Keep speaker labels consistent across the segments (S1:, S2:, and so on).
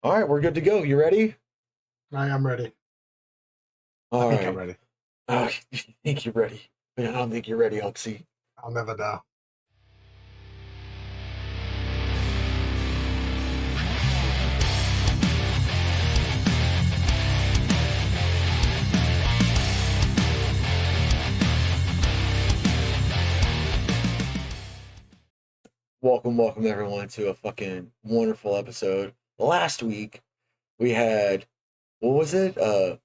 S1: All right, we're good to go. You ready?
S2: I am ready. I
S1: All
S2: think I'm
S1: right.
S2: ready.
S1: Oh, you think you're ready? But I don't think you're ready, Huxley.
S2: I'll never know.
S1: Welcome everyone to a fucking wonderful episode. Last week we had what was it? What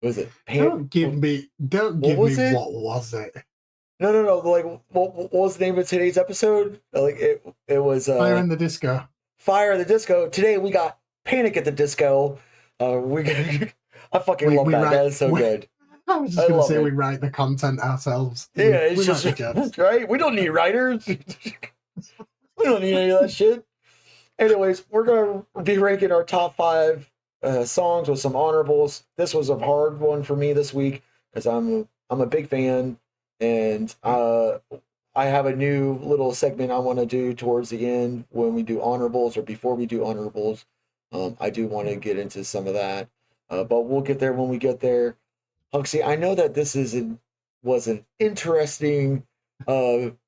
S1: was it?
S2: Don't
S1: What
S2: give me
S1: was it?
S2: what was it?
S1: No. Like, what was the name of today's episode? Like, it was
S2: Fire in the Disco.
S1: Fire in the Disco. Today we got Panic at the Disco. I fucking love that. That is so good.
S2: I was just
S1: I
S2: going to
S1: love
S2: say
S1: it.
S2: we write the content ourselves.
S1: Yeah, it's
S2: we
S1: just
S2: write the jokes.
S1: right. We don't need writers. We don't need any of that shit. Anyways, we're gonna be ranking our top five songs with some honorables. This was a hard one for me this week because I'm a big fan, and I have a new little segment I want to do towards the end when we do honorables or before we do honorables. I do want to get into some of that, but we'll get there when we get there. Huxley, I know that was an interesting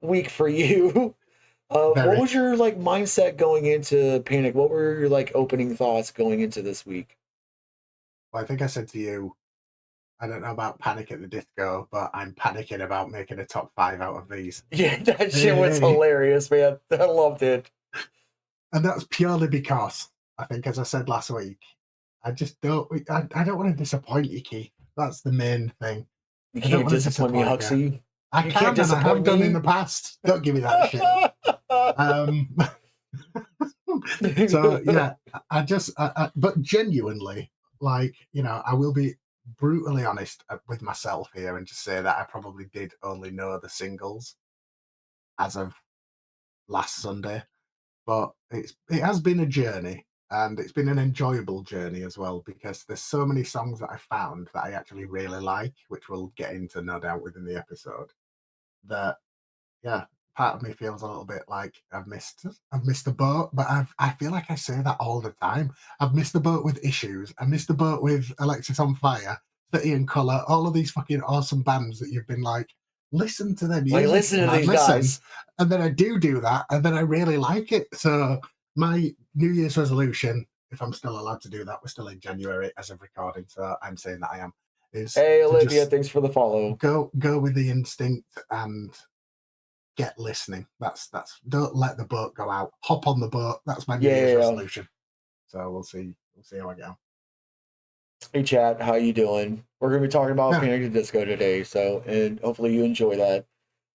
S1: week for you. What was your like mindset going into Panic? What were your like opening thoughts going into this week?
S2: Well, I think I said to you, I don't know about Panic at the Disco, but I'm panicking about making a top 5 out of these.
S1: Yeah, that shit was hilarious, man. I loved it.
S2: And that's purely because I think, as I said last week, I just don't. I don't want to disappoint you, Keith. That's the main thing.
S1: You can't disappoint me, Huxley.
S2: I can, and I have done in the past. Don't give me that shit. So yeah, but genuinely, like, I will be brutally honest with myself here and just say that I probably did only know the singles as of last Sunday, but it has been a journey, and it's been an enjoyable journey as well, because there's so many songs that I found that I actually really like, which we'll get into no doubt within the episode. That, yeah, part of me feels a little bit like I've missed the boat, but I feel like I say that all the time. I've missed the boat with Issues. I missed the boat with Alexis on Fire, City and Colour, all of these fucking awesome bands that you've been like, listen to them.
S1: Like, listen to these guys.
S2: And then I do that, and then I really like it. So my New Year's resolution, if I'm still allowed to do that, we're still in January as of recording, so I'm saying that I am.
S1: Hey, Olivia, thanks for the follow.
S2: Go with the instinct and get listening. That's don't let the boat go out. Hop on the boat. That's my New Year's resolution. So we'll see how I go.
S1: Hey chat, how you doing? We're gonna be talking about Panic at the Disco today, so and hopefully you enjoy that.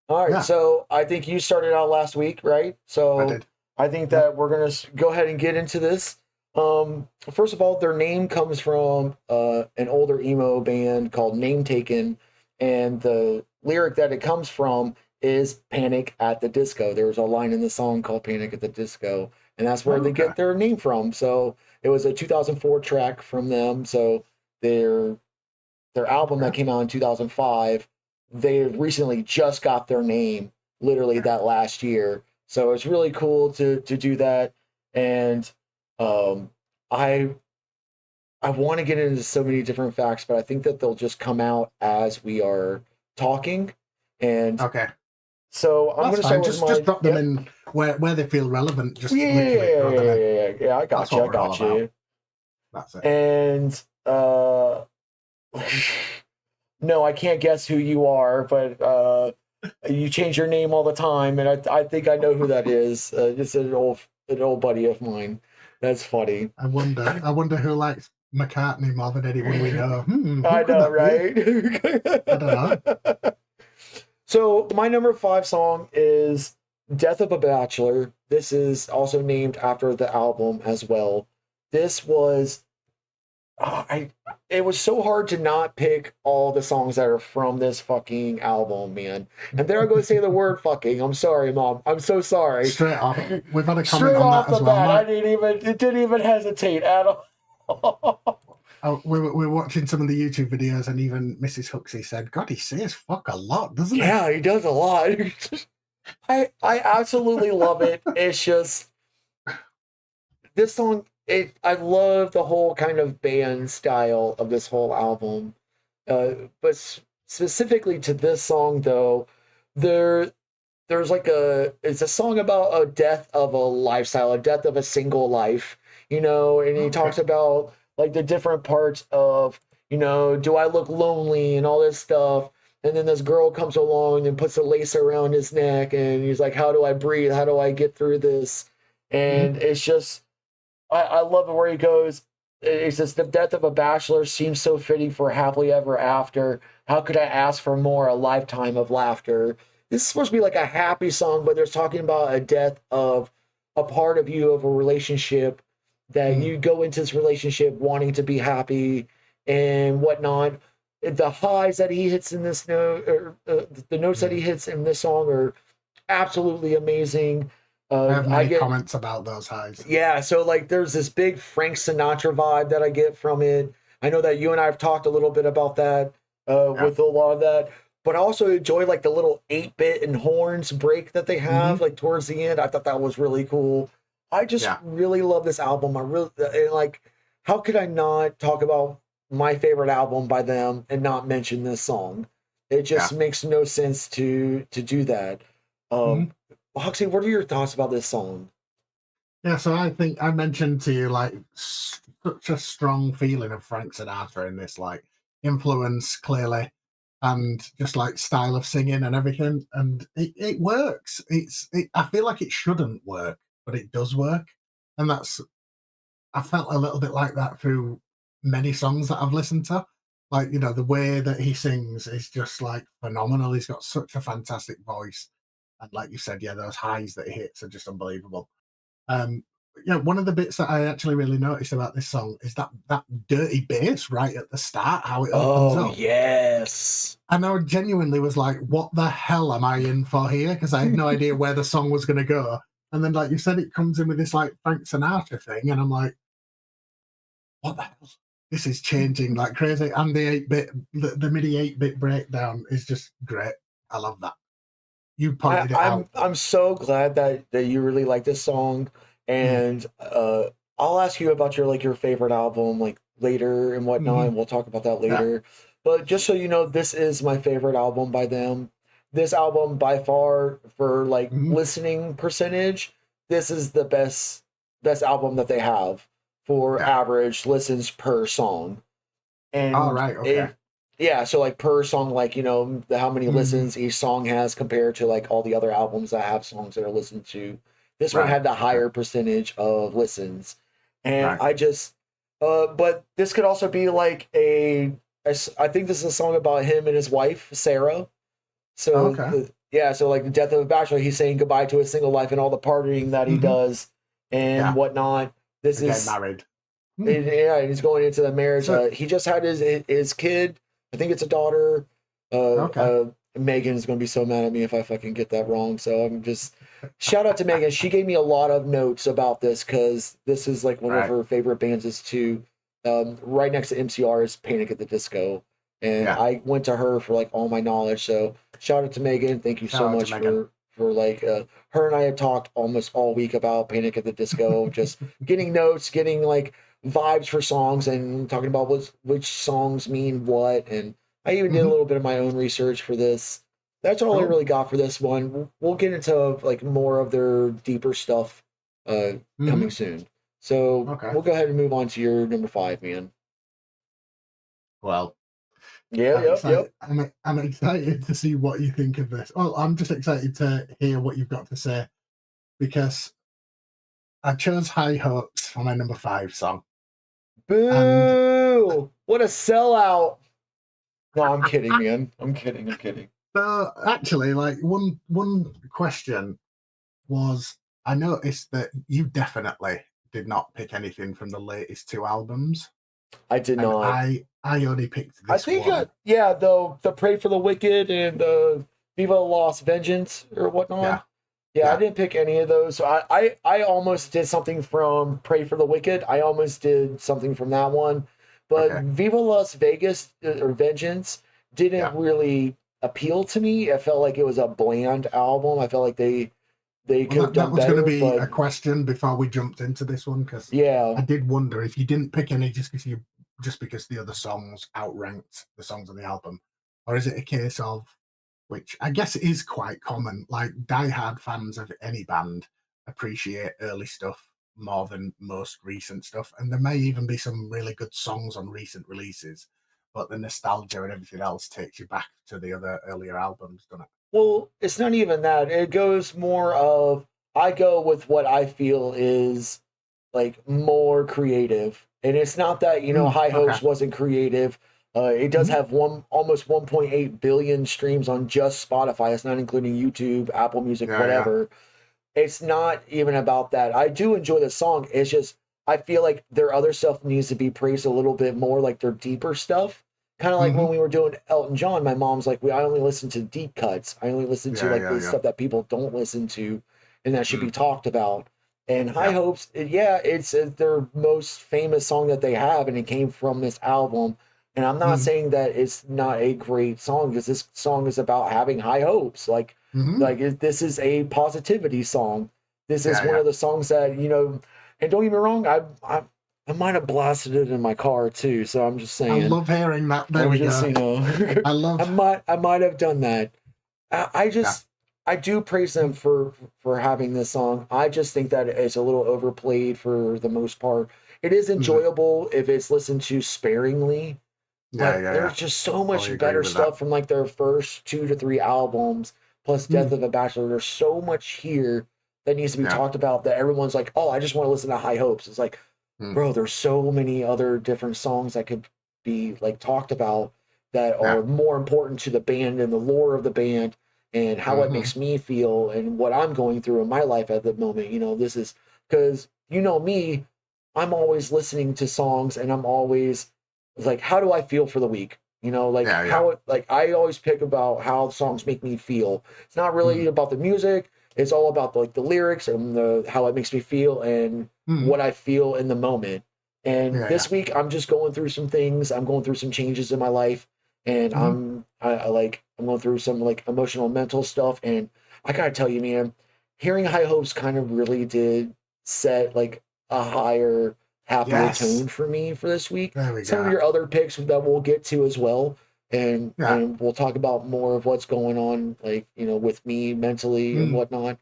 S1: All right, so I think you started out last week, right? So
S2: I did.
S1: I think that we're gonna go ahead and get into this. First of all, their name comes from an older emo band called Name Taken, and the lyric that it comes from is Panic at the Disco. There's a line in the song called Panic at the Disco, and that's where they get their name from. So it was a 2004 track from them. So their album that came out in 2005, they recently just got their name literally that last year. So it's really cool to do that. And I want to get into so many different facts, but I think that they'll just come out as we are talking. And so I'm going to start with
S2: just drop them in where they feel relevant. Just
S1: yeah. I got you.
S2: That's it.
S1: And no, I can't guess who you are, but you change your name all the time, and I think I know who that is. It's an old buddy of mine. That's funny.
S2: I wonder who likes McCartney more than anyone we know.
S1: I know, right?
S2: I don't know.
S1: So my number 5 song is Death of a Bachelor. This is also named after the album as well. This was it was so hard to not pick all the songs that are from this fucking album, man. And there I go say the word fucking. I'm sorry, Mom. I'm so sorry.
S2: Straight off. We've had a comment on that as well.
S1: It didn't even hesitate at all.
S2: We're watching some of the YouTube videos, and even Mrs. Huxley said, God, he says fuck a lot, doesn't he?
S1: Yeah, he does a lot. I absolutely love it. It's just, this song I love the whole kind of band style of this whole album. But specifically to this song though, there there's like it's a song about a death of a lifestyle, a death of a single life, and he
S2: Okay.
S1: talks about like the different parts of, do I look lonely and all this stuff. And then this girl comes along and puts a lace around his neck and he's like, how do I breathe? How do I get through this?
S2: Mhm.
S1: And it's just I love it where he goes. It's just the death of a bachelor seems so fitting for happily ever after. How could I ask for more? A lifetime of laughter. This is supposed to be like a happy song, but they're talking about a death of a part of you of a relationship that
S2: Mm.
S1: you go into this relationship wanting to be happy and whatnot. The highs that he hits in this note, or the notes that he
S2: Mm.
S1: hits in this song, are absolutely amazing.
S2: I have
S1: I
S2: many
S1: get
S2: comments about those highs.
S1: yeah, so like there's this big Frank Sinatra vibe that I get from it. I know that you and I have talked a little bit about that
S2: Yeah.
S1: with a lot of that, but I also enjoy like the little 8-bit and horns break that they
S2: Hmm.
S1: have like towards the end. I thought that was really cool. I just
S2: Yeah.
S1: really love this album. I really and like how could I not talk about my favorite album by them and not mention this song? It
S2: Yeah.
S1: just makes no sense to do that.
S2: Hmm.
S1: Um Hoxie, what are your thoughts about this song?
S2: Yeah. So I think I mentioned to you like such a strong feeling of Frank Sinatra in this, like influence clearly, and just like style of singing and everything, and it works. I feel like it shouldn't work, but it does work, and that's I felt a little bit like that through many songs that I've listened to. Like, the way that he sings is just like phenomenal. He's got such a fantastic voice. And like you said, yeah, those highs that he hits are just unbelievable. Um, yeah, one of the bits that I actually really noticed about this song is that dirty bass right at the start, how it opens
S1: Oh,
S2: up.
S1: yes.
S2: And I genuinely was like, what the hell am I in for here? Because I had no idea where the song was going to go. And then, like you said, it comes in with this like Frank Sinatra thing. And I'm like, what the hell? This is changing like crazy. And the 8-bit, the MIDI 8-bit breakdown is just great. I love that. You
S1: I,
S2: pointed it
S1: I'm
S2: out.
S1: I'm so glad that you really like this song,
S2: Mm,
S1: and I'll ask you about your favorite album like later and whatnot,
S2: hmm.
S1: and we'll talk about that
S2: Yeah.
S1: later. But just so you know, this is my favorite album by them. This album by far for like
S2: Hmm.
S1: listening percentage, this is the best album that they have for
S2: Yeah.
S1: average listens per song.
S2: All
S1: And
S2: right. Okay.
S1: it yeah, so like per song, like how many
S2: Hmm.
S1: listens each song has compared to like all the other albums that have songs that are listened to. This one
S2: Right.
S1: had the
S2: Okay.
S1: higher percentage of listens. And
S2: Right.
S1: I just but this could also be like I think this is a song about him and his wife Sarah. So
S2: Okay.
S1: yeah, so like the death of a bachelor, he's saying goodbye to his single life and all the partying that he
S2: Hmm.
S1: does and
S2: Yeah.
S1: whatnot. This
S2: Getting
S1: is
S2: married. Hmm.
S1: yeah, he's going into the marriage.
S2: So,
S1: He just had his kid. I think it's a daughter.
S2: okay.
S1: Megan's going to be so mad at me if I fucking get that wrong. So I'm just shout out to Megan. She gave me a lot of notes about this because this is like one of
S2: Right.
S1: her favorite bands is too. Right next to MCR is Panic at the Disco, and
S2: Yeah.
S1: I went to her for like all my knowledge. So shout out to Megan. Thank you so
S2: Shout out to
S1: much
S2: Megan.
S1: for like her and I have talked almost all week about Panic at the Disco, just getting notes, getting like vibes for songs and talking about which songs mean what. And I even did a
S2: Hmm.
S1: little bit of my own research for this. That's all I
S2: Cool.
S1: really got for this one. We'll get into like more of their deeper stuff uh,
S2: Hmm.
S1: coming soon. So
S2: Okay.
S1: we'll go ahead and move on to your number five, man.
S2: Well,
S1: Yeah,
S2: I'm
S1: yep, yep.
S2: excited. I'm excited to see what you think of this. Well, I'm just excited to hear what you've got to say because I chose High Hopes for my number 5 song. And
S1: Boo! What a sellout! No, I'm kidding, man. I'm kidding. I'm kidding.
S2: so actually, like one question was I noticed that you definitely did not pick anything from the latest 2 albums.
S1: I did
S2: And
S1: not.
S2: I only picked
S1: I
S2: this
S1: think,
S2: one.
S1: yeah, the Pray for the Wicked and the Viva Lost Vengeance or whatnot.
S2: Yeah,
S1: Yeah, I
S2: yeah,
S1: didn't pick any of those. So I almost did something from Pray for the Wicked. I almost did something from that one. But
S2: okay,
S1: Viva Las Vegas or Vengeance didn't
S2: yeah,
S1: really appeal to me. I felt like it was a bland album. I felt like they could
S2: Well,
S1: have
S2: that
S1: done
S2: was going to
S1: better,
S2: be a
S1: but
S2: question before we jumped into this one, because
S1: yeah.
S2: I did wonder if you didn't pick any just because the other songs outranked the songs on the album, or is it a case of, which I guess is quite common, like diehard fans of any band appreciate early stuff more than most recent stuff, and there may even be some really good songs on recent releases, but the nostalgia and everything else takes you back to the other earlier albums, doesn't it?
S1: Well, it's not even that. It goes more of I go with what I feel is like more creative. And it's not that, High
S2: Okay.
S1: Hopes wasn't creative. It does
S2: Mhm.
S1: have almost 1.8 billion streams on just Spotify. It's not including YouTube, Apple Music,
S2: Yeah, yeah.
S1: whatever. It's not even about that. I do enjoy the song. It's just I feel like their other stuff needs to be praised a little bit more, like their deeper stuff. Kind of like when
S2: Hmm.
S1: we were doing Elton John, my mom's like, I only listen to deep cuts. I only listen to
S2: Yeah,
S1: like
S2: yeah,
S1: the
S2: yeah.
S1: stuff that people don't listen to, and that should
S2: Mm,
S1: be talked about. And High
S2: yeah.
S1: Hopes, yeah, it's their most famous song that they have, and it came from this album. And I'm not
S2: Mm,
S1: saying that it's not a great song because this song is about having high hopes.
S2: hmm.
S1: This is a positivity song. This is
S2: Yeah,
S1: one
S2: yeah.
S1: of the songs that, and don't get me wrong, I might have blasted it in my car too. So I'm just
S2: I
S1: saying,
S2: love hearing that. There
S1: I'm
S2: we
S1: just,
S2: go. I love.
S1: I might have done that. I
S2: Yeah.
S1: just, I do praise them for having this song. I just think that it's a little overplayed for the most part. It is
S2: Mhm.
S1: enjoyable if it's listened to sparingly,
S2: Yeah,
S1: but
S2: yeah,
S1: there's
S2: yeah.
S1: just so
S2: Fully
S1: much
S2: agree
S1: better
S2: with that.
S1: stuff from like their first 2 to 3 albums, plus Death
S2: Mm,
S1: of a Bachelor. There's so much here that needs to be
S2: yeah.
S1: talked about that everyone's like, oh, I just want to listen to High Hopes. It's like,
S2: Mm,
S1: bro, there's so many other different songs that could be like talked about that
S2: yeah.
S1: are more important to the band and the lore of the band and how it
S2: Hmm.
S1: makes me feel and what I'm going through in my life at the moment. This is because me, I'm always listening to songs and I'm always like, how do I feel for the week? Like
S2: Yeah, yeah.
S1: how like I always pick about how songs make me feel. It's not really
S2: Mm,
S1: about the music. It's all about like the lyrics and the how it makes me feel and
S2: mm,
S1: what I feel in the moment. And
S2: yeah, yeah.
S1: this week I'm just going through some things. I'm going through some changes in my life and
S2: Hmm.
S1: I'm going through some like emotional mental stuff and I gotta tell you, man, hearing High Hopes kind of really did set like a higher, happier
S2: Yes.
S1: tone for me for this week.
S2: There we
S1: Some of
S2: go.
S1: your other picks that we'll get to as well. And
S2: Yeah.
S1: and we'll talk about more of what's going on, like, with me mentally and
S2: Mm.
S1: whatnot.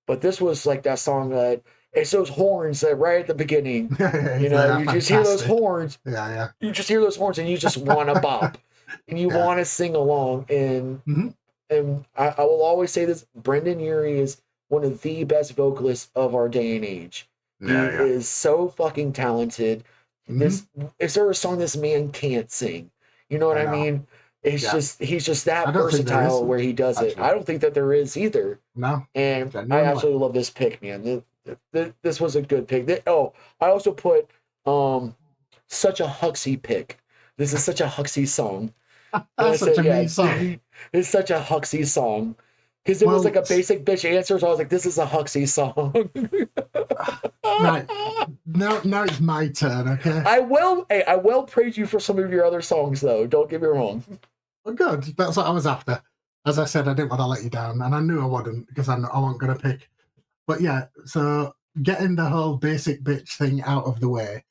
S1: But this was like that song that it's those horns that right at the beginning,
S2: They're
S1: you just hear those
S2: fantastic.
S1: horns,
S2: Yeah,
S1: you just hear those horns and you just want to bop and you
S2: yeah.
S1: want to sing along. And
S2: Hmm.
S1: I will always say this: Brendon Urie is one of the best vocalists of our day and age. He
S2: Yeah, yeah.
S1: is so fucking talented.
S2: Hmm.
S1: Is there a song this man can't sing? You know what
S2: I
S1: I
S2: know.
S1: mean? It's
S2: Yeah.
S1: just he's just
S2: I
S1: that
S2: don't think there is,
S1: versatile where he does it. I
S2: actually.
S1: don't think that there is either.
S2: No,
S1: And I
S2: genuinely.
S1: absolutely love this pick, man. This was a good pick. Oh, I also put such a Huxley pick. This is such a Huxley song. And I
S2: That's such
S1: said,
S2: a
S1: yeah,
S2: me song.
S1: it's such a Huxley song. Because it was like
S2: Well,
S1: a basic bitch answer, so I was like, this is a Huxley song.
S2: right. Now it's my turn, okay?
S1: I will praise you for some of your other songs though. Don't get me wrong.
S2: Well, good. That's what I was after. As I said, I didn't want to let you down, and I knew I wouldn't because I wasn't going to pick. But yeah, so getting the whole basic bitch thing out of the way.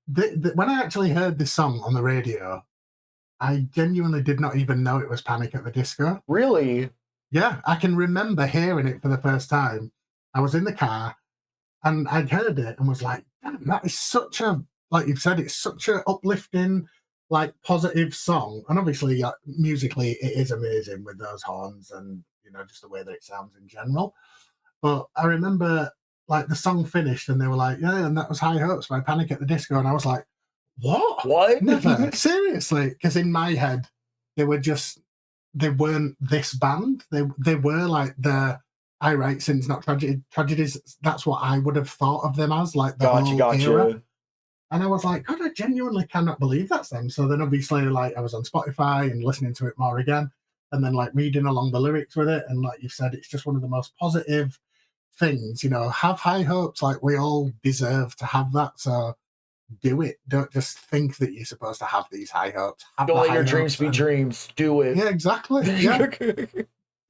S2: When I actually heard this song on the radio, I genuinely did not even know it was Panic at the Disco.
S1: Really?
S2: Yeah, I can remember hearing it for the first time. I was in the car and I'd heard it and was like, "Damn, that is such a, like you've said, it's such a uplifting, like positive song." And obviously, musically, it is amazing with those horns and just the way that it sounds in general. But I remember like the song finished and they were like, "Yeah," and that was High Hopes by Panic at the Disco, and I was like, "What?
S1: What?
S2: Never seriously?" Because in my head, they were just they weren't this band. They were like the I write sins, not tragedies. That's what I would have thought of them as, like the
S1: Gotcha,
S2: whole era.
S1: gotcha.
S2: And I was like, God, I genuinely cannot believe that's them. So then obviously like I was on Spotify and listening to it more again, and then like reading along the lyrics with it. And like you said, it's just one of the most positive things, have high hopes. Like we all deserve to have that. So do it. Don't just think that you're supposed to have these high hopes. Have
S1: Don't
S2: the
S1: let your
S2: high
S1: dreams
S2: hopes
S1: be
S2: and
S1: dreams. Do it.
S2: yeah, exactly. Yeah,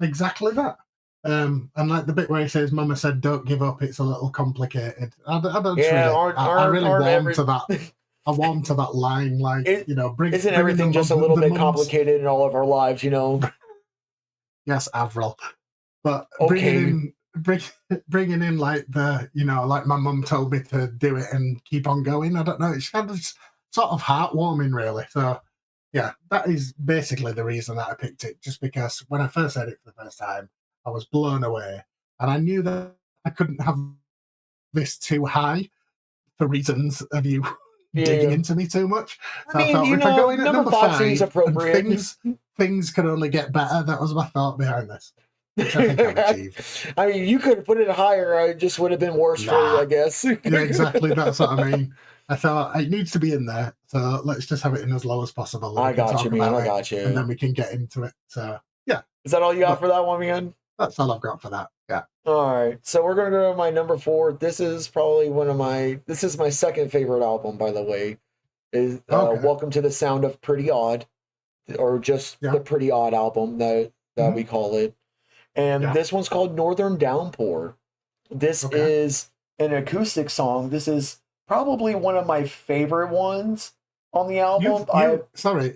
S2: exactly that. And like the bit where he says, "Mama said, don't give up. It's a little complicated." I don't
S1: Yeah,
S2: really. I really
S1: aren't
S2: warm
S1: every
S2: to that. I warm to that line, like
S1: it isn't
S2: bringing
S1: everything just a little
S2: the
S1: bit
S2: mums.
S1: complicated in all of our lives, you know?
S2: Yes, Avril, but
S1: Okay.
S2: bringing in like the like my mum told me to do it and keep on going. I don't know. It's kind of sort of heartwarming, really. So yeah, that is basically the reason that I picked it. Just because when I first heard it for the first time, I was blown away, and I knew that I couldn't have this too high for reasons of you digging
S1: Yeah.
S2: into me too much.
S1: I
S2: So I
S1: mean,
S2: thought
S1: you
S2: if I go
S1: know,
S2: in at
S1: number
S2: number
S1: 5 seems
S2: 5 and
S1: appropriate.
S2: things can only get better, that was my thought behind this, which I think I've achieved.
S1: I mean, you could have put it higher. I just would have been worse for you,
S2: Nah,
S1: I guess.
S2: yeah, exactly. That's what I mean. I thought it needs to be in there, so let's just have it in as low as possible, and we
S1: I
S2: can
S1: got you,
S2: talk
S1: man. I
S2: about it,
S1: got
S2: and
S1: you.
S2: then we can get into it. So yeah,
S1: Is that all you got
S2: but
S1: for that one, man?
S2: that's all I've got for that. Yeah.
S1: All right. So we're gonna go to my number 4. This is probably this is my second favorite album, by the way. Is
S2: Okay.
S1: Welcome to the Sound of Pretty Odd, or just
S2: Yeah.
S1: the Pretty Odd album that
S2: Hmm.
S1: we call it. And
S2: Yeah.
S1: this one's called Northern Downpour. This
S2: Okay.
S1: is an acoustic song. This is probably one of my favorite ones on the album.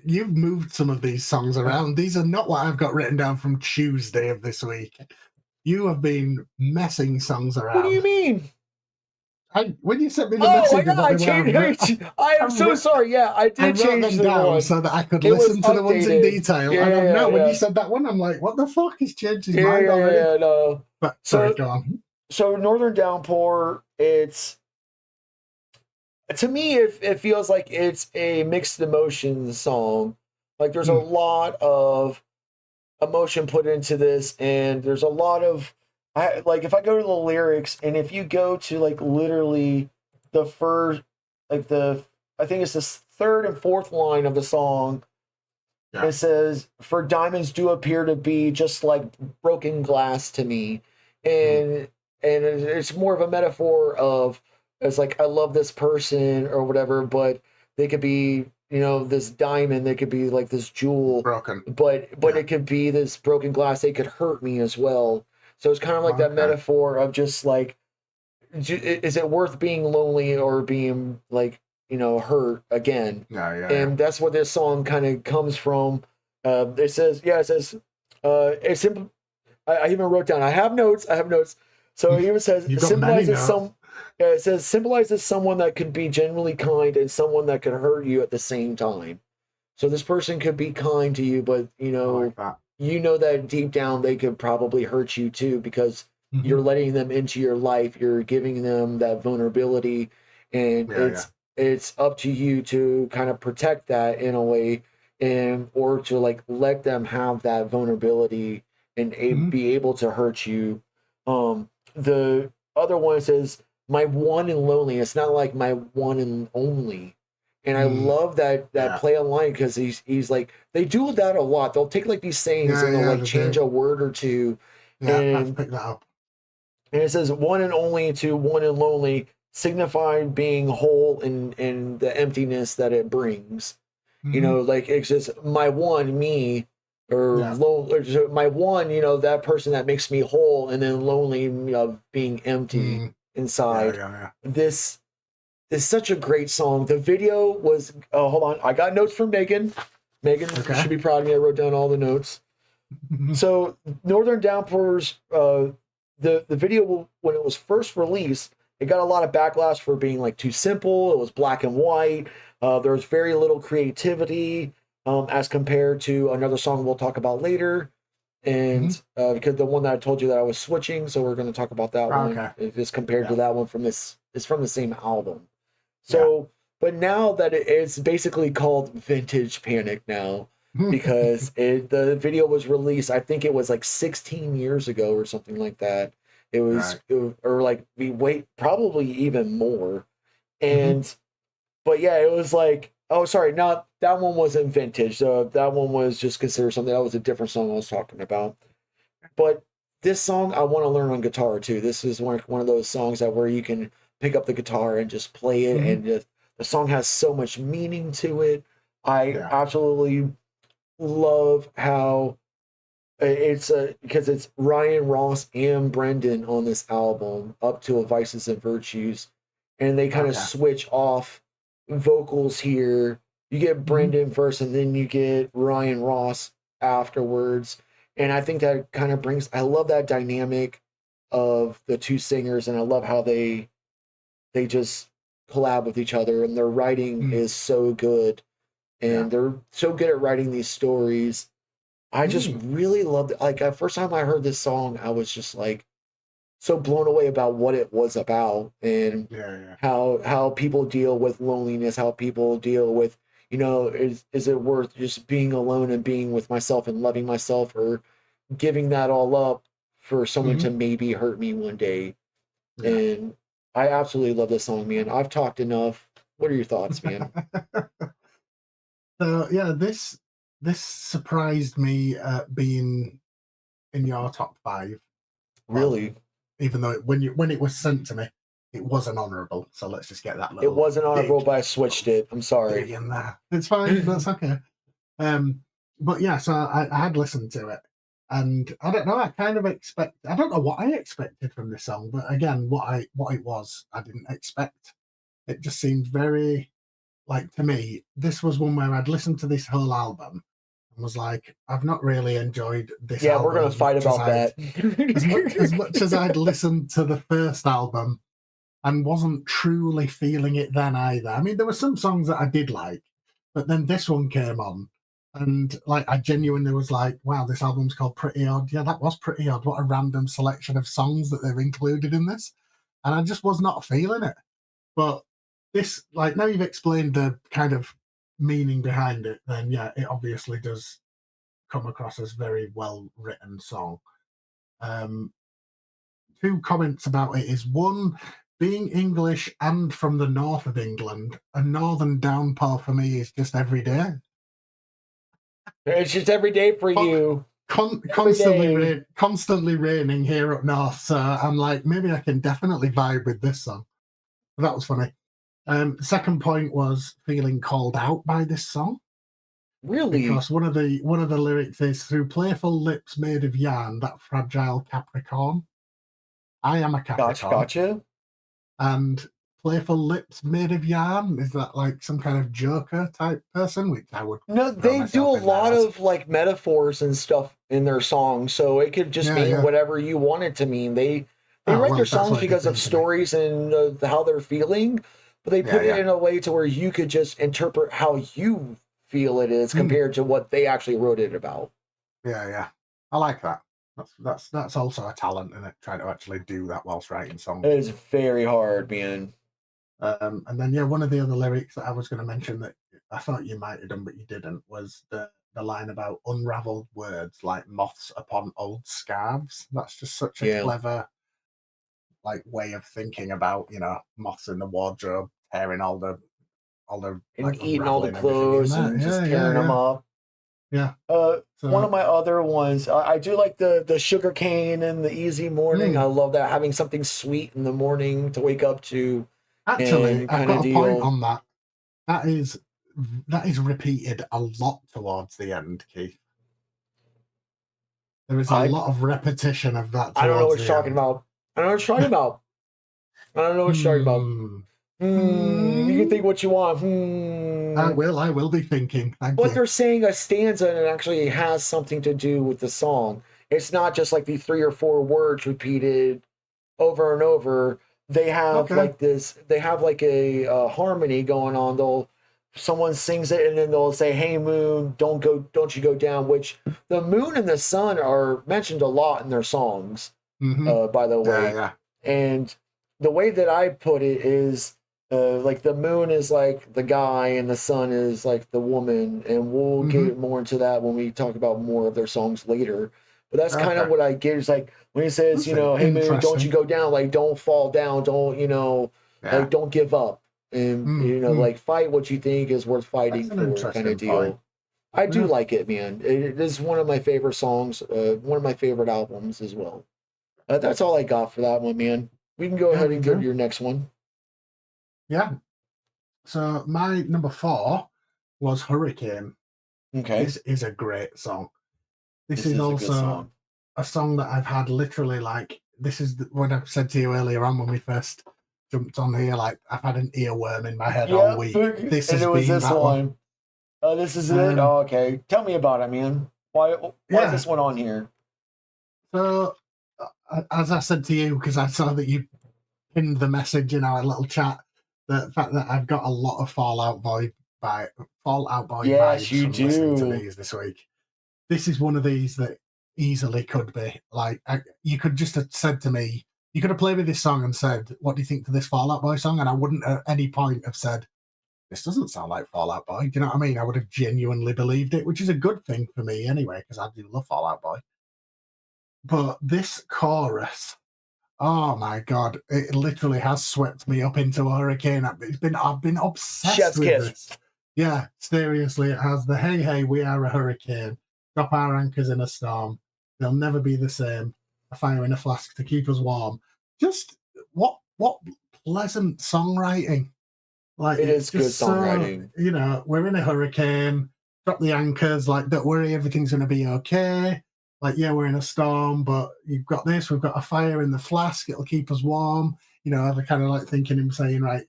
S2: You've moved some of these songs around. These are not what I've got written down from Tuesday of this week. You have been messing songs
S1: What do you
S2: around.
S1: mean?
S2: When you sent me the
S1: Oh my
S2: message of
S1: god,
S2: what
S1: I
S2: they were,
S1: changed. I
S2: I,
S1: am so sorry. Yeah, I
S2: I
S1: did
S2: wrote
S1: change
S2: them
S1: the
S2: down
S1: one.
S2: so that I could
S1: It was
S2: listen to the ones in
S1: updated.
S2: detail.
S1: Yeah,
S2: And I
S1: yeah,
S2: know when you
S1: yeah.
S2: said that one, I'm like, what the fuck? He's changed his
S1: Yeah,
S2: mind
S1: yeah,
S2: already.
S1: yeah, no.
S2: But sorry,
S1: So
S2: go on.
S1: so Northern Downpour, it's to me it feels like it's a mixed emotions song. Like there's a
S2: Mm,
S1: lot of emotion put into this, and there's a lot of like if I go to the lyrics, and if you go to like literally the first, like the I think it's the third and fourth line of the song,
S2: yeah.
S1: it says, "For diamonds do appear to be just like broken glass to me,"
S2: Mm,
S1: and it's more of a metaphor of it's like I love this person or whatever, but they could be this diamond, they could be like this jewel,
S2: broken.
S1: but
S2: Yeah.
S1: it could be this broken glass. They could hurt me as well. So it's kind of like that
S2: Okay.
S1: metaphor of just like, is it worth being lonely or being like hurt again?
S2: Yeah, yeah, yeah.
S1: And that's what this song kind of comes from. It's simple. I even wrote down. I have notes. So it even says
S2: You've got many
S1: symbolizes
S2: notes.
S1: some. Yeah, it says symbolizes someone that could be genuinely kind and someone that could hurt you at the same time. So this person could be kind to you, but
S2: I like that.
S1: you know that deep down they could probably hurt you too because
S2: Hmm.
S1: you're letting them into your life. You're giving them that vulnerability, and
S2: Yeah, yeah.
S1: it's up to you to kind of protect that in a way, and or to like let them have that vulnerability and
S2: Hmm.
S1: be able to hurt you. The other one says my one and lonely. It's not like my one and only. And I
S2: Mm,
S1: love that
S2: yeah.
S1: play on line because he's like they do that a lot. They'll take like these sayings
S2: Yeah,
S1: and they'll
S2: yeah,
S1: like
S2: they
S1: change
S2: do.
S1: a word or two,
S2: Yeah, I've
S1: and
S2: picked that up.
S1: it says one and only to one and lonely, signifying being whole in the emptiness that it brings.
S2: Hmm.
S1: Like it's just my one, me, or
S2: Yeah.
S1: lone, or so my one, that person that makes me whole, and then lonely, being empty
S2: Mm, yeah,
S1: inside.
S2: yeah, yeah.
S1: This is such a great song. The video was, oh, hold on. I got notes from Megan. Megan
S2: Okay.
S1: should be proud of me. I wrote down all the notes. So Northern Downpours, the video when it was first released, it got a lot of backlash for being like too simple. It was black and white. There was very little creativity as compared to another song we'll talk about later.
S2: Mhm.
S1: And because the one that I told you that I was switching, so we're going to talk about that one.
S2: Okay.
S1: It is compared to
S2: Yeah.
S1: that one from this. It's from the same album.
S2: Yeah.
S1: So, but now that it's basically called Vintage Panic now because the video was released. I think it was like 16 years ago or something like that.
S2: Right.
S1: Or like we wait probably even more.
S2: Mhm.
S1: And but yeah, it was like, oh, sorry, not that one wasn't vintage. That one was just considered something. That was a different song I was talking about. But this song, I want to learn on guitar too. This is one of those songs that where you can pick up the guitar and just play it,
S2: Mhm.
S1: and just, the song has so much meaning to it. I
S2: Yeah.
S1: absolutely love how It's because it's Ryan Ross and Brendan on this album, up to a Vices and Virtues, and they kind of
S2: Okay.
S1: switch off vocals here. You get
S2: Mhm.
S1: Brendan first, and then you get Ryan Ross afterwards. And I think that kind of brings. I love that dynamic of the two singers, and I love how they just collab with each other, and their writing
S2: Mm.
S1: is so good,
S2: Yeah.
S1: and they're so good at writing these stories. I just
S2: Mm.
S1: really loved it. Like, the first time I heard this song, I was just like so blown away about what it was about, and
S2: Yeah. Yeah.
S1: how people deal with loneliness, how people deal with, is it worth just being alone and being with myself and loving myself, or giving that all up for someone to
S2: Hmm.
S1: maybe hurt me one day.
S2: Yeah.
S1: And I absolutely love this song, man. I've talked enough. What are your thoughts, man?
S2: So yeah, this surprised me being in your top five. Well,
S1: Really?
S2: even though when it was sent to me, it wasn't honourable. So let's just get that
S1: It
S2: little
S1: wasn't honorable,
S2: dig
S1: but I switched it. I'm
S2: dig
S1: sorry.
S2: in there. It's fine. That's okay. But yeah, so I had listened to it, and I don't know. I kind of expect. I don't know what I expected from this song, but again, what it was, I didn't expect. It just seemed very like to me. This was one where I'd listened to this whole album and was like, I've not really enjoyed this
S1: Yeah, we're
S2: album
S1: gonna
S2: as
S1: fight
S2: much as
S1: about that.
S2: I'd listened to the first album and wasn't truly feeling it then either. I mean, there were some songs that I did like, but then this one came on, and like I genuinely was like, "Wow, this album's called Pretty Odd." Yeah, that was pretty odd. What a random selection of songs that they've included in this, and I just was not feeling it. But this, like, now you've explained the kind of meaning behind it, then yeah, it obviously does come across as very well written song. Um, Two comments about it is one, being English and from the north of England, a northern downpour for me is just every day.
S1: It's just every day for
S2: But
S1: you. Every
S2: constantly
S1: day.
S2: constantly raining here up north, so I'm like, maybe I can definitely vibe with this song. That was funny. Second point was feeling called out by this song
S1: Really?
S2: because one of the lyrics is through playful lips made of yarn, that fragile Capricorn. I am a
S1: Gotcha,
S2: Capricorn.
S1: gotcha.
S2: And playful lips made of yarn, is that like some kind of Joker type person, which I would
S1: No,
S2: throw
S1: they do a
S2: myself in there
S1: lot
S2: as?
S1: of like metaphors and stuff in their songs, so it could just
S2: Yeah,
S1: mean
S2: yeah.
S1: whatever you want it to mean. They
S2: Oh
S1: write their
S2: well, that's
S1: songs
S2: what it did
S1: because of
S2: mean to me.
S1: stories and how they're feeling, but they
S2: Yeah,
S1: put it
S2: yeah.
S1: in a way to where you could just interpret how you feel it is
S2: Mm,
S1: compared to what they actually wrote it about.
S2: yeah, yeah. I like that. That's also a talent in it, trying to actually do that whilst writing
S1: It
S2: songs.
S1: is very hard, man.
S2: And then yeah, one of the other lyrics that I was going to mention that I thought you might have done, but you didn't, was the line about unraveled words like moths upon old scarves. That's just such a
S1: Yeah.
S2: clever like way of thinking about moths in the wardrobe tearing all the
S1: And
S2: like
S1: eating all the
S2: unraveling everything in
S1: clothes
S2: there.
S1: and just
S2: Yeah,
S1: tearing
S2: yeah,
S1: them
S2: yeah,
S1: up.
S2: yeah.
S1: One of
S2: So
S1: my other ones, I do like the sugar cane and the easy morning. I
S2: mm,
S1: love that, having something sweet in the morning to wake up to
S2: actually,
S1: and
S2: I've
S1: kind of
S2: got a point
S1: deal.
S2: on that. That is that is repeated a lot towards the end, Keith. There is a
S1: I
S2: lot of repetition of that
S1: I don't know
S2: towards
S1: what you're
S2: the
S1: talking
S2: end.
S1: about. I don't know what you're talking about. I don't know what you're talking about.
S2: Hmm.
S1: You can
S2: Hmm.
S1: think what you want.
S2: I will be thinking. Thank
S1: But
S2: you.
S1: they're saying a stanza and it actually has something to do with the song. It's not just like the three or four words repeated over and over.
S2: Okay.
S1: They have like a harmony going on. Someone sings it and then they'll say, "Hey moon, don't you go down," which the moon and the sun are mentioned a lot in their songs,
S2: Mm-hmm.
S1: by the
S2: Yeah,
S1: way.
S2: yeah.
S1: And the way that I put it is, like, the moon is like the guy and the sun is like the woman, and we'll
S2: Mm-hmm.
S1: get more into that when we talk about more of their songs later. But that's kind of
S2: Okay.
S1: what I get, is like when he says,
S2: That's
S1: "Hey moon, don't you
S2: interesting.
S1: go down, like don't fall down, don't,
S2: Yeah.
S1: like don't give up, and
S2: Mm-hmm.
S1: like fight what you think is worth
S2: That's
S1: fighting
S2: an
S1: for," kind of
S2: interesting point.
S1: deal. I do
S2: Yeah.
S1: like it, man. It is one of my favorite songs, one of my favorite albums as well. That's all I got for that one, man. We can go
S2: Yeah,
S1: ahead
S2: me
S1: and go to
S2: too.
S1: your next one.
S2: Yeah. So my number four was Hurricane.
S1: Okay.
S2: This is a great song. This
S1: This
S2: is
S1: is a good
S2: also
S1: song.
S2: a song that I've had literally like, this is what I said to you earlier on when we first jumped on here. Like, I've had an earworm in my head all
S1: Yep,
S2: week.
S1: and
S2: This has
S1: it was
S2: been
S1: this
S2: that one.
S1: one. This is it.
S2: Um,
S1: Oh, okay, tell me about it, man. Why is
S2: yeah.
S1: this one on here?
S2: So, as I said to you, because I saw that you pinned the message in our little chat, the fact that I've got a lot of Fallout Boy
S1: Yes,
S2: vibes
S1: you
S2: from listening to
S1: do.
S2: these this week. This is one of these that easily could be like, you could just have said to me, you could have played me this song and said, "What do you think to this Fallout Boy song?" And I wouldn't at any point have said, "This doesn't sound like Fallout Boy." Do you know what I mean? I would have genuinely believed it, which is a good thing for me anyway, because I do love Fallout Boy. But this chorus, oh my god, it literally has swept me up into a hurricane. I've been obsessed
S1: Chef's
S2: with
S1: kiss.
S2: this. Yeah, seriously, it has the "Hey hey, we are a hurricane. Drop our anchors in a storm. They'll never be the same. A fire in a flask to keep us warm." Just what pleasant songwriting. Like,
S1: It
S2: it's
S1: is good
S2: just so,
S1: songwriting.
S2: we're in a hurricane. Drop the anchors. Like, don't worry, everything's going to be okay. Like, yeah, we're in a storm, but you've got this. We've got a fire in the flask. It'll keep us warm. I kind of like thinking him saying, right,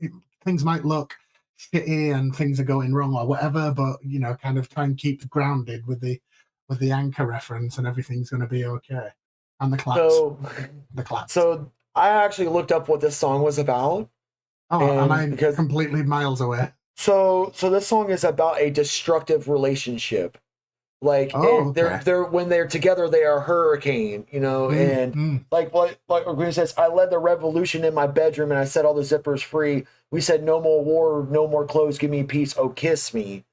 S2: it, things might look shitty and things are going wrong or whatever, but kind of try and keep grounded with the anchor reference, and everything's going to be okay. And
S1: So,
S2: the claps.
S1: so I actually looked up what this song was about,
S2: Oh, am
S1: and
S2: I
S1: because
S2: completely miles away?
S1: so this song is about a destructive relationship. Like
S2: Oh, okay.
S1: they're when they're together, they are a hurricane,
S2: Mm,
S1: and
S2: mm.
S1: like Green says, I led the revolution in my bedroom and I set all the zippers free. We said no more war, no more clothes, give me peace, oh kiss me.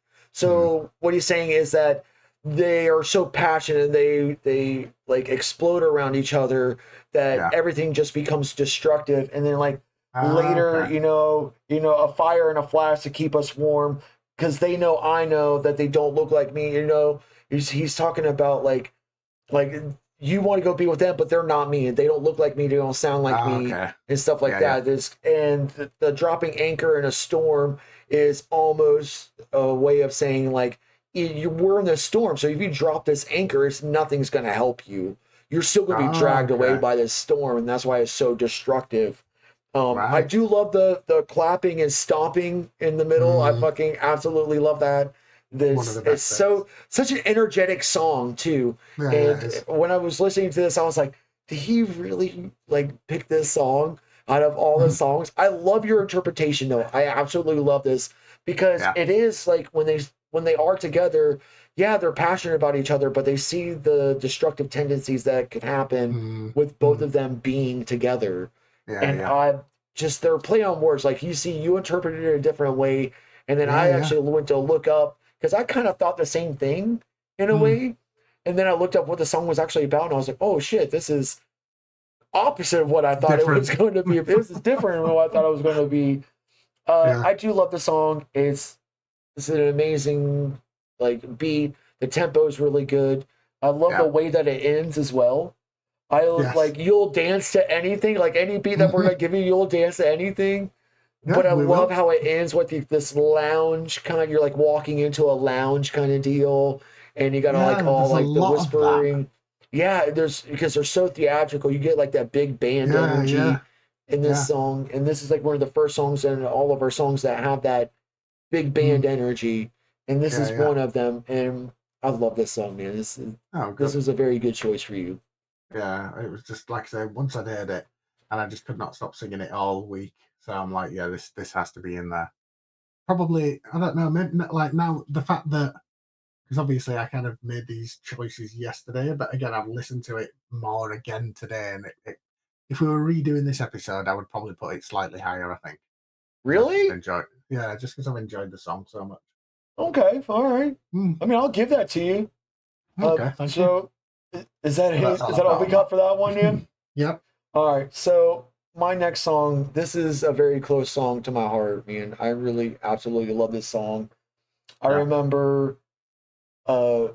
S2: Mm,
S1: So what he's saying is that they are so passionate and they like explode around each other that
S2: yeah.
S1: everything just becomes destructive. And then like later,
S2: Okay.
S1: a fire and a flash to keep us warm because they know I know that they don't look like me, he's talking about like you want to go be with them, but they're not me, and they don't look like me, they don't sound like me,
S2: Okay.
S1: and stuff like
S2: Yeah, yeah.
S1: that. The dropping anchor in a storm is almost a way of saying like we're in the storm, so if you drop this anchor, nothing's going to help you. You're still going to be dragged away
S2: Okay.
S1: by this storm, and that's why it's so destructive. I
S2: Right.
S1: do love the clapping and stomping in the middle. I
S2: Mm,
S1: fucking absolutely love that.
S2: one of
S1: This
S2: the
S1: is
S2: best bits.
S1: such an energetic song too.
S2: Yeah, yeah, it
S1: And
S2: is.
S1: when I was listening to this, I was like, did he really like pick this song out of all the
S2: Mm,
S1: songs? I love your interpretation though. I absolutely love this because
S2: yeah.
S1: it is like when they are together, yeah, they're passionate about each other, but they see the destructive tendencies that could happen
S2: Mm,
S1: with both
S2: mm,
S1: of them being together.
S2: yeah,
S1: And
S2: yeah.
S1: I just they're play on words. Like you interpreted it a different way, and then
S2: Yeah,
S1: I
S2: yeah.
S1: actually went to look up because I kind of thought the same thing in a
S2: Mm,
S1: way. And then I looked up what the song was actually about, and I was like, "Oh shit, this is opposite of what I thought it was
S2: different.
S1: going to be. This is different than what I thought it was going to be."
S2: Yeah,
S1: I do love the song. It's an amazing like beat. The tempo is really good. I love the
S2: yeah.
S1: way that it ends as well. I
S2: Yes.
S1: like you'll dance to anything, like any beat that we're
S2: Hmm.
S1: gonna give you, you'll dance to anything.
S2: Yeah,
S1: But I
S2: we
S1: love
S2: will.
S1: how it ends with this lounge kind of, you're like walking into a lounge kind of deal, and you gotta like
S2: Yeah,
S1: all
S2: there's a
S1: like the
S2: lot of that.
S1: whispering. Yeah, there's because they're so theatrical. You get like that big band
S2: Yeah, yeah,
S1: energy in this
S2: yeah.
S1: song, and this is like one of the first songs in all of our songs that have that big
S2: Mm,
S1: band energy, and this
S2: yeah,
S1: is
S2: yeah.
S1: one of them. And I love this song, man.
S2: Oh,
S1: This
S2: good.
S1: was a very good choice for you.
S2: Yeah, it was just like I said, once I'd heard it, and I just could not stop singing it all week. So I'm like, yeah, this has to be in there. Probably, I don't know, maybe like now the fact that, because obviously I kind of made these choices yesterday, but again, I've listened to it more again today, and if we were redoing this episode, I would probably put it slightly higher. I think I've just
S1: Really?
S2: enjoyed, yeah, just because I've enjoyed the song so much.
S1: Okay, all right.
S2: Mm,
S1: I mean, I'll give that to you.
S2: okay, thank you.
S1: So is that
S2: But that's
S1: is
S2: all
S1: that
S2: I've
S1: all
S2: got
S1: we
S2: on
S1: got for that one,
S2: that.
S1: Ian?
S2: Yep.
S1: All right. So my next song, this is a very close song to my heart, man. I really absolutely love this song. I
S2: Yeah.
S1: remember uh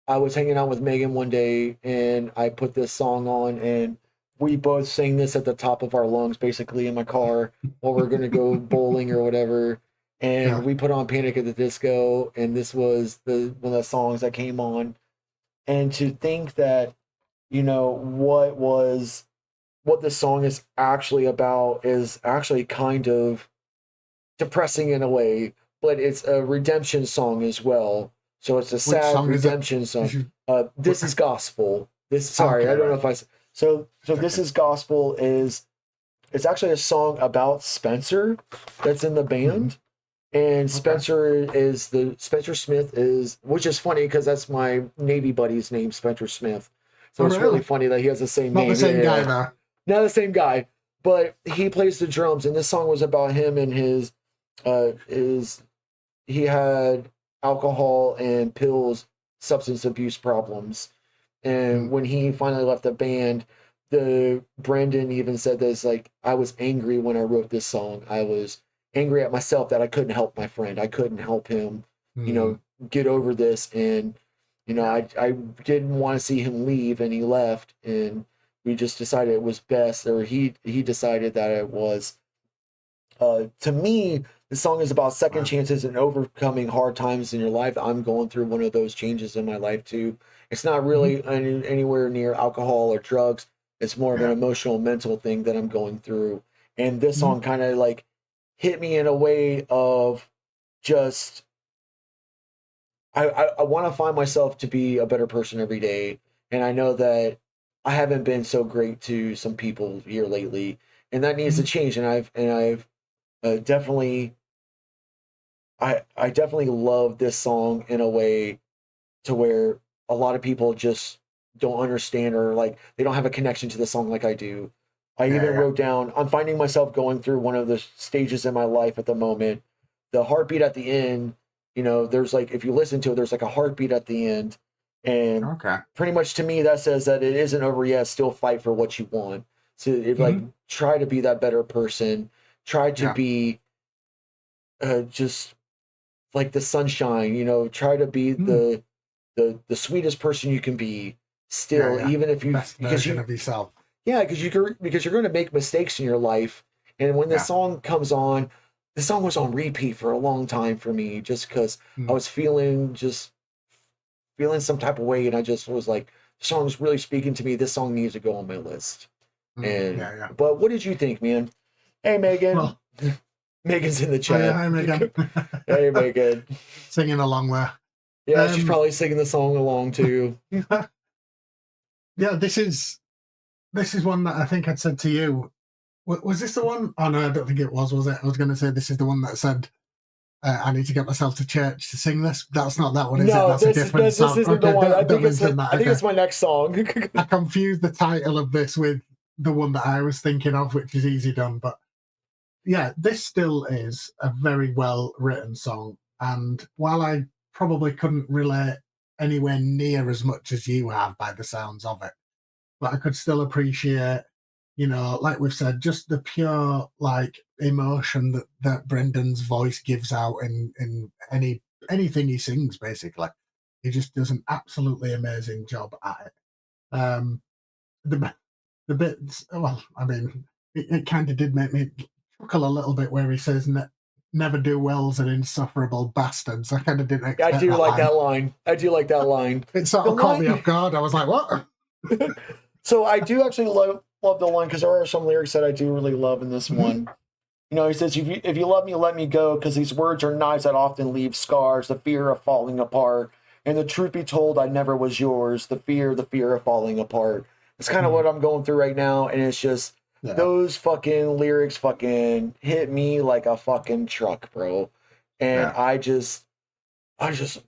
S1: I was hanging out with Megan one day and I put this song on and we both sang this at the top of our lungs, basically in my car while we're gonna go bowling or whatever. And
S2: Yeah.
S1: we put on Panic at the Disco, and this was the one of the songs that came on. and to think that, what this song is actually about is actually kind of depressing in a way, but it's a redemption song as well. So it's a
S2: Which
S1: sad
S2: song is it?
S1: redemption
S2: You
S1: song.
S2: should-
S1: This is gospel. This sorry,
S2: Okay,
S1: I don't know
S2: right.
S1: if so this
S2: Okay.
S1: is gospel is it's actually a song about Spencer that's in the
S2: Mhm.
S1: band. And
S2: Okay.
S1: Spencer Smith is, which is funny because that's my Navy buddy's name, Spencer Smith. So
S2: Oh,
S1: it's really
S2: really?
S1: funny that he has the same
S2: Not the
S1: name. Yeah,
S2: same
S1: yeah,
S2: guy
S1: yeah.
S2: though.
S1: Not the same guy, but he plays the drums, and this song was about him and his he had alcohol and pills, substance abuse problems. And
S2: Mm.
S1: when he finally left the band, the Brendon even said this, like, I was angry when I wrote this song. I was angry at myself that I couldn't help my friend. I couldn't help him, you
S2: Mm.
S1: know, get over this. And,
S2: Yeah.
S1: I didn't want to see him leave, and he left. And we just decided it was best, or he decided that it was. To me, the song is about second
S2: Wow.
S1: chances and overcoming hard times in your life. I'm going through one of those changes in my life too. It's not
S2: Mhm.
S1: really anywhere near alcohol or drugs. It's more of an
S2: Yeah.
S1: emotional, mental thing that I'm going through. And this
S2: Mhm.
S1: song kind of like hit me in a way of just I want to find myself to be a better person every day. And I know that I haven't been so great to some people here lately, and that needs to
S2: Mhm.
S1: change. And I've definitely I definitely love this song in a way to where a lot of people just don't understand, or like they don't have a connection to the song like I do. I
S2: Yeah.
S1: even
S2: Yeah.
S1: wrote down, I'm finding myself going through one of the stages in my life at the moment. The heartbeat at the end, there's like, if you listen to it, there's like a heartbeat at the end. And
S2: Okay.
S1: pretty much to me, that says that it isn't over yet. Still fight for what you want. So it like,
S2: Mhm.
S1: try to be that better person. Try to
S2: Yeah.
S1: be just like the sunshine, try to be
S2: Mm.
S1: the sweetest person you can be
S2: Yeah.
S1: still,
S2: Yeah.
S1: even if
S2: The
S1: you
S2: best version of yourself.
S1: yeah, because you're going to make mistakes in your life. And when the
S2: Yeah.
S1: song comes on, the song was on repeat for a long time for me, just because I
S2: Mm.
S1: was feeling some type of way, and I just was like, the song's really speaking to me. This song needs to go on my list.
S2: Mm.
S1: And
S2: Yeah. Yeah.
S1: but what did you think, man? Hey, Megan.
S2: Well.
S1: Megan's in the
S2: Oh yeah.
S1: chat.
S2: I'm again.
S1: Hey, Megan.
S2: Singing along there.
S1: Yeah, she's
S2: Um.
S1: probably singing the song along too.
S2: Yeah. This is one that I think I'd said to you. Was this the one? Oh no, I don't think it was. Was it? I was going to say this is the one that said I need to get myself to church to sing this. That's not that one, is it?
S1: No,
S2: That's a different
S1: this
S2: song.
S1: isn't the
S2: Okay,
S1: one.
S2: don't mention
S1: I
S2: that.
S1: think
S2: Okay,
S1: it's my next song.
S2: I confused the title of this with the one that I was thinking of, which is Easy Done. But yeah, this still is a very well written song. And while I probably couldn't relate anywhere near as much as you have by the sounds of it, but I could still appreciate, like we've said, just the pure like emotion that Brendan's voice gives out in anything he sings. Basically, he just does an absolutely amazing job at it. The the bits, well, I mean, it kind of did make me chuckle a little bit where he says, "Never do well's an insufferable bastards." I kind of didn't
S1: I
S2: expect
S1: do
S2: that
S1: like
S2: line.
S1: that line. I do like that line.
S2: It sort
S1: The
S2: of caught me off
S1: line.
S2: guard. I was like, "What?"
S1: So I do actually love the line because there are some lyrics that I do really love in this
S2: Mhm.
S1: one. He says, if you love me, let me go, because these words are knives that often leave scars, the fear of falling apart. And the truth be told, I never was yours, the fear of falling apart. It's kind of
S2: Mm.
S1: what I'm going through right now. And it's just,
S2: Yeah.
S1: those fucking lyrics fucking hit me like a fucking truck, bro. And
S2: Yeah.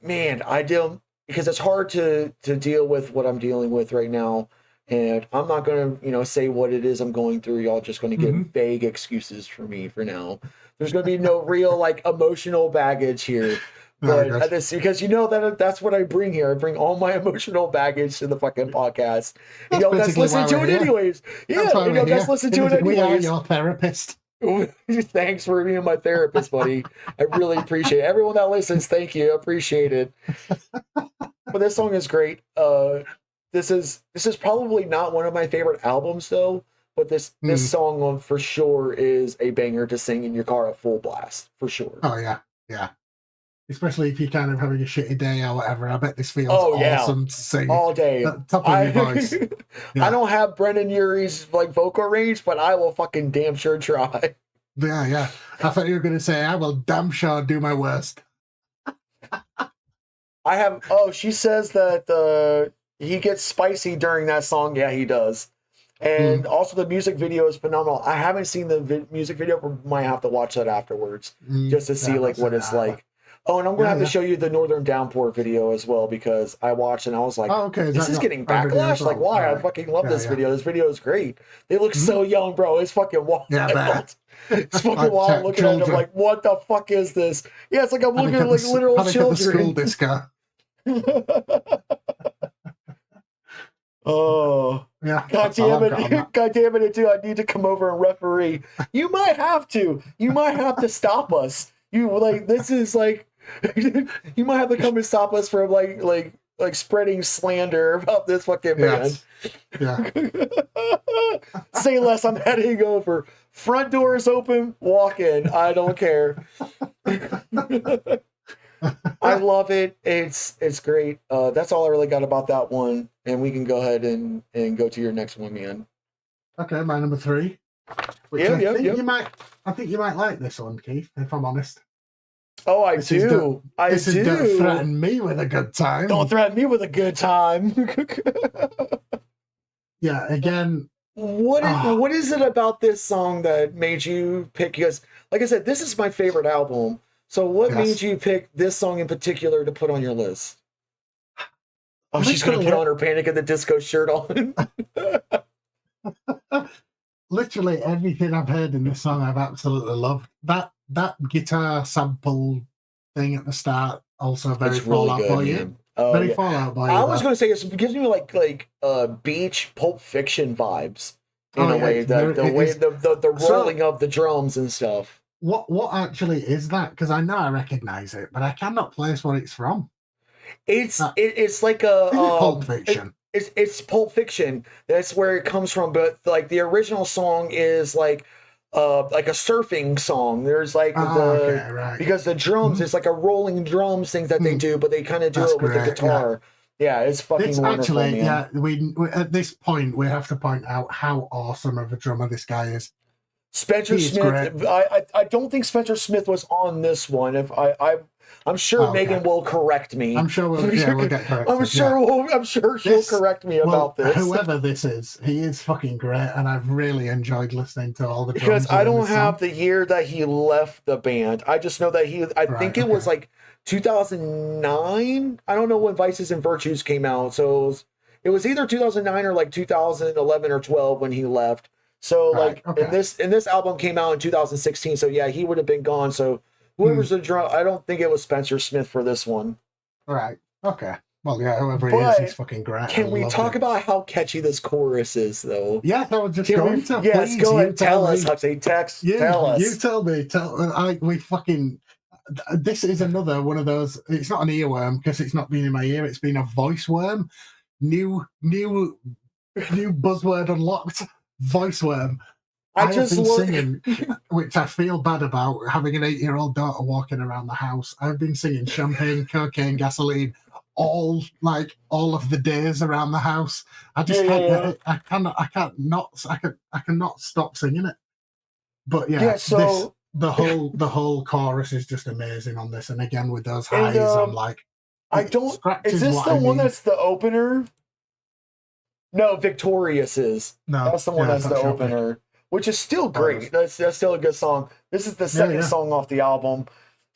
S1: man, I deal, because it's hard to deal with what I'm dealing with right now. And I'm not gonna, say what it is I'm going through. Y'all just gonna get
S2: Hmm.
S1: vague excuses for me for now. There's gonna be no real like emotional baggage here.
S2: Very
S1: But
S2: good.
S1: this, because that's what I bring here. I bring all my emotional baggage to the fucking podcast, and
S2: That's
S1: y'all guys
S2: basically
S1: listen
S2: why
S1: to
S2: we're
S1: it
S2: here.
S1: anyways.
S2: That's
S1: Yeah,
S2: why
S1: and
S2: we're
S1: y'all guys
S2: here.
S1: listen to it
S2: We are
S1: anyways.
S2: your therapist.
S1: Thanks for being my therapist, buddy. I really appreciate it. Everyone that listens, thank you. I appreciate it. But this song is great. This is probably not one of my favorite albums though, but this
S2: Mm.
S1: song on for sure is a banger to sing in your car at full blast, for sure.
S2: Oh yeah, yeah. especially if you're kind of having a shitty day or whatever. I bet this feels
S1: Oh yeah,
S2: awesome to sing
S1: all day.
S2: at the top of your voice.
S1: I don't have Brendon Urie's like vocal range, but I will fucking damn sure try.
S2: Yeah. I thought you were going to say, I will damn sure do my worst.
S1: I have. Oh, she says that he gets spicy during that song. Yeah, he does. And also the music video is phenomenal. I haven't seen the music video, but might have to watch that afterwards just to see like what it's like. Oh, and I'm gonna have to show you the Northern Downpour video as well because I watched and I was like,
S2: oh, okay.
S1: this is getting backlash. Like, why? Right. I fucking love this video. This video is great. They look so young, bro. It's fucking wild.
S2: Yeah,
S1: it's fucking wild looking at them like, what the fuck is this? Yeah, it's like I'm looking at like literal children.
S2: The school disco.
S1: Oh
S2: yeah!
S1: God damn it! God damn it! Dude, I need to come over and referee. You might have to. You might have to stop us. You like this is like. You might have to come and stop us from like spreading slander about this fucking band.
S2: Yeah.
S1: Say less. I'm heading over. Front door is open. Walk in. I don't care. I love it. It's great. That's all I really got about that one, and we can go ahead and go to your next one, man.
S2: Okay, my number 3. I think you might like this one, Keith. If I'm honest.
S1: Oh, I do.
S2: Don't threaten me with a good time.
S1: Don't threaten me with a good time.
S2: Yeah. Again.
S1: What is it about this song that made you pick? Because, like I said, this is my favorite album. So what made you pick this song in particular to put on your list? Oh, she's going to put on her Panic at the Disco shirt on.
S2: Literally everything I've heard in this song I've absolutely loved. That guitar sample thing at the start also very Fallout Boy. Very Fallout Boy.
S1: I was going to say it gives me like beach Pulp Fiction vibes in a way. The rolling of the drums and stuff.
S2: What actually is that? Because I know I recognize it, but I cannot place what it's from.
S1: It's like a
S2: Pulp Fiction.
S1: It's Pulp Fiction. That's where it comes from. But like the original song is like a surfing song. There's like because the drums it's like a rolling drums thing that they do, but they kind of do it with the guitar. Yeah, it's fucking wonderful,
S2: actually,
S1: man.
S2: Yeah, we at this point we have to point out how awesome of a drummer this guy is.
S1: Spencer Smith. I don't think Spencer Smith was on this one. I'm sure Megan will correct me.
S2: I'm sure we'll get corrected.
S1: I'm sure she'll correct me about this.
S2: Whoever this is, he is fucking great, and I've really enjoyed listening to all the drums.
S1: Because I don't have the year that he left the band. I just know that I think it was like 2009. I don't know when Vices and Virtues came out, so it was either 2009 or like 2011 or 12 when he left. So and this album came out in 2016. So yeah, he would have been gone. So whoever's the drum, I don't think it was Spencer Smith for this one.
S2: Right. Okay. Well, yeah, whoever he is, he's fucking great.
S1: Can we talk about how catchy this chorus is, though?
S2: Yeah, I was just going to.
S1: Yes, go ahead. Tell us, Huxley. Tell us.
S2: You tell me. We fucking. This is another one of those. It's not an earworm because it's not been in my ear. It's been a voice worm. New buzzword unlocked. Voice worm. I have been singing, which I feel bad about, having an 8-year-old daughter walking around the house. I've been singing Champagne, Cocaine, Gasoline all of the days around the house. I just can't. I cannot stop singing it. But so the whole chorus is just amazing on this, and again with those highs, I'm like,
S1: I don't. Is this the one that's the opener? No, Victorious is. No, that's the one that's the opener, which is still great. That's still a good song. This is the second song off the album.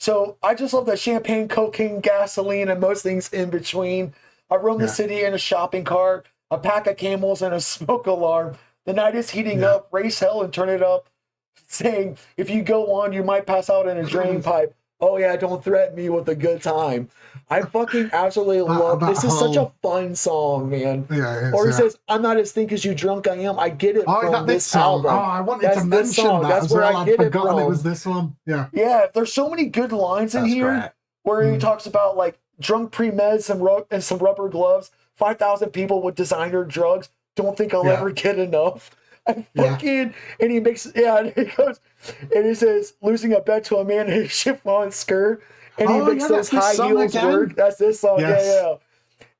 S1: So I just love that Champagne, Cocaine, Gasoline, and most things in between. I roam the city in a shopping cart, a pack of camels, and a smoke alarm. The night is heating up. Race hell and turn it up. Saying, if you go on, you might pass out in a drain pipe. Oh yeah, don't threaten me with a good time. I fucking absolutely love this. Is such a fun song, man.
S2: Yeah,
S1: or he says, "I'm not as think as you drunk I am." I get it from this album.
S2: Oh, I wanted to mention that.
S1: That's where I get it from.
S2: It was this one. Yeah.
S1: Yeah, there's so many good lines in here where he talks about like drunk pre-meds and some rubber gloves. 5,000 people with designer drugs. Don't think I'll ever get enough. I
S2: Yeah.
S1: fucking, and he makes, yeah, and he goes, and he says, losing a bet to a man in a chiffon skirt, and he
S2: Oh,
S1: makes
S2: yeah,
S1: those
S2: that's this
S1: high
S2: song
S1: heels
S2: again.
S1: work. That's this song,
S2: Yes.
S1: yeah.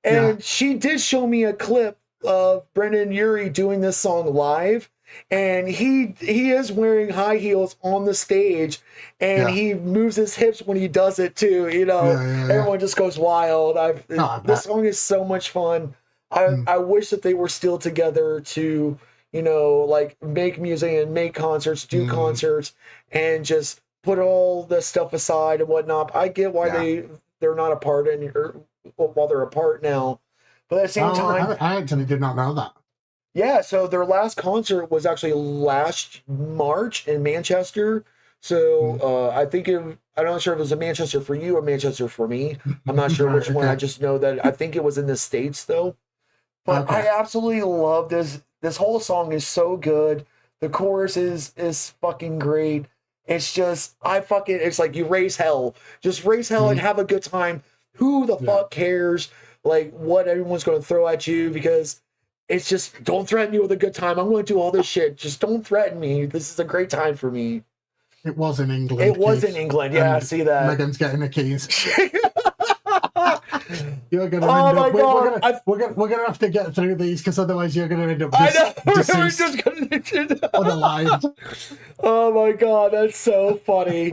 S2: Yeah.
S1: And she did show me a clip of Brendon Urie doing this song live, and he is wearing high heels on the stage, and
S2: Yeah.
S1: he moves his hips when he does it too. You know,
S2: Yeah.
S1: everyone just goes wild.
S2: I
S1: This
S2: bet.
S1: song is so much fun. I wish that they were still together to, you know, like make music and make concerts, do concerts, and just put all the stuff aside and whatnot. I get why they're not apart while they're apart now, but at the same time,
S2: I actually did not know that.
S1: yeah. So their last concert was actually last March in Manchester. So I'm not sure if it was a Manchester for you or Manchester for me. I'm not sure
S2: Right,
S1: which one. I
S2: okay.
S1: just know that I think it was in the States though. But
S2: Okay.
S1: I absolutely love this. This whole song is so good. The chorus is fucking great. It's just it's like you raise hell. Just raise hell and have a good time. Who the fuck cares like what everyone's gonna throw at you, because it's just don't threaten me with a good time. I'm gonna do all this shit. Just don't threaten me. This is a great time for me.
S2: It was in England.
S1: It was
S2: Keith,
S1: in England, yeah, I
S2: and
S1: see that.
S2: Megan's getting the keys. You're gonna
S1: Oh
S2: end
S1: my
S2: up.
S1: God,
S2: We're gonna have to get through these, because otherwise you're gonna end up
S1: I know. We're
S2: deceased,
S1: just gonna
S2: unalive.
S1: Oh my God, that's so funny.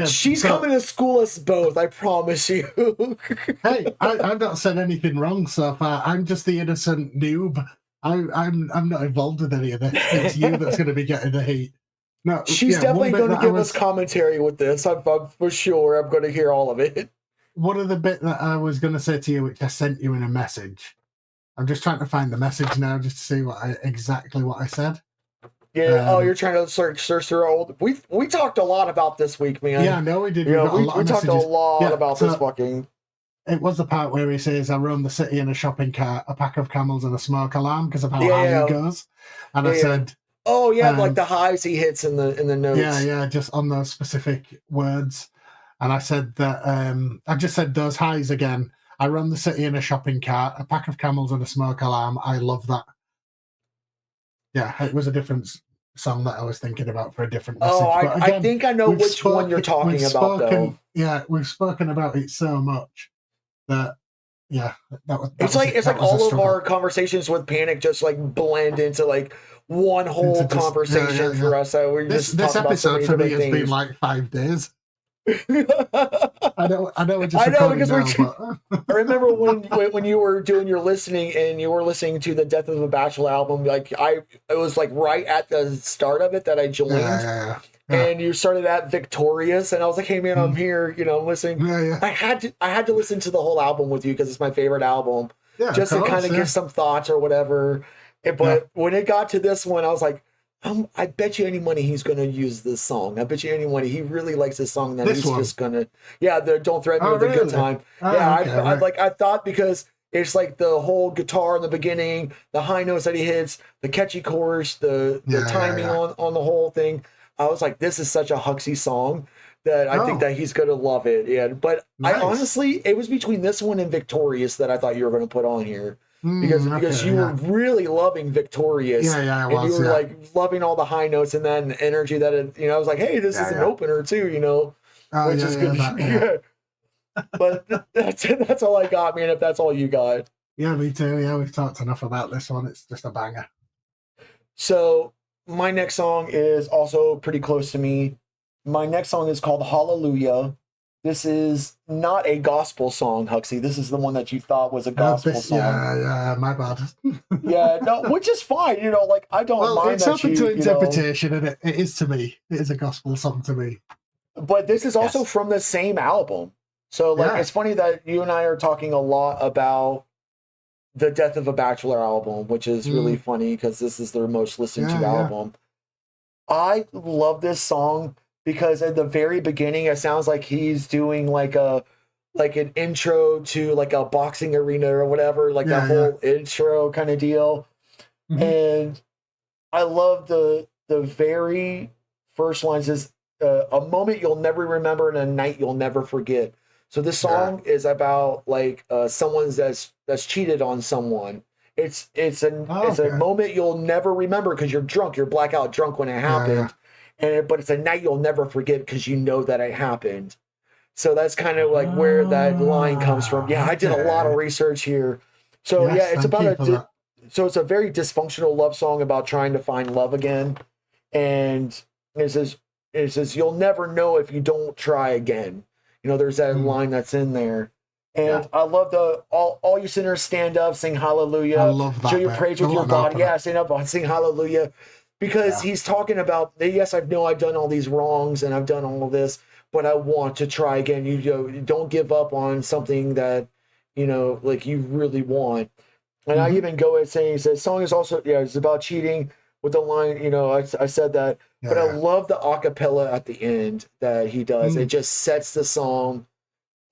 S1: She's coming to school us both. I promise you.
S2: Hey, I've not said anything wrong so far. I'm just the innocent noob. I'm not involved with any of this. It's you that's going to be getting the heat. No,
S1: she's definitely going to give us commentary with this. I'm for sure. I'm going to hear all of it.
S2: One of the bit that I was going to say to you, which I sent you in a message. I'm just trying to find the message now, just to see exactly what I said.
S1: Yeah. You're trying to search through old. We talked a lot about this week, man.
S2: Yeah, no, we did.
S1: We talked a lot about this fucking.
S2: It was the part where he says, "I roam the city in a shopping cart, a pack of camels, and a smoke alarm," because of how high he goes. And I said,
S1: "Oh yeah, like the highs he hits in the notes."
S2: Yeah, just on those specific words. And I said that I just said those highs again. I run the city in a shopping cart, a pack of camels, and a smoke alarm. I love that. Yeah, it was a different song that I was thinking about for a different message.
S1: Oh,
S2: but
S1: again, I think I know which one you're talking about, though.
S2: Yeah, we've spoken about it so much that, yeah,
S1: it's like all of our conversations with Panic just like blend into like one whole conversation for us. So we're just
S2: this episode for me has
S1: been
S2: like 5 days. I know. We're just
S1: because
S2: now,
S1: I remember when you were doing your listening and you were listening to the Death of a Bachelor album. Like it was like right at the start of it that I joined, and you started at Victorious, and I was like, "Hey man, I'm here. You know, I'm listening." I had to listen to the whole album with you because it's my favorite album, just to kind of give some thoughts or whatever. But when it got to this one, I was like, I bet you any money he's going to use this song. I bet you any money he really likes this song. That he's just going to, the Don't Threaten Me with a Good Time. I thought because it's like the whole guitar in the beginning, the high notes that he hits, the catchy chorus, the timing on the whole thing. I was like, this is such a Huxley song that I think that he's going to love it. Yeah, but I honestly, it was between this one and Victorious that I thought you were going to put on here. Because you were really loving Victorious, and you were like loving all the high notes and then energy that it, I was like, hey, this is an opener too, which is good. But that's all I got, man. If that's all you got,
S2: yeah, me too. Yeah, we've talked enough about this one. It's just a banger.
S1: So my next song is also pretty close to me. My next song is called Hallelujah. This is not a gospel song, Huxley. This is the one that you thought was a gospel song.
S2: Yeah, my bad.
S1: Which is fine. Like I don't mind
S2: it's open to interpretation, and it is to me. It is a gospel song to me.
S1: But this is also from the same album. So, it's funny that you and I are talking a lot about the Death of a Bachelor album, which is really funny because this is their most listened to album. I love this song because at the very beginning, it sounds like he's doing like an intro to like a boxing arena or whatever, like that whole intro kind of deal. And I love the very first lines is a moment you'll never remember and a night you'll never forget. So this song is about like someone that's cheated on someone, it's a
S2: Okay.
S1: moment you'll never remember because you're drunk, you're blackout drunk when it happened, but it's a night you'll never forget because you know that it happened. So that's kind of like where that line comes from. Yeah, I did a lot of
S2: Okay.
S1: research here. So yeah,
S2: Yes,
S1: it's
S2: thank
S1: about
S2: you for that.
S1: so it's a very dysfunctional love song about trying to find love again, and it says you'll never know if you don't try again. There's that
S2: Mm,
S1: line that's in there,
S2: yeah,
S1: and I love the all you sinners stand up, sing
S2: I
S1: hallelujah,
S2: love
S1: show
S2: that
S1: your
S2: bit.
S1: praise
S2: The
S1: with your
S2: one
S1: body.
S2: opener.
S1: Yeah, stand up, sing hallelujah, because
S2: Yeah.
S1: he's talking about yes, I know I've done all these wrongs and I've done all of this, but I want to try again. You don't give up on something that like you really want. And I
S2: Hmm.
S1: even go and saying, he says, song is also, it's about cheating with the line, I said that, but
S2: Yeah,
S1: I
S2: yeah.
S1: love the acapella at the end that he does. It
S2: Mm,
S1: just sets the song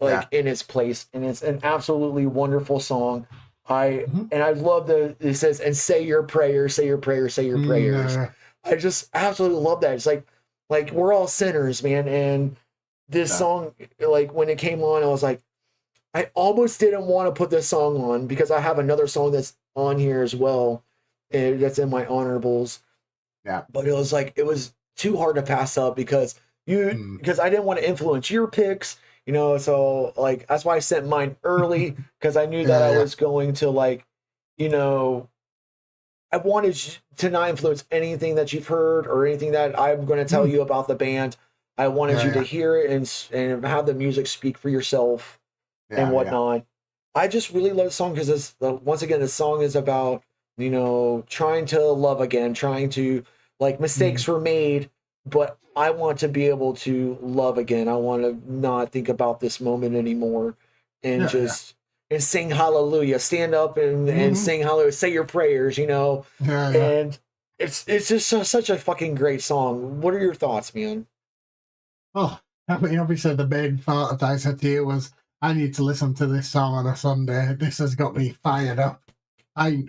S2: yeah.
S1: like in its place, and it's an absolutely wonderful song. I
S2: Hmm.
S1: and I love it says, and say your prayers, say your prayers, say your
S2: Mm,
S1: prayers.
S2: yeah,
S1: I just absolutely love that. It's like we're all sinners, man. And this
S2: yeah.
S1: song, like when it came on, I was like, I almost didn't want to put this song on because I have another song that's on here as well, and that's in my honorables.
S2: Yeah.
S1: But it was too hard to pass up
S2: Mm.
S1: because I didn't want to influence your picks, so like that's why I sent mine early because I knew that
S2: Yeah,
S1: I
S2: yeah.
S1: was going to you know, I wanted to not influence anything that you've heard or anything that I'm going to tell
S2: Mm,
S1: you about the band. I wanted
S2: yeah,
S1: you to
S2: yeah.
S1: hear it and have the music speak for yourself and
S2: Yeah, yeah.
S1: whatnot. I just really love the song because once again, the song is about trying to love again, trying to like
S2: Mm,
S1: mistakes were made, but I want to be able to love again. I want to not think about this moment anymore, and
S2: yeah, yeah.
S1: just and sing hallelujah, stand up and
S2: Hmm.
S1: sing hallelujah, say your prayers,
S2: Yeah, yeah.
S1: and it's just such a fucking great song. What are your thoughts, man?
S2: Oh, I mean, obviously the main part that I said to you was I need to listen to this song on a Sunday. This has got me fired up. I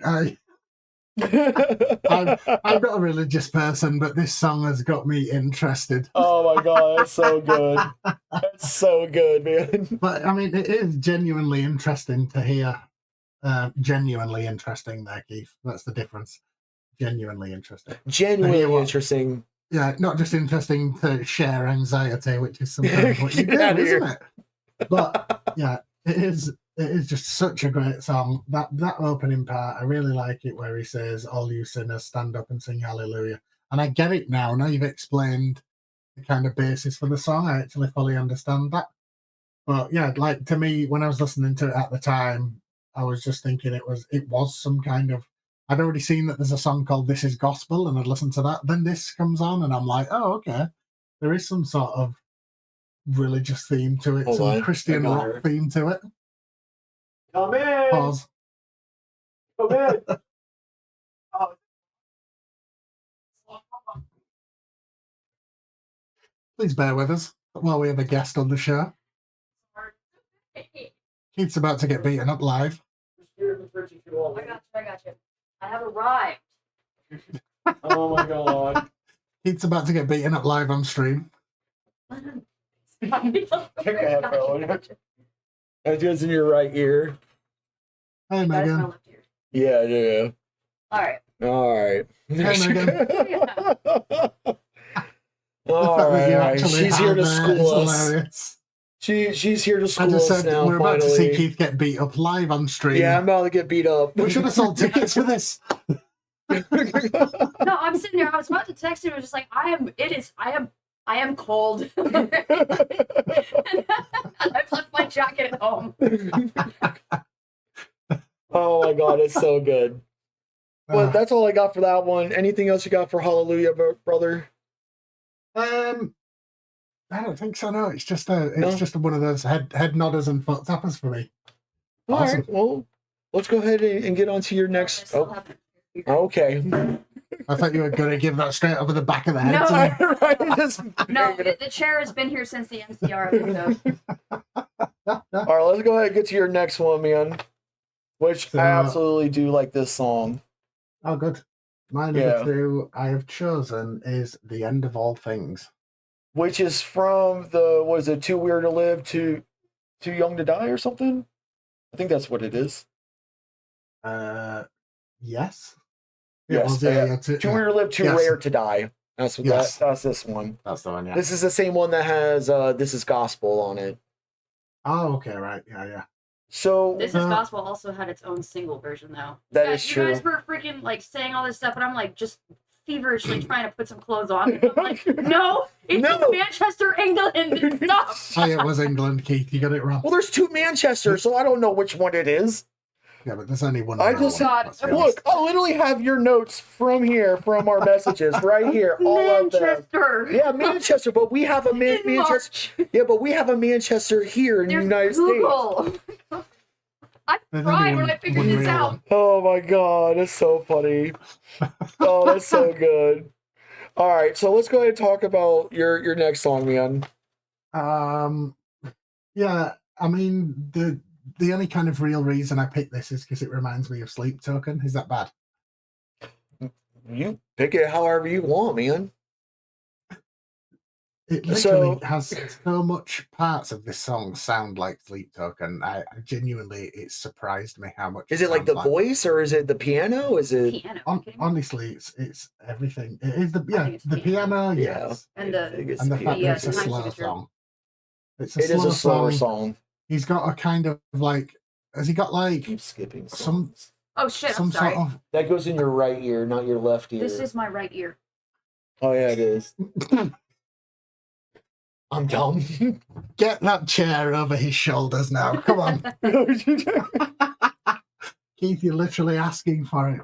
S2: I'm not a religious person, but this song has got me interested.
S1: Oh my god, that's so good. That's so good, man.
S2: But I mean, it is genuinely interesting to hear. Genuinely interesting, there, Keith. That's the difference. Genuinely interesting to hear
S1: Genuinely
S2: what.
S1: interesting.
S2: Yeah, not just interesting to share anxiety, which is sometimes what you
S1: Get
S2: do,
S1: out of
S2: isn't
S1: here.
S2: it? But yeah, it is. It is just such a great song. That opening part, I really like it, where he says, "All you sinners, stand up and sing Hallelujah." And I get it now. Now you've explained the kind of basis for the song, I actually fully understand that. But yeah, like to me, when I was listening to it at the time, I was just thinking it was some kind of. I'd already seen that there's a song called "This Is Gospel," and I'd listened to that. Then this comes on, and I'm like, oh, okay, there is some sort of religious theme to it,
S1: Hold
S2: some
S1: on. I
S2: Christian
S1: got
S2: rock
S1: her.
S2: theme to it.
S1: Come in.
S2: Pause.
S1: Come in. Oh,
S2: Please bear with us while we have a guest on the show. Keith's about to get beaten up live.
S3: I got you. I got you. I have arrived.
S1: Oh my god.
S2: Keith's about to get beaten up live on stream.
S1: Take a headphone. That goes in your right ear.
S2: Hey,
S3: That is my
S2: Megan.
S3: left ear.
S1: Yeah, yeah.
S3: All right.
S1: All right.
S2: Hey, Megan. The
S1: All
S2: fact that
S1: right,
S2: you
S1: all right.
S2: actually
S1: She's here
S2: have
S1: to
S2: is
S1: school us.
S2: hilarious.
S1: She's here to
S2: I
S1: school
S2: just
S1: us
S2: said
S1: now,
S2: we're about to see
S1: finally.
S2: Keith get beat up live on stream.
S1: Yeah, I'm about to get beat up.
S2: We should have sold tickets for this.
S3: No, I'm sitting there. I was about to text him. I was just like, I am cold. And I've left my jacket at home.
S1: Oh my god, it's so good. But that's all I got for that one. Anything else you got for Hallelujah, brother?
S2: I don't think so. No, it's just
S1: No?
S2: just one of those head nodders and foot tappers for me.
S1: All
S2: Awesome.
S1: right, well, let's go ahead and get on to your next.
S3: I still
S1: Oh,
S3: haven't-
S1: okay.
S2: I thought you were going to give that straight over the back of the head.
S3: No.
S2: to me.
S1: Right, just-
S3: No, the chair has been here since the NCR episode.
S1: All right, let's go ahead and get to your next one, man. Which
S2: So-
S1: I absolutely do like this song.
S2: Oh, good. Mine of
S1: Yeah.
S2: the two I have chosen is "The End of All Things."
S1: Which is from the what is it? Too Weird to Live, Too Young to Die, or something. I think that's what it is.
S2: Yes.
S1: Yes. Too Rare to Live, Too Rare to Die. That's what that's this one.
S2: That's the one, yeah.
S1: This is the same one that has This Is Gospel on it.
S2: Oh, okay, right. Yeah.
S1: So
S3: This Is Gospel also had its own single version, though.
S1: That is true.
S3: You guys were freaking like saying all this stuff, and I'm like just feverishly trying to put some clothes on. And I'm like, no, it's in Manchester, England. Stop.
S2: Oh, it was England, Keith. You got it wrong.
S1: Well, there's two Manchester, so I don't know which one it is.
S2: Yeah, but there's only one.
S1: I just look. I literally have your notes from our messages right here. All
S3: Manchester.
S1: Of them. Yeah, Manchester. But we have a Manchester. Yeah, but we have a Manchester here in the United States.
S3: I cried when I figured this out.
S1: Oh my god, that's so funny. Oh, that's so good. All right, so let's go ahead and talk about your next song, man.
S2: Yeah, I mean the only kind of real reason I picked this is because it reminds me of Sleep Token. Is that bad?
S1: You pick it however you want, man.
S2: It literally has so much parts of this song sound like Sleep Token. I genuinely, it surprised me how much.
S1: Is it like the voice or is it the piano? Is it
S3: piano?
S2: Honestly, it's everything. It is the piano, yes,
S3: and the
S2: fact that it's a slow song.
S1: It is a slower song.
S2: He's got a kind of like. Has he got like?
S1: Keep skipping songs.
S3: Oh shit!
S2: Some
S3: I'm sorry.
S2: sort of.
S1: That goes in your right ear, not your left ear.
S3: This is my right ear.
S1: Oh yeah, it is. I'm dumb.
S2: Get that chair over his shoulders now. Come on. Keith, you're literally asking for it.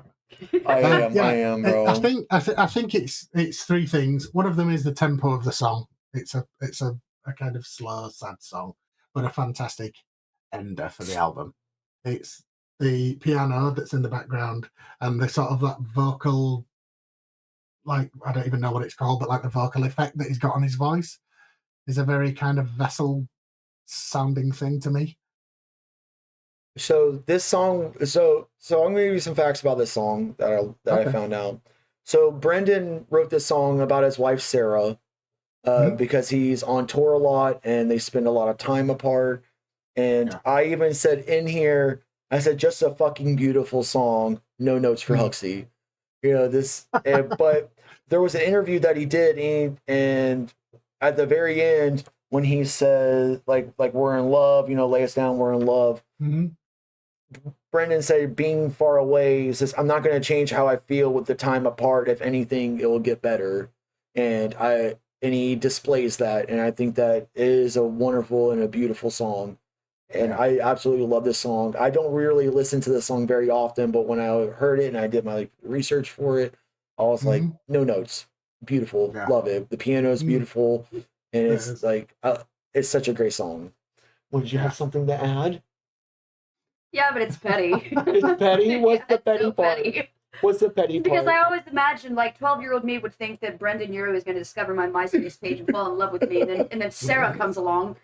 S1: I am, bro.
S2: I think it's three things. One of them is the tempo of the song. It's a kind of slow, sad song, but a fantastic ender for the album. It's the piano that's in the background and the sort of that vocal, like, I don't even know what it's called, but like the vocal effect that he's got on his voice is a very kind of vessel sounding thing to me.
S1: So this song, so I'm gonna give you some facts about this song that I found out. So Brendon wrote this song about his wife Sarah, because he's on tour a lot and they spend a lot of time apart. And I even said in here, I said just a fucking beautiful song, no notes for Huxley. You know this, but there was an interview that he did, and at the very end, when he says like we're in love, you know, lay us down, we're in love. Brendon said, being far away, he says, I'm not going to change how I feel with the time apart. If anything, it will get better. And he displays that, and I think that is a wonderful and a beautiful song. And I absolutely love this song. I don't really listen to this song very often, but when I heard it and I did my research for it, I was like, no notes. Beautiful. Love it. The piano is beautiful. And it's like, it's such a great song. Would you have something to add?
S3: Yeah, but it's petty.
S1: It's petty? What's the petty part?
S3: Petty.
S1: What's the petty part?
S3: Because I always imagined, like, 12-year-old me would think that Brendon Urie was going to discover my MySpace page and fall in love with me, and then Sarah comes along,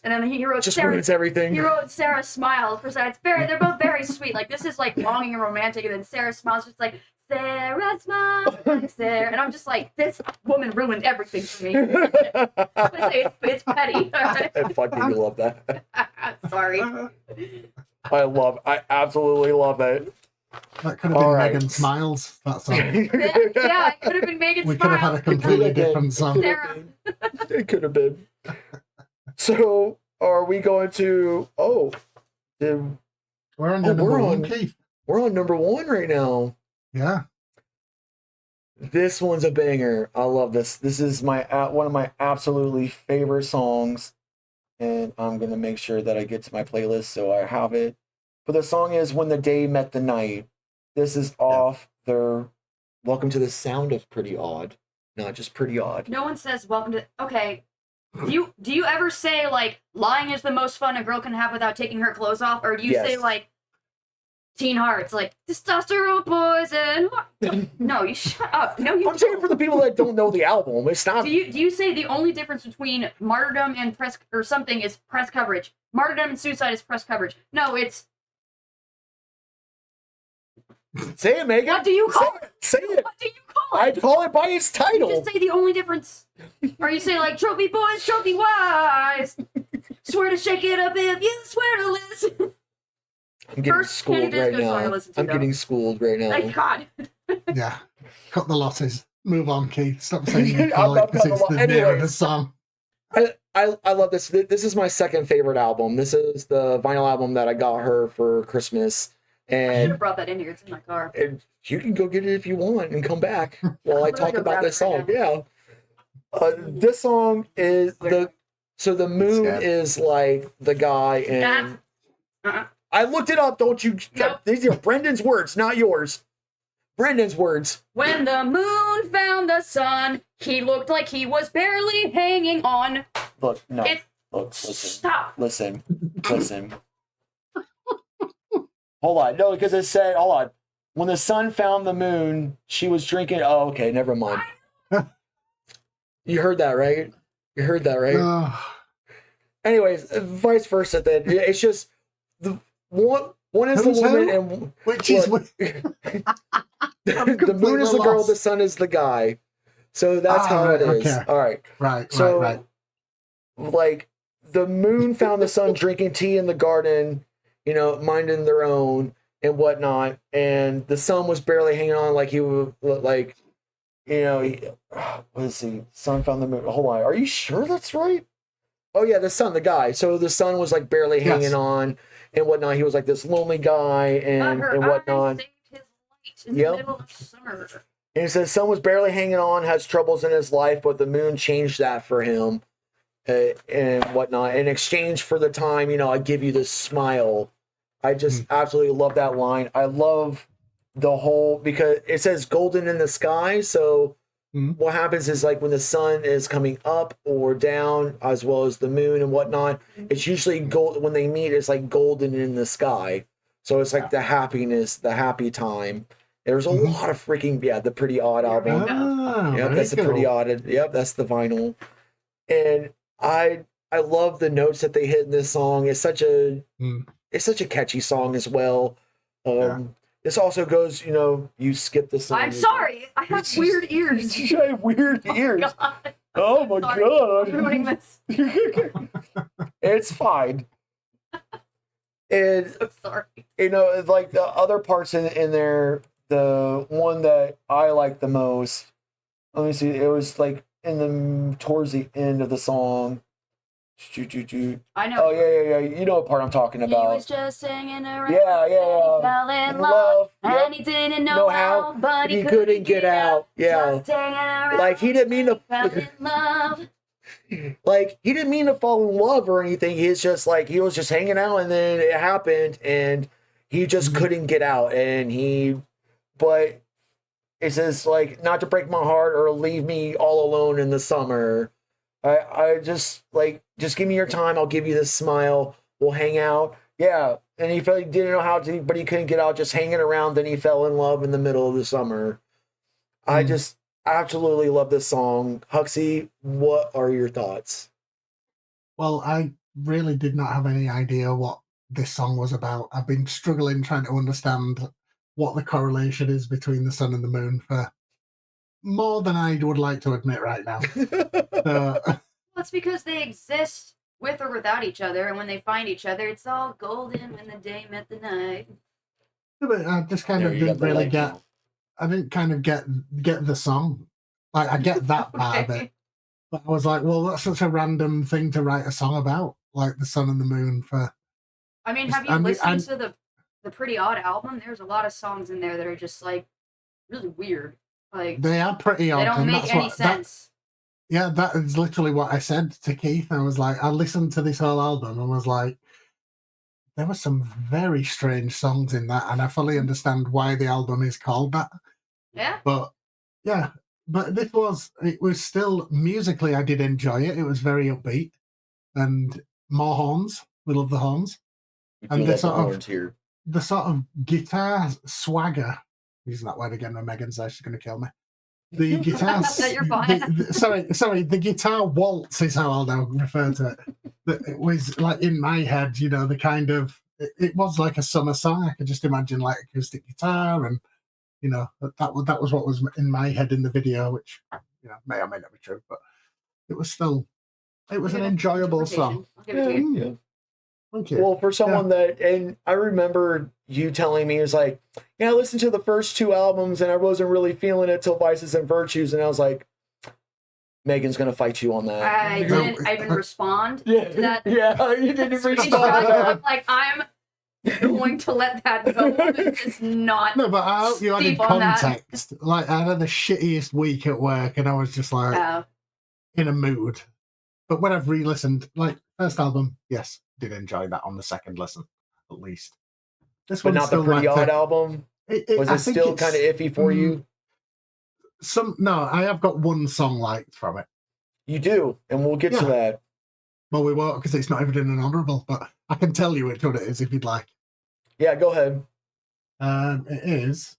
S3: and then he wrote
S1: just ruins everything.
S3: He wrote Sarah smile for Sarah. They're both very sweet. Like, this is like longing and romantic, and then Sarah smiles, just like Sarah smiles, like Sarah, and I'm just like, this woman ruined everything for me. It's petty.
S1: I fucking love that.
S3: Sorry.
S1: I absolutely love it.
S2: That could have been Megan Smiles. That song.
S3: Yeah, it could have been Megan Smiles.
S2: We could have had a completely different song.
S3: Sarah.
S1: It could have been. So, are we going to?
S2: We're on number one, Keith.
S1: We're on number one right now.
S2: Yeah.
S1: This one's a banger. I love this. This is my one of my absolutely favorite songs, and I'm gonna make sure that I get to my playlist so I have it. But the song is "When the Day Met the Night." This is off their "Welcome to the Sound of Pretty Odd," not just Pretty Odd.
S3: No one says "Welcome to." Okay. Do you ever say like lying is the most fun a girl can have without taking her clothes off, or do you say like Teen Hearts, like testosterone poison? No, you shut up. No, you.
S1: I'm saying for the people that don't know the album, it's not.
S3: Do you say the only difference between martyrdom and press or something is press coverage? Martyrdom and suicide is press coverage. No, it's.
S1: Say it, Megan.
S3: What do you call it?
S1: Say it.
S3: What do you call
S1: I
S3: it?
S1: call it by its title.
S3: You just say the only difference. Or you say like trophy boys, trophy wives. Swear to shake it up if you swear to listen.
S1: I'm getting
S3: First
S1: schooled
S3: Candy
S1: right
S3: Disco song I
S1: now.
S3: listened to,
S1: I'm
S3: though.
S1: getting schooled right now.
S3: Thank God.
S2: Yeah. Cut the losses. Move on, Keith. Stop saying you
S1: I'm
S2: call
S1: not
S2: it because it's
S1: cutting
S2: the name of the
S1: anyways.
S2: song.
S1: I love this. This is my second favorite album. This is the vinyl album that I got her for Christmas.
S3: I should
S1: And,
S3: have brought that in here. It's in my car.
S1: and you can go get it if you want and come back while I
S3: I'm gonna
S1: talk
S3: go
S1: about
S3: grab
S1: this
S3: it right
S1: song.
S3: now.
S1: Yeah. This song is the moon
S2: scared.
S1: is like the guy and I looked it up. Don't you?
S3: Nope.
S1: These are Brendan's words, not yours. Brendan's words.
S3: When the moon found the sun, he looked like he was barely hanging on.
S1: Look, no. Look, listen.
S3: Stop.
S1: Listen. Hold on. No, because it said, hold on. When the sun found the moon, she was drinking. Oh, okay. Never mind. You heard that, right? You heard that, right? Anyways, vice versa then. It's just the one is
S2: Who's
S1: the woman
S2: who?
S1: and
S2: Which is
S1: look, the moon is the girl, the sun is the guy. So that's how it is.
S2: okay.
S1: All right.
S2: Right,
S1: So,
S2: right.
S1: like, the moon found the sun drinking tea in the garden, minding their own and whatnot. And the sun was barely hanging on, like he would, like, what is he? Sun found the moon. Hold on. Are you sure that's right? Oh, yeah, the sun, the guy. So the sun was, like, barely hanging on and whatnot. He was, like, this lonely guy and whatnot.
S3: Saved his light in the middle of summer.
S1: And it says, sun was barely hanging on, has troubles in his life, but the moon changed that for him and whatnot. In exchange for the time, I give you this smile. I just absolutely love that line. I love the whole, because it says golden in the sky. So what happens is, like, when the sun is coming up or down, as well as the moon and whatnot, it's usually gold. When they meet, it's like golden in the sky. So it's like the happiness, the happy time. There's a lot of freaking, the Pretty Odd album. Yep, that's the Pretty Odd. Yep, that's the vinyl. And I love the notes that they hit in this song. It's such a catchy song as well. This also goes, you skip the song.
S3: I'm sorry. I have weird ears.
S1: You have weird ears.
S3: God.
S1: Oh my
S3: Sorry.
S1: god.
S3: I'm ruining this.
S1: It's fine. And
S3: So sorry.
S1: like the other parts in there, the one that I like the most, let me see, it was like towards the end of the song.
S3: I know.
S1: Oh yeah. You know what part I'm talking about.
S3: He was just hanging around.
S1: Yeah.
S3: And he fell in love. And he didn't know how, but he couldn't get out.
S1: Yeah.
S3: Just hanging around.
S1: Like he didn't mean to.
S3: Fell in love.
S1: Like he didn't mean to fall in love or anything. He's just like he was just hanging out, and then it happened, and he just couldn't get out. But it says like not to break my heart or leave me all alone in the summer. I just just give me your time. I'll give you this smile. We'll hang out. Yeah. And he felt he didn't know how to, but he couldn't get out, just hanging around. Then he fell in love in the middle of the summer. I just absolutely love this song. Huxley, what are your thoughts?
S2: Well, I really did not have any idea what this song was about. I've been struggling trying to understand what the correlation is between the sun and the moon for more than I would like to admit right now.
S3: Well, it's because they exist with or without each other, and when they find each other, it's all golden when the day met the night.
S2: But I just kind of didn't really get. I didn't kind of get the song. Like I get that part of it, but I was like, well, that's such a random thing to write a song about, like the sun and the moon.
S3: I mean, have you listened to the Pretty Odd album? There's a lot of songs in there that are just like really weird. Like
S2: they are pretty odd.
S3: They don't make any sense.
S2: That is literally what I said to Keith. I was like, I listened to this whole album and was like, there were some very strange songs in that, and I fully understand why the album is called that.
S3: Yeah.
S2: But it was still musically, I did enjoy it. It was very upbeat and more horns. We love the horns. And the sort of guitar swagger. Using that word again when Megan's there, she's going to kill me. The guitar.
S3: You're fine.
S2: Sorry. The guitar waltz is how I'll now refer to it. It was like in my head, the kind of. It was like a summer song. I could just imagine like acoustic guitar, and that was what was in my head in the video, which may or may not be true, but it was an enjoyable song.
S3: I'll give it to you.
S1: Yeah.
S2: Thank you.
S1: Well, for someone that, and I remember you telling me, it was like, yeah, I listened to the first 2 albums and I wasn't really feeling it till Vices and Virtues. And I was like, Megan's going to fight you on that.
S3: I didn't even respond to that.
S1: Yeah, you didn't respond to
S3: I'm
S1: that.
S3: like, I'm going to let that go. It's not.
S2: No, but I hope you added
S3: steep on that.
S2: context. Like, I had the shittiest week at work and I was just like in a mood. But when I've re-listened, like, first album, yes, did enjoy that on the second listen, at least. This
S1: But
S2: one's
S1: not the
S2: still
S1: Pretty
S2: like
S1: Odd album? Was it still kind of iffy for you?
S2: No, I have got one song liked from it.
S1: You do, and we'll get to that.
S2: Well, we won't because it's not even in an honourable, but I can tell you which one it is if you'd like.
S1: Yeah, go ahead.
S2: It is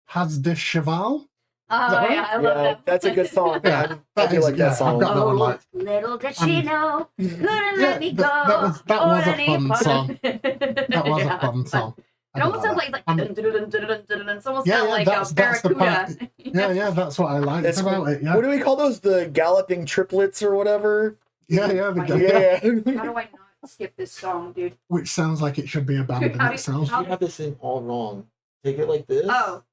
S2: Has de Cheval.
S3: Oh,
S2: right?
S3: yeah, I love that.
S1: That's a good song.
S2: Yeah,
S1: I do like that song.
S2: I've got that one liked.
S3: Little did she know, couldn't let me go.
S2: That was a fun
S3: part
S2: song.
S3: of it.
S2: That was a fun song.
S3: It almost sounds like it's almost sounds like
S2: that's the
S3: Barracuda.
S2: part. Yeah, that's what I liked about it. Yeah,
S1: What do we call those? The galloping triplets or whatever?
S2: yeah.
S3: Yeah.
S1: Yeah.
S3: How do I not skip this song, dude?
S2: Which sounds like it should be a band in itself.
S1: You have this in all wrong. Take it like this.
S3: Oh.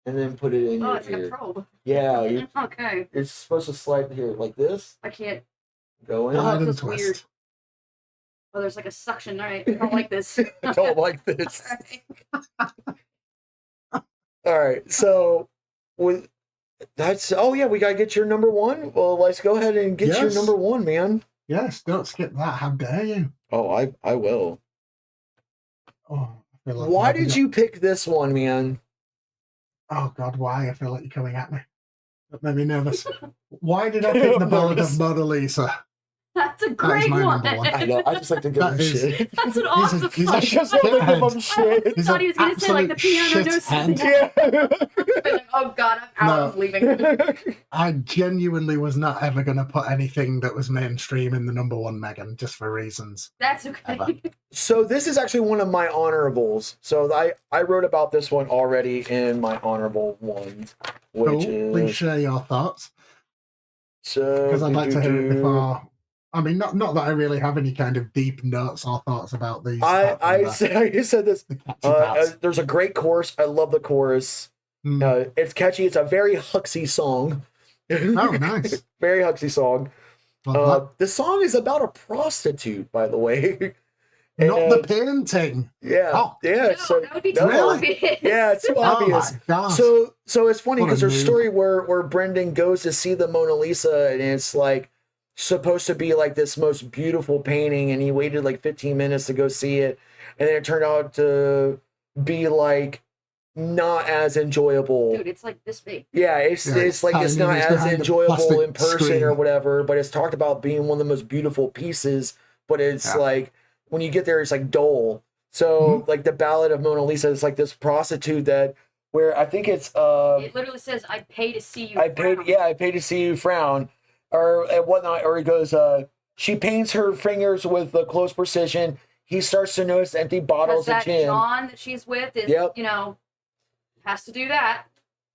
S1: And then put it in your
S3: It's like
S1: ear.
S3: a probe.
S1: Yeah.
S3: Okay.
S1: It's supposed to slide here like this.
S3: I can't.
S1: Go in.
S2: Guide and
S3: feels
S2: twist.
S3: weird. Oh, there's like a suction. All right. I don't like this.
S1: I don't like this.
S3: All
S1: All right. So with that's we gotta get your number one. Well, let's go ahead and get your
S2: Yes.
S1: number one, man.
S2: Yes, don't skip that. How dare you?
S1: Oh, I will.
S2: Oh, I feel like
S1: Why
S2: maybe
S1: did you pick this one, man?
S2: Oh God, why? I feel like you're coming at me. That made me nervous. Why did I pick the Ballad of Mona Lisa?
S3: That's a
S2: That is
S3: great
S2: my
S3: one.
S2: number one.
S1: I know. I just like to give
S2: That
S1: him
S2: is-
S1: shit.
S3: That's an awesome
S2: he's a
S3: song.
S1: I just want to give him shit.
S3: I thought he was going to say like the piano knows something.
S1: Yeah.
S3: Like, oh God, I'm out. I'm leaving.
S2: I genuinely was not ever going to put anything that was mainstream in the number one, Megan, just for reasons.
S3: That's okay.
S2: Ever.
S1: So this is actually one of my honorables. So I wrote about this one already in my honorable ones, which
S2: Cool. Please
S1: is
S2: share your thoughts,
S1: so
S2: because I'd like to hear it before. I mean, not that I really have any kind of deep notes or thoughts about these.
S1: I said this.
S2: The catchy parts.
S1: There's a great chorus. I love the chorus. It's catchy. It's a very Huxley song.
S2: Oh, nice.
S1: Very Huxley song.
S2: Well,
S1: The song is about a prostitute, by the way.
S2: not the painting.
S1: Yeah.
S2: Oh.
S1: Yeah.
S3: No,
S1: So
S3: that would be
S1: no.
S3: too obvious.
S1: Yeah, it's too obvious.
S2: Oh my God.
S1: So it's funny
S2: What a
S1: because there's a
S2: noob.
S1: story where Brendon goes to see the Mona Lisa and it's like supposed to be like this most beautiful painting and he waited like 15 minutes to go see it and then it turned out to be like not as enjoyable.
S3: Dude, it's like this big.
S1: Yeah, it's like it's
S2: tiny,
S1: not
S2: it's
S1: as
S2: behind a
S1: enjoyable
S2: plastic
S1: in person
S2: screen.
S1: or whatever, but it's talked about being one of the most beautiful pieces, but it's
S2: Yeah.
S1: like when you get there it's like dull. So like the Ballad of Mona Lisa is like this prostitute that where I think it's
S3: It literally says, "I pay to see you."
S1: I paid to see you frown or and whatnot, or he goes she paints her fingers with close precision. He starts to notice empty bottles of
S3: That
S1: gin.
S3: John that she's with is,
S1: Yep.
S3: has to do that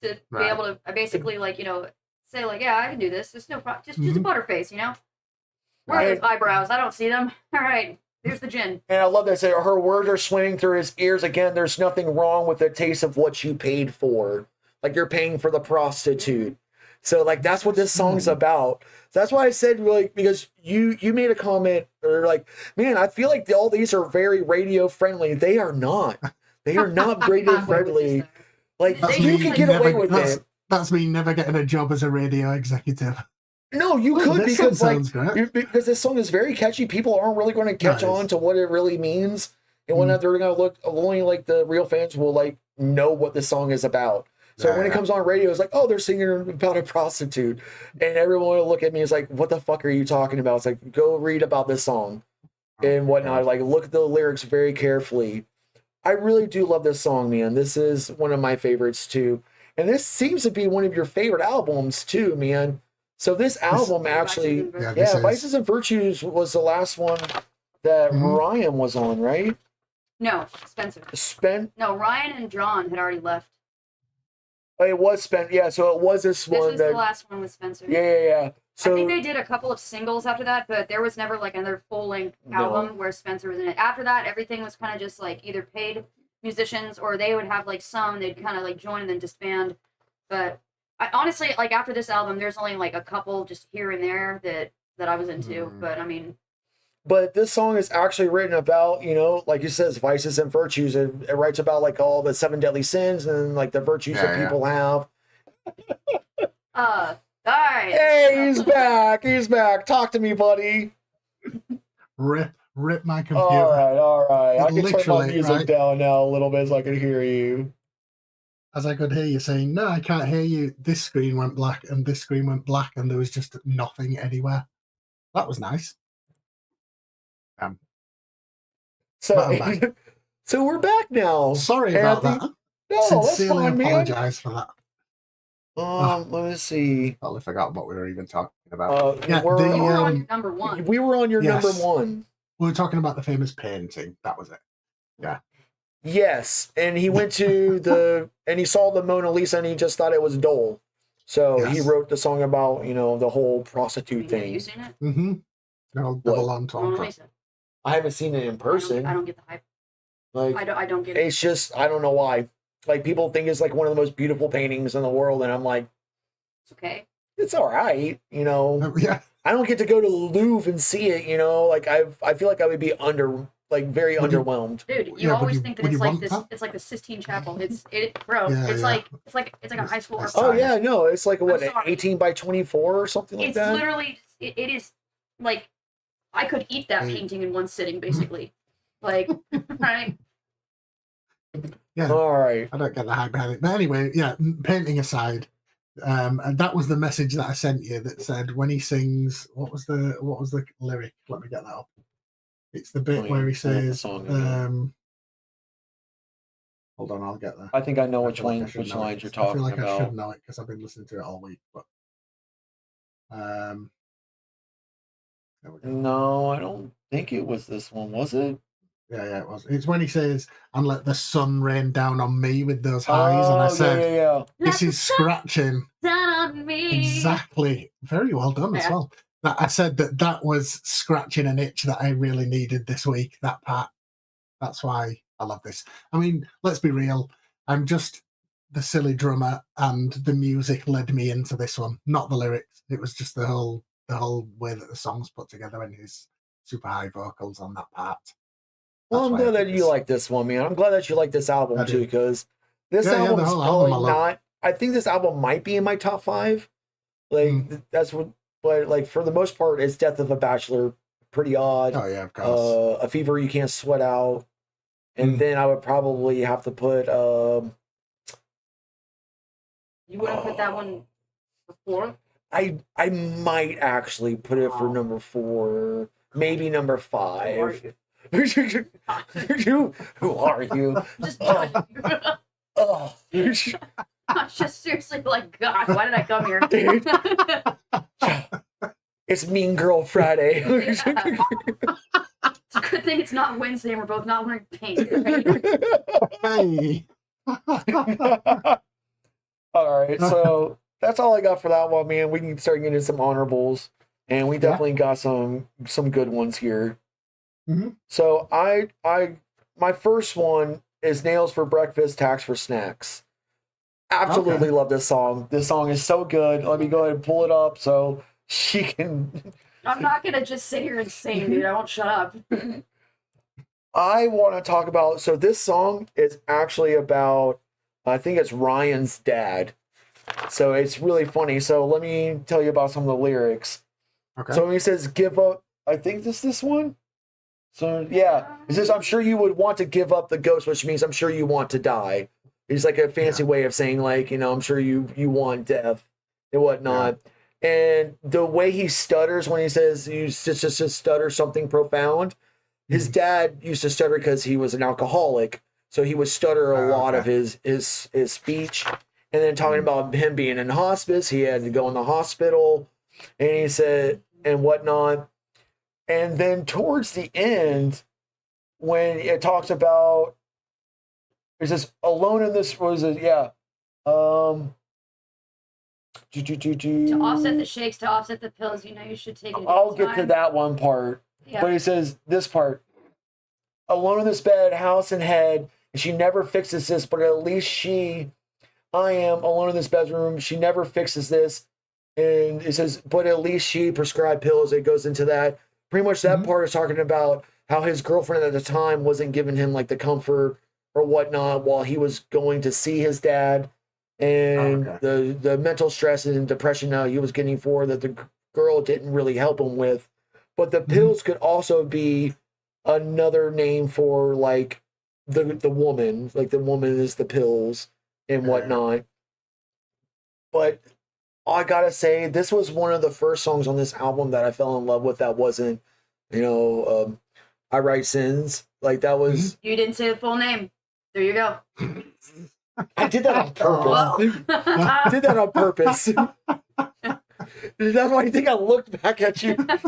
S3: to be
S2: Right.
S3: able to basically say like, yeah, I can do this. There's no problem. Just a butterface, Where are those eyebrows? I don't see them. All right, here's the gin.
S1: And I love that. So her words are swimming through his ears. Again, there's nothing wrong with the taste of what you paid for. Like you're paying for the prostitute. So like that's what this song's about. So that's why I said like because you made a comment or like, man, I feel like all these are very radio friendly. They are not. They are not radio friendly. Like
S3: That's
S1: you
S3: me
S1: can get away with
S2: that's,
S1: it.
S2: That's me never getting a job as a radio executive.
S1: No, you could
S2: this
S1: because like
S2: sounds great.
S1: because this song is very catchy. People aren't really going to catch
S2: Nice.
S1: on to what it really means, and when they're going to look, only like the real fans will like know what the song is about. So when it comes on radio, it's like, oh, they're singing about a prostitute, and everyone will look at me. It's like, what the fuck are you talking about? It's like, go read about this song and whatnot. Like, look at the lyrics very carefully. I really do love this song, man. This is one of my favorites too, and this seems to be one of your favorite albums too, man. So this album actually, Vices and Virtues was the last one that Ryan was on, right?
S3: No, Spencer.
S1: No,
S3: Ryan and John had already left.
S1: Oh, it was Spencer. Yeah, so it was this
S3: This
S1: one
S3: was
S1: that.
S3: the last one with Spencer.
S1: Yeah. So
S3: I think they did a couple of singles after that, but there was never like another full-length album where Spencer was in it. After that, everything was kind of just like either paid musicians or they would have like some they'd kind of like join and then disband. But I honestly like after this album, there's only like a couple just here and there that I was into. But I mean,
S1: but this song is actually written about, you know, like you says, vices and virtues. It writes about like all the 7 deadly sins and like the virtues that people have.
S3: all right.
S1: Hey, he's back. He's back. Talk to me, buddy.
S2: Rip my computer.
S1: All right. I can turn my
S2: Literally,
S1: music down now a little bit so I can hear you.
S2: As I could hear you saying, no, I can't hear you. This screen went black and this screen went black and there was just nothing anywhere. That was nice.
S1: So, so we're back now.
S2: Sorry about that.
S1: No,
S2: Sincerely
S1: that's fine,
S2: apologize for that.
S1: Let me see.
S2: Totally forgot what we were even talking about.
S1: We were
S3: on number one.
S1: We were on your number one.
S2: We were talking about the famous painting. That was it. Yeah.
S1: Yes, and he went to and he saw the Mona Lisa and he just thought it was dull. So he wrote the song about, you know, the whole prostitute thing.
S3: Have you seen it?
S2: Mm-hmm. No, double entendre.
S1: I haven't seen it in person.
S3: I don't get the hype.
S1: Like
S3: I don't get it.
S1: It's just I don't know why. Like people think it's like one of the most beautiful paintings in the world, and I'm like,
S3: it's okay.
S1: It's all right, you know.
S2: Yeah.
S1: I don't get to go to the Louvre and see it, you know. Like I feel like I would be very underwhelmed.
S3: Dude, you always think that it's like this. It's like the Sistine Chapel. It's like a high school art.
S1: Oh yeah, no, it's like what 18 by 24 or something like that.
S3: It's literally it is like I could eat that painting in one sitting, basically. Like, right?
S2: Yeah.
S1: All right.
S2: I don't get the hype behind it, but anyway, yeah. Painting aside, and that was the message that I sent you that said when he sings, what was the lyric? Let me get that up. It's the bit where he says, hold on, I'll get there.
S1: I think I know which lines you're talking about. I feel like
S2: I should know it because I've been listening to it all week. But
S1: no, I don't think it was this one, was it?
S2: Yeah, it was. It's when he says, "And let the sun rain down on me with those highs." And I said, "This is scratching."
S3: Down on me.
S2: Exactly. Very well done as well. I said that was scratching an itch that I really needed this week. That part. That's why I love this. I mean, let's be real. I'm just the silly drummer, and the music led me into this one, not the lyrics. It was just the whole way that the song's put together and his super high vocals on that part.
S1: Well, I'm glad that you like this one, man. I'm glad that you like this album too, because this album is probably not. I think this album might be in my top 5. Like that's what, but like for the most part, it's "Death of a Bachelor," "Pretty Odd."
S2: Oh yeah, of course.
S1: "A Fever You Can't Sweat Out," and then I would probably have to put.
S3: You wouldn't put that one before.
S1: I might actually put it for number 4, maybe number 5. Who are you?
S3: Just judging you. I'm just seriously like, God, why did I come here?
S1: It's Mean Girl Friday.
S3: It's a good thing it's not Wednesday and we're both not wearing pink.
S2: Hey.
S1: All right, so that's all I got for that one, man. We can start getting some honorables, and we definitely got some good ones here.
S2: Mm-hmm.
S1: So my first one is "Nails for Breakfast, Tacks for Snacks." Absolutely love this song. This song is so good. Let me go ahead and pull it up so she can.
S3: I'm not gonna just sit here and sing, dude. I won't shut up.
S1: I want to talk about. So this song is actually about. I think it's Ryan's dad. So it's really funny. So let me tell you about some of the lyrics.
S2: Okay.
S1: So when he says "give up," I think this one. So yeah, it says, "I'm sure you would want to give up the ghost," which means I'm sure you want to die. It's like a fancy way of saying, like, you know, I'm sure you want death and whatnot. Yeah. And the way he stutters when he says you just stutter something profound, his dad used to stutter because he was an alcoholic, so he would stutter a lot of his speech. And then talking about him being in hospice, he had to go in the hospital, and he said and whatnot. And then towards the end, when it talks about, it says, "Alone in this," was it? Yeah.
S3: To offset the shakes, to offset the pills, you should take it.
S1: I'll get to that one part. Yeah. But he says this part. Alone in this bed, house and head, and she never fixes this, but at least I am alone in this bedroom. She never fixes this. And it says, but at least she prescribed pills. It goes into that. Pretty much that part is talking about how his girlfriend at the time wasn't giving him like the comfort or whatnot while he was going to see his dad. And the mental stress and depression now he was getting for that the girl didn't really help him with. But the pills could also be another name for like the woman. Like the woman is the pills and whatnot. But I gotta say, this was one of the first songs on this album that I fell in love with that wasn't, I Write Sins. Like that was...
S3: You didn't say the full name. There you go.
S1: I did that on purpose. I did that on purpose. That's why you think I looked back at you.
S3: I was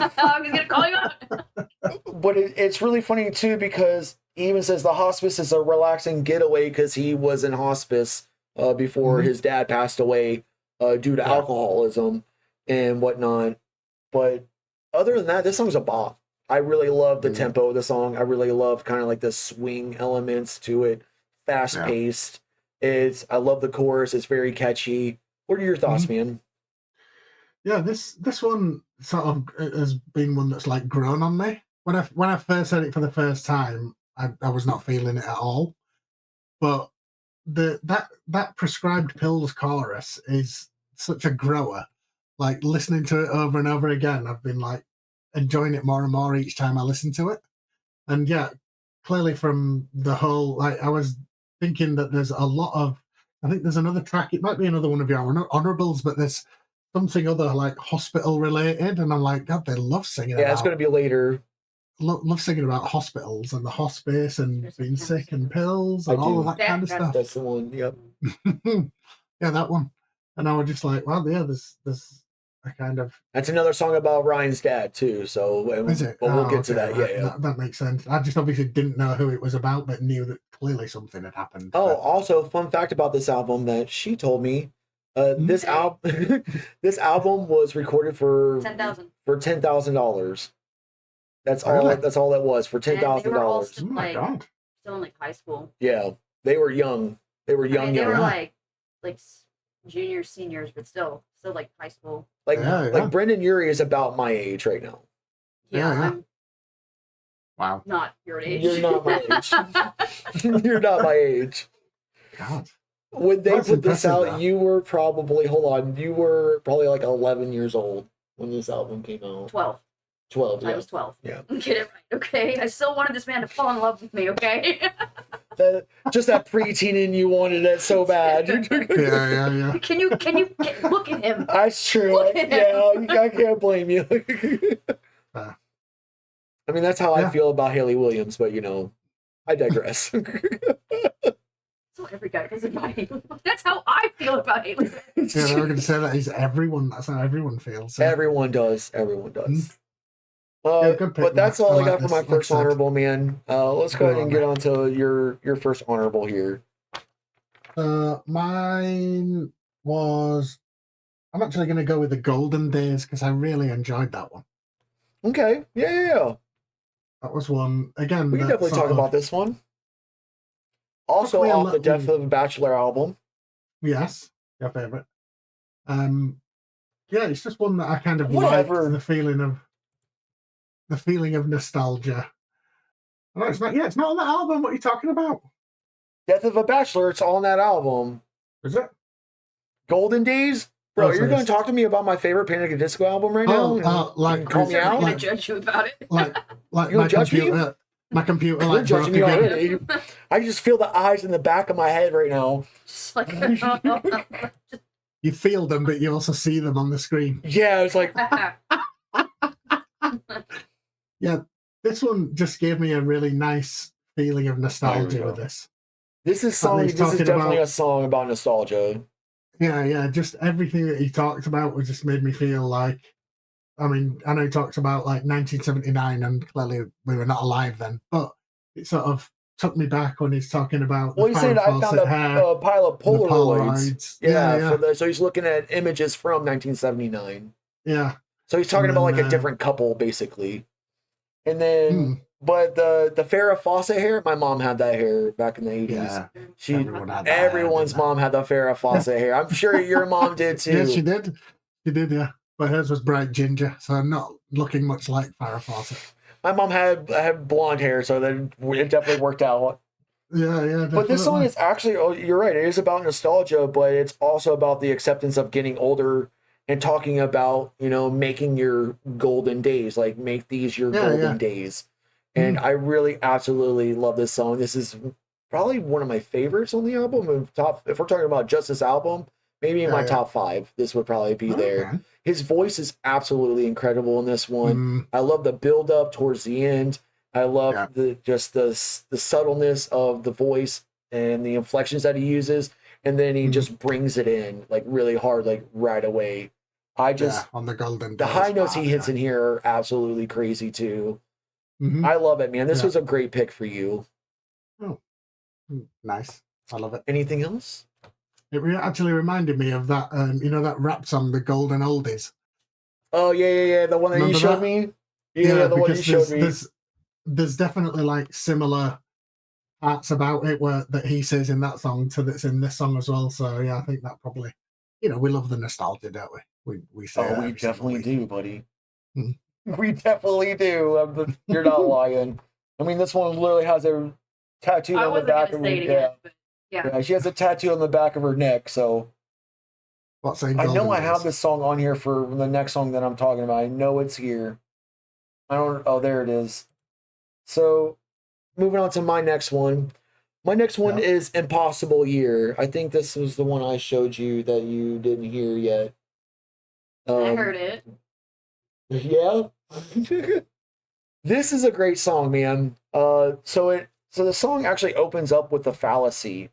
S3: going to call you out.
S1: But it's really funny, too, because he even says the hospice is a relaxing getaway because he was in hospice before his dad passed away due to alcoholism and whatnot. But other than that, this song's a bop. I really love the tempo of the song. I really love kind of like the swing elements to it. Fast-paced. I love the chorus. It's very catchy. What are your thoughts, man?
S2: Yeah, this one sort of has been one that's like grown on me. When I first heard it for the first time, I was not feeling it at all. But that prescribed pills chorus is such a grower. Like listening to it over and over again, I've been like enjoying it more and more each time I listen to it. And yeah, clearly from the whole, like I was thinking that there's a lot of, I think there's another track, it might be another one of your honorables, but there's something other like hospital related, and I'm like, God, they love singing
S1: about, it's going to be later.
S2: Love singing about hospitals and the hospice and being sick and pills and all of that kind of stuff.
S1: That's the one, yep.
S2: Yeah, that one. And I was just like, well, yeah, there's a kind of...
S1: That's another song about Ryan's dad, too, so...
S2: Is it?
S1: But we'll get to that, yeah.
S2: That makes sense. I just obviously didn't know who it was about, but knew that clearly something had happened.
S1: Oh, also, fun fact about this album that she told me, this album was recorded for $10,000. That's
S2: really?
S1: all it was, for $10,000.
S3: Still,
S2: oh my God.
S3: Still in like high school.
S1: Yeah, they were young. They were young.
S3: They were like juniors, seniors, but still like high school.
S1: Like Brendon Urie is about my age right now.
S3: Yeah. I'm
S2: wow.
S3: Not your age.
S1: You're not my age. You're not my age.
S2: God.
S1: When they put this out,
S2: though.
S1: you were probably like 11 years old when this album came out.
S3: 12.
S1: 12, yeah.
S3: I was 12.
S1: Yeah.
S3: Get it right, okay? I still wanted this man to fall in love with me, okay?
S1: Just that preteen in you wanted it so bad.
S2: Yeah.
S3: Can you look at him?
S1: That's true. I can't blame you. I mean, that's how I feel about Haley Williams, but I digress.
S3: So every guy feels about Haley. That's how I feel about Haley.
S2: Yeah, they were going to say that is everyone. That's how everyone feels. So.
S1: Everyone does. But that's all I got for my first honorable, man. Let's go ahead and get on to your first honorable here.
S2: Mine was... I'm actually going to go with The Golden Days because I really enjoyed that one.
S1: Okay. Yeah.
S2: That was one. Again,
S1: we can definitely talk about this one. Also off the Death of a Bachelor album.
S2: Yes. Your favorite. Yeah, it's just one that I kind of liked the feeling of nostalgia. No, it's not. Yeah, it's not on that album. What are you talking about?
S1: Death of a Bachelor. It's on that album.
S2: Is it?
S1: Golden Days, bro. You're going to talk to me about my favorite Panic at the Disco album right now?
S2: Like
S1: call me out.
S3: I'm going to judge you about it.
S2: Like
S1: you
S2: my
S1: judge
S2: computer.
S1: Me?
S2: My computer.
S1: You're judging me already. I just feel the eyes in the back of my head right now.
S3: Just like.
S2: You feel them, but you also see them on the screen.
S1: Yeah, it's like.
S2: Yeah, this one just gave me a really nice feeling of nostalgia with this.
S1: This is definitely a song about nostalgia.
S2: Yeah, just everything that he talked about just made me feel like, I mean, I know he talks about like 1979 and clearly we were not alive then, but it sort of took me back when he's talking about the
S1: Well, he's saying I found a pile of Polaroids. Yeah. So he's looking at images from 1979.
S2: Yeah.
S1: So he's talking about like a different couple, basically. And then, but the Farrah Fawcett hair, my mom had that hair back in the 80s.
S2: Yeah.
S1: Everyone's mom had the Farrah Fawcett hair. I'm sure your mom did too.
S2: Yeah, she did. She did, yeah. But hers was bright ginger, so I'm not looking much like Farrah Fawcett.
S1: My mom had blonde hair, so then it definitely worked out.
S2: Yeah, definitely.
S1: But this song is actually, you're right, it is about nostalgia, but it's also about the acceptance of getting older and talking about, making your golden days, like make these your golden days. And I really absolutely love this song. This is probably one of my favorites on the album. If we're talking about just this album, maybe in my top 5, this would probably be there.
S2: Okay.
S1: His voice is absolutely incredible in this one. I love the build up towards the end. I love the subtleness of the voice and the inflections that he uses, and then he just brings it in like really hard, like right away.
S2: On the golden.
S1: The high notes he hits in here are absolutely crazy too. I love it, man. This was a great pick for you.
S2: Oh, nice. I love it.
S1: Anything else?
S2: It actually reminded me of that, that rap song, The Golden Oldies.
S1: Oh, yeah. The one that you showed me? Yeah, the one you showed me.
S2: There's definitely like similar parts about it that he says in that song to that's in this song as well. So, yeah, I think that probably, we love the nostalgia, don't we? We say
S1: we definitely do, buddy. We definitely do. You're not lying. I mean, this one literally has a tattoo on the back of her neck. Yeah, she has a tattoo on the back of her neck, so I know I have this song on here for the next song that I'm talking about. I know it's here. There it is. So, moving on to my next one. My next one is Impossible Year. I think this was the one I showed you that you didn't hear yet.
S3: I heard it.
S1: Yeah. This is a great song, man. So the song actually opens up with the fallacy.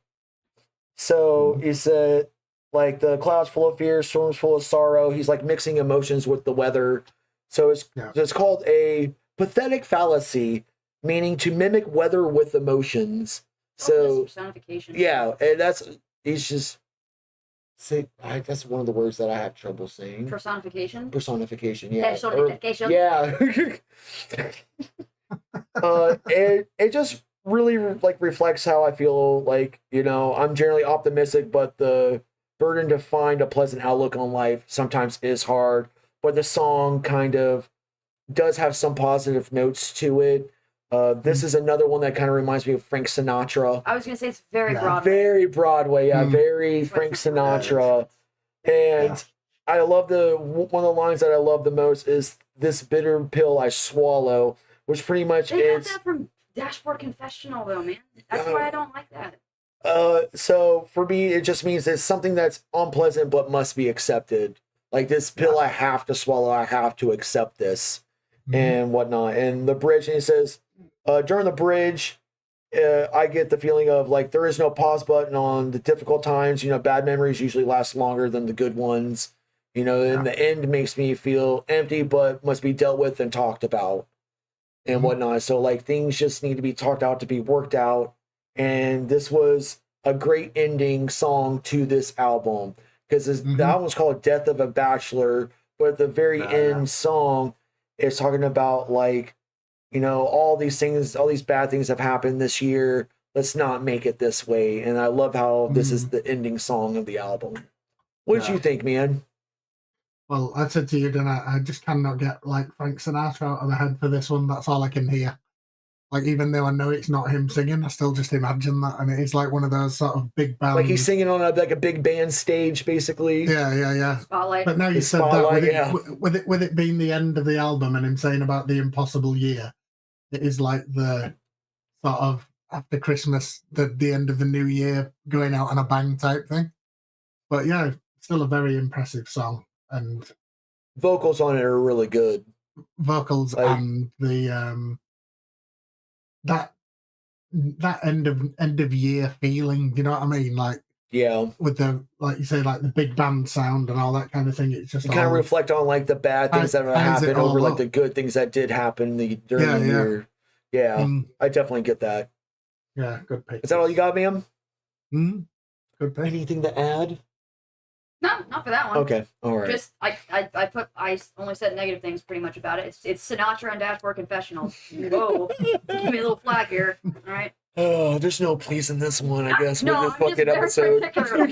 S1: So he said, like, the clouds full of fear, storms full of sorrow. He's like mixing emotions with the weather. So it's called a pathetic fallacy, meaning to mimic weather with emotions. So
S3: personification.
S1: Yeah, and that's one of the words that I have trouble saying.
S3: Personification.
S1: Personification. Yeah.
S3: Personification.
S1: Yeah. It just really reflects how I feel. Like, I'm generally optimistic, but the burden to find a pleasant outlook on life sometimes is hard. But the song kind of does have some positive notes to it. This is another one that kind of reminds me of Frank Sinatra.
S3: I was going to say it's very Broadway.
S1: Very Broadway, very Frank Sinatra. And I love one of the lines that I love the most is, "This bitter pill I swallow," which pretty much
S3: They got that from Dashboard Confessional, though, man. That's why I don't like that.
S1: So for me, it just means it's something that's unpleasant but must be accepted. Like, this pill I have to swallow, I have to accept this and whatnot. And the bridge, and he says, during the bridge, I get the feeling of like there is no pause button on the difficult times. Bad memories usually last longer than the good ones. And the end makes me feel empty, but must be dealt with and talked about and whatnot. So like things just need to be talked out to be worked out. And this was a great ending song to this album, because the album's called Death of a Bachelor, but at the very end song is talking about like, all these things, all these bad things have happened this year. Let's not make it this way. And I love how this is the ending song of the album. What did you think, man?
S2: Well, I said to you, didn't I just cannot get like Frank Sinatra out of the head for this one. That's all I can hear. Like, even though I know it's not him singing, I still just imagine that. And it's like one of those sort of big bands.
S1: Like he's singing on a big band stage, basically.
S2: Yeah.
S3: Spotlight.
S2: But now you said that, with it being the end of the album and him saying about the impossible year, it is like the sort of after Christmas, the end of the new year, going out on a bang type thing. But yeah, still a very impressive song. And
S1: vocals on it are really good.
S2: Vocals and the that end of year feeling, you know what I mean? Like,
S1: yeah,
S2: with the, like you say, like the big band sound and all that kind of thing. It's just
S1: you kind of reflect on like the bad things that have happened over like the good things that did happen during the year. Yeah, I definitely get that.
S2: Yeah, good pick.
S1: Is that all you got, ma'am?
S2: Good pick.
S1: Anything to add?
S3: No, not for that one.
S1: Okay, all right.
S3: Just I only said negative things pretty much about it. It's Sinatra and Dashboard Confessional. Whoa, give me a little flag here. All right.
S1: Oh, there's no please in this one, I guess,
S3: No,
S1: with this
S3: I'm
S1: fucking
S3: just very
S1: episode.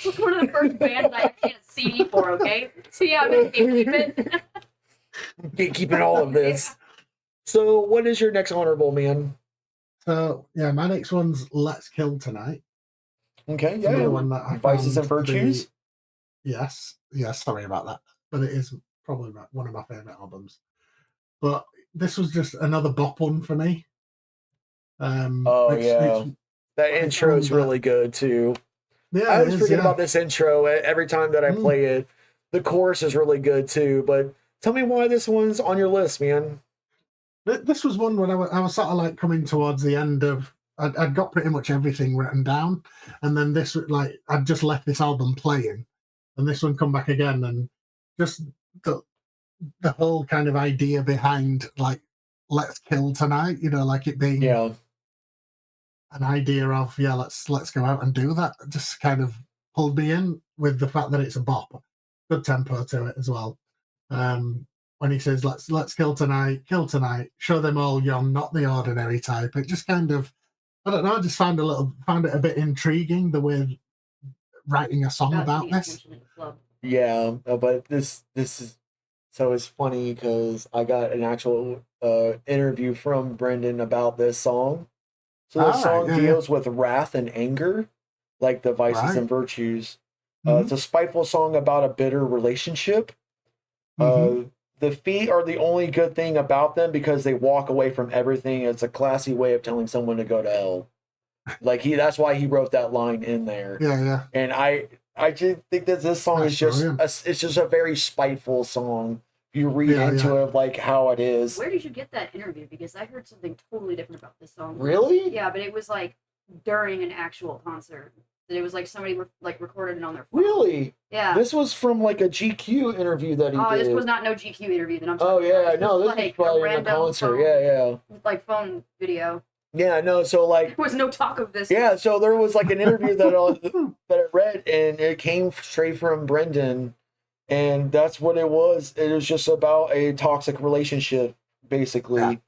S3: It's one of the first bands I actually had a CD for. Okay, see how I keep it.
S1: Keeping all of this. So, what is your next honorable, man?
S2: So yeah, my next one's "Let's Kill Tonight."
S1: Okay,
S2: It's another
S1: yeah.
S2: one that I
S1: Vices and
S2: found
S1: Virtues.
S2: Yes, sorry about that, but it is probably one of my favorite albums. But this was just another bop one for me.
S1: That intro is really good too.
S2: Yeah,
S1: I always forget about this intro every time that I play it. The chorus is really good too. But tell me why this one's on your list, man.
S2: This was one when I was sort of like coming towards the end of. I'd got pretty much everything written down, and then this, like, I'd just left this album playing, and this one come back again, and just the whole kind of idea behind, like, "Let's kill tonight," like it being an idea of let's go out and do that. Just kind of pulled me in with the fact that it's a bop, good tempo to it as well. When he says let's kill tonight, show them all you're not the ordinary type. It just kind of, I don't know, I just found it a bit intriguing, the way writing a song about this.
S1: Yeah, but this is, so it's funny because I got an actual interview from Brendon about this song. So the song deals with wrath and anger, like the vices and virtues. It's a spiteful song about a bitter relationship. The feet are the only good thing about them because they walk away from everything. It's a classy way of telling someone to go to hell. Like that's why he wrote that line in there.
S2: Yeah.
S1: And I just think that this song is just it's just a very spiteful song. You read into it like how it is.
S3: Where did you get that interview? Because I heard something totally different about this song.
S1: Really?
S3: Yeah, but it was like during an actual concert. It was like somebody recorded it on their phone.
S1: Really?
S3: Yeah.
S1: This was from like a GQ interview that he did.
S3: Oh, this was not no GQ interview that I'm talking about.
S1: No, this was probably in a concert.
S3: Phone, like phone video.
S1: Yeah, no, so like...
S3: There was no talk of this.
S1: Yeah, so there was like an interview that I read, and it came straight from Brendon, and that's what it was. It was just about a toxic relationship, basically.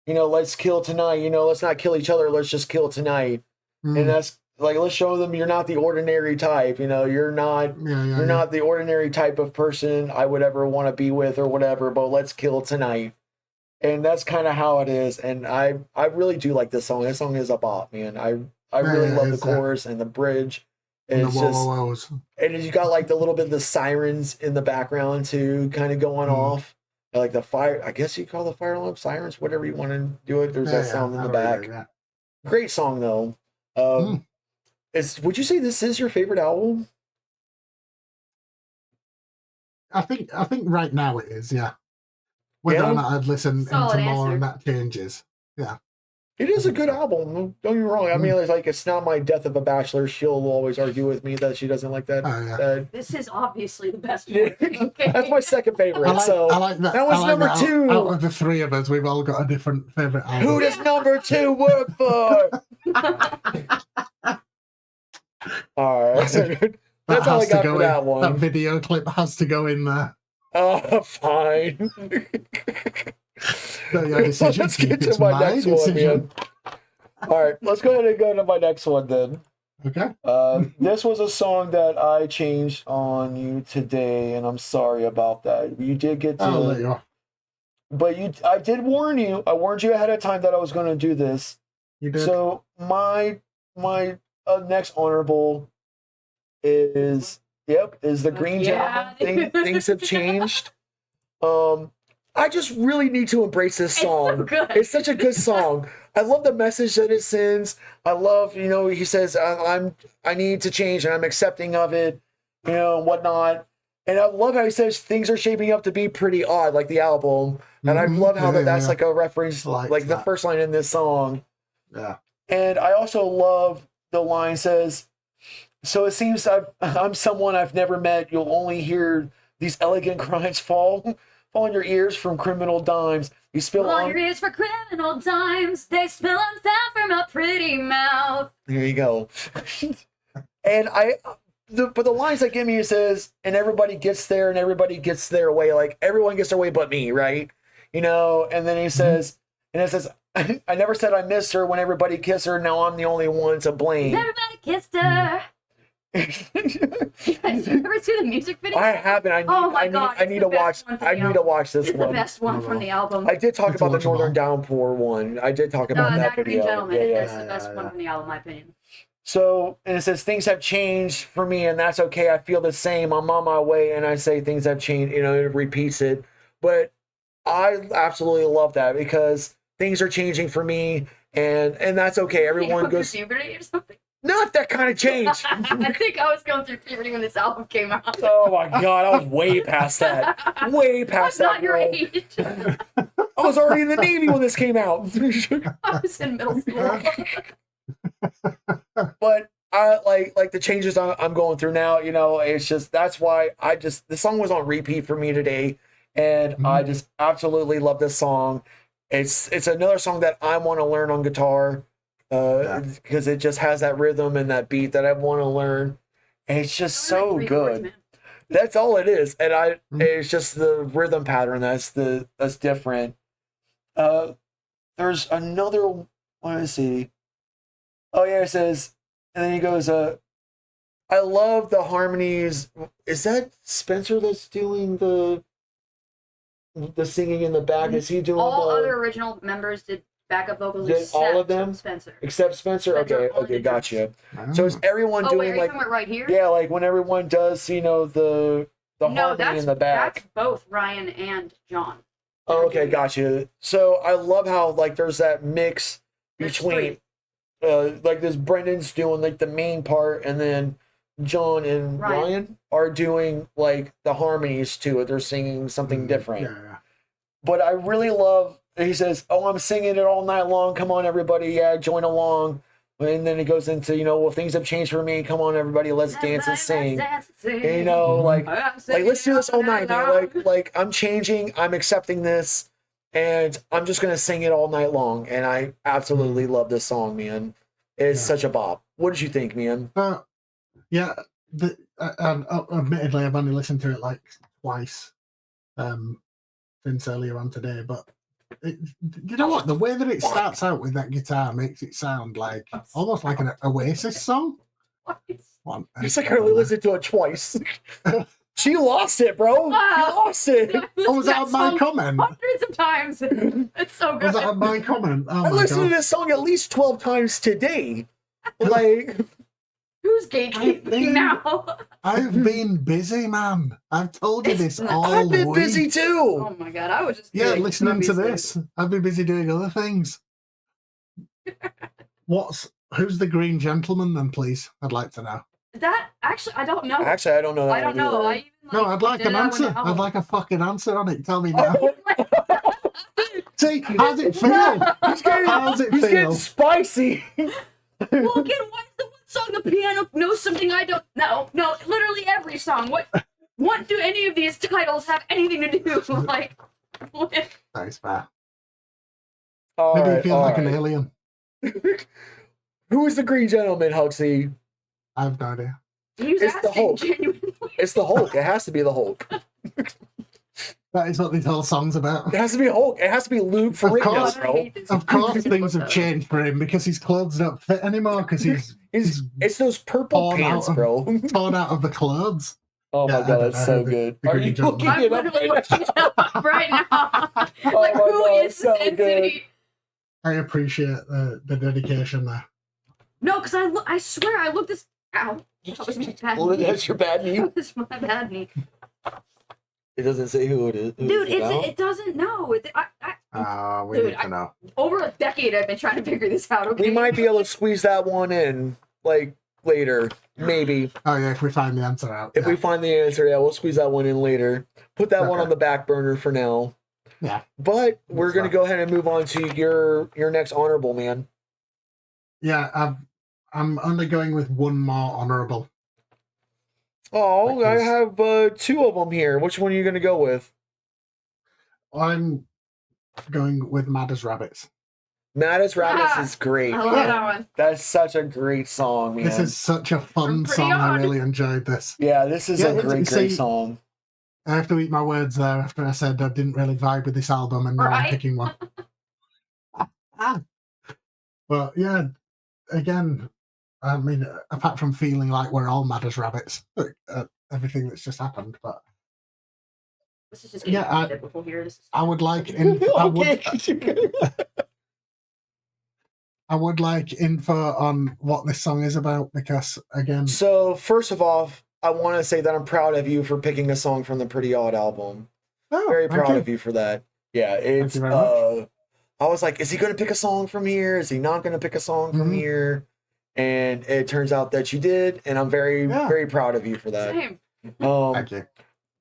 S1: Yeah. Let's kill tonight. Let's not kill each other. Let's just kill tonight. And that's like, let's show them you're not the ordinary type. You're not not the ordinary type of person I would ever want to be with or whatever, but let's kill tonight. And that's kind of how it is. And I really do like this song. This song is a bop, man. I really love the chorus and the bridge. And it's just, and you got like the little bit of the sirens in the background too, kind of going off. Like the fire, I guess you call the fire alarm sirens, whatever you want to do it. There's that sound in the back. Great song though. Would you say this is your favorite album?
S2: I think right now it is, yeah. Whether or not I'd listen into more and that changes. Yeah.
S1: It is a good album. Don't get me wrong. I mean, it's not my Death of a Bachelor. She'll always argue with me that she doesn't like that.
S3: This is obviously the best one.
S1: That's my second favorite. I like that. That was number 2.
S2: Out of the 3 of us, we've all got a different favorite album.
S1: Who does number 2 work for? All right. That's all I got for that one.
S2: That video clip has to go in there.
S1: Oh, fine.
S2: Let's
S1: get to my next one, man. All right, let's go ahead and go to my next one then.
S2: Okay.
S1: This was a song that I changed on you today, and I'm sorry about that. You did get to.
S2: I'll let you off.
S1: But I did warn you. I warned you ahead of time that I was going to do this.
S2: You did.
S1: So my next honorable is the Green Gentleman. Things have changed. I just really need to embrace this song. It's such a good song. I love the message that it sends. I love, he says, I need to change and I'm accepting of it, and whatnot. And I love how he says things are shaping up to be pretty odd, like the album. And I love how that's like a reference, like the first line in this song.
S2: Yeah.
S1: And I also love the line says, so it seems I'm someone I've never met. You'll only hear these elegant cries fall fall on your ears from criminal dimes. You spill
S3: All your ears for criminal dimes. They spill on down from a pretty mouth.
S1: There you go. And but the lines that get me, it says, and everybody gets there and everybody gets their way. Like, everyone gets their way but me, right? You know, and then he says, and it says, I never said I missed her when everybody kissed her. Now I'm the only one to blame.
S3: Everybody kissed her. You guys ever see the music video?
S1: I haven't. I need to watch. I need to watch this
S3: It's
S1: one.
S3: the best one from the album.
S1: I did talk about the Northern Downpour one. I did talk about that
S3: Green
S1: video.
S3: Gentleman.
S1: Yeah,
S3: That's the best one from the album, in my opinion.
S1: So, and it says, things have changed for me, and that's okay. I feel the same. I'm on my way, and I say things have changed. You know, it repeats it. But I absolutely love that because things are changing for me, and that's okay. Everyone goes
S3: through puberty or something.
S1: Not that kind of change.
S3: I think I was going through puberty when this album came out.
S1: Oh my god, I was way past that. Way past that.
S3: Not your age.
S1: I was already in the Navy when this came out.
S3: I was in middle school.
S1: But I like the changes I'm going through now. You know, it's just that's why the song was on repeat for me today, and I just absolutely love this song. It's another song that I want to learn on guitar. Because it just has that rhythm and that beat that I want to learn, and it's just so good. That's all it is, and it's just the rhythm pattern that's different. There's another. Let me see. Oh yeah, it says, and then he goes, I love the harmonies. Is that Spencer that's doing the singing in the back? Is he doing
S3: all other original members did backup vocals except
S1: all of them?
S3: Spencer.
S1: Except Spencer? Okay, gotcha.
S3: Drums.
S1: So is everyone doing
S3: wait, are you
S1: like
S3: talking about right here?
S1: yeah, like when everyone does, you know, the harmony in the back.
S3: That's both Ryan and John.
S1: Oh, okay, gotcha. So I love how like there's that mix between like this Brendon's doing like the main part, and then John and Ryan are doing like the harmonies to it. They're singing something different.
S2: Yeah.
S1: But I really love, he says, oh, I'm singing it all night long. Come on, everybody. Yeah, join along. And then he goes into, you know, well, things have changed for me. Come on, everybody. Let's dance and sing. And, you know, like let's do this all night, man. Like I'm changing. I'm accepting this. And I'm just going to sing it all night long. And I absolutely love this song, man. It's such a bop. What did you think, man?
S2: Yeah. Admittedly, I've only listened to it like twice. Since earlier on today, but you know what? The way that it starts out with that guitar makes it sound like almost like an Oasis song.
S1: It's like I only listened to it twice. She lost it, bro. She lost it.
S2: Oh, was that my comment?
S3: Hundreds of times. It's so good.
S2: Was that my comment? Oh,
S1: I listened to this song at least 12 times today. Like,
S3: who's gatekeeping now?
S2: I've been busy, man. I've told you this all
S1: I've been
S2: week.
S1: busy too.
S3: Oh my god, I was just
S2: listening to this. I've been busy doing other things. Who's the green gentleman then, please? I'd like to know.
S3: That actually, I don't know.
S1: Actually, I don't know that.
S3: I don't know.
S2: I'd like an answer. I'd like a fucking answer on it. Tell me now. See, how's it feel? How's it feel?
S1: He's getting spicy.
S3: Well, again, why is the one song the piano knows something I don't know? No, literally every song. What do any of these titles have anything to do? Like, what?
S2: Nice, man.
S1: Maybe
S2: you feel like an alien.
S1: Who is the green gentleman, Huxley?
S2: I have no idea.
S1: It's the Hulk.
S3: Genuinely.
S1: It's the Hulk. It has to be the Hulk.
S2: That is what this whole song's about.
S1: It has to be Hulk. It has to be Luke Ferrigno, bro.
S2: Of course, things have changed for him because his clothes don't fit anymore because
S1: it's those purple pants, bro.
S2: Torn out of the clothes.
S1: Oh my god, that's so good. Are you looking it up
S3: right now?
S1: Oh
S3: like, who is
S1: so
S3: this
S1: good.
S3: entity?
S2: I appreciate the dedication there.
S3: No, because I swear I looked this. Ow. That was my bad
S1: Well,
S3: knee.
S1: that's your bad knee?
S3: That was my bad knee.
S1: It doesn't say who it is.
S3: Dude, it doesn't know. We
S2: need to know.
S3: Over a decade I've been trying to figure this out, okay?
S1: We might be able to squeeze that one in, like, later. Maybe.
S2: Oh, yeah, if we find the answer out.
S1: If we find the answer, yeah, we'll squeeze that one in later. Put that one on the back burner for now.
S2: Yeah.
S1: But we're going to go ahead and move on to your next honorable, man.
S2: Yeah, I'm only going with one more honorable.
S1: Oh, I have two of them here. Which one are you going to go with?
S2: I'm going with Mad as Rabbits.
S1: Mad as Rabbits is great.
S3: I love that one.
S1: That's such a great song, man.
S2: This is such a fun song. I really enjoyed this.
S1: Yeah, this is a great song.
S2: I have to eat my words there after I said I didn't really vibe with this album, and now I'm picking one. But yeah, again, I mean, apart from feeling like we're all mad as rabbits at everything that's just happened, but
S3: this is just getting before here.
S2: I would like I would like info on what this song is about, because again.
S1: So first of all, I want to say that I'm proud of you for picking a song from the Pretty Odd album.
S2: Oh,
S1: very proud of you for that. Yeah, it's. I was like, is he going to pick a song from here? Is he not going to pick a song from here? And it turns out that you did, and I'm very, very proud of you for that.
S3: Same.
S2: Thank you.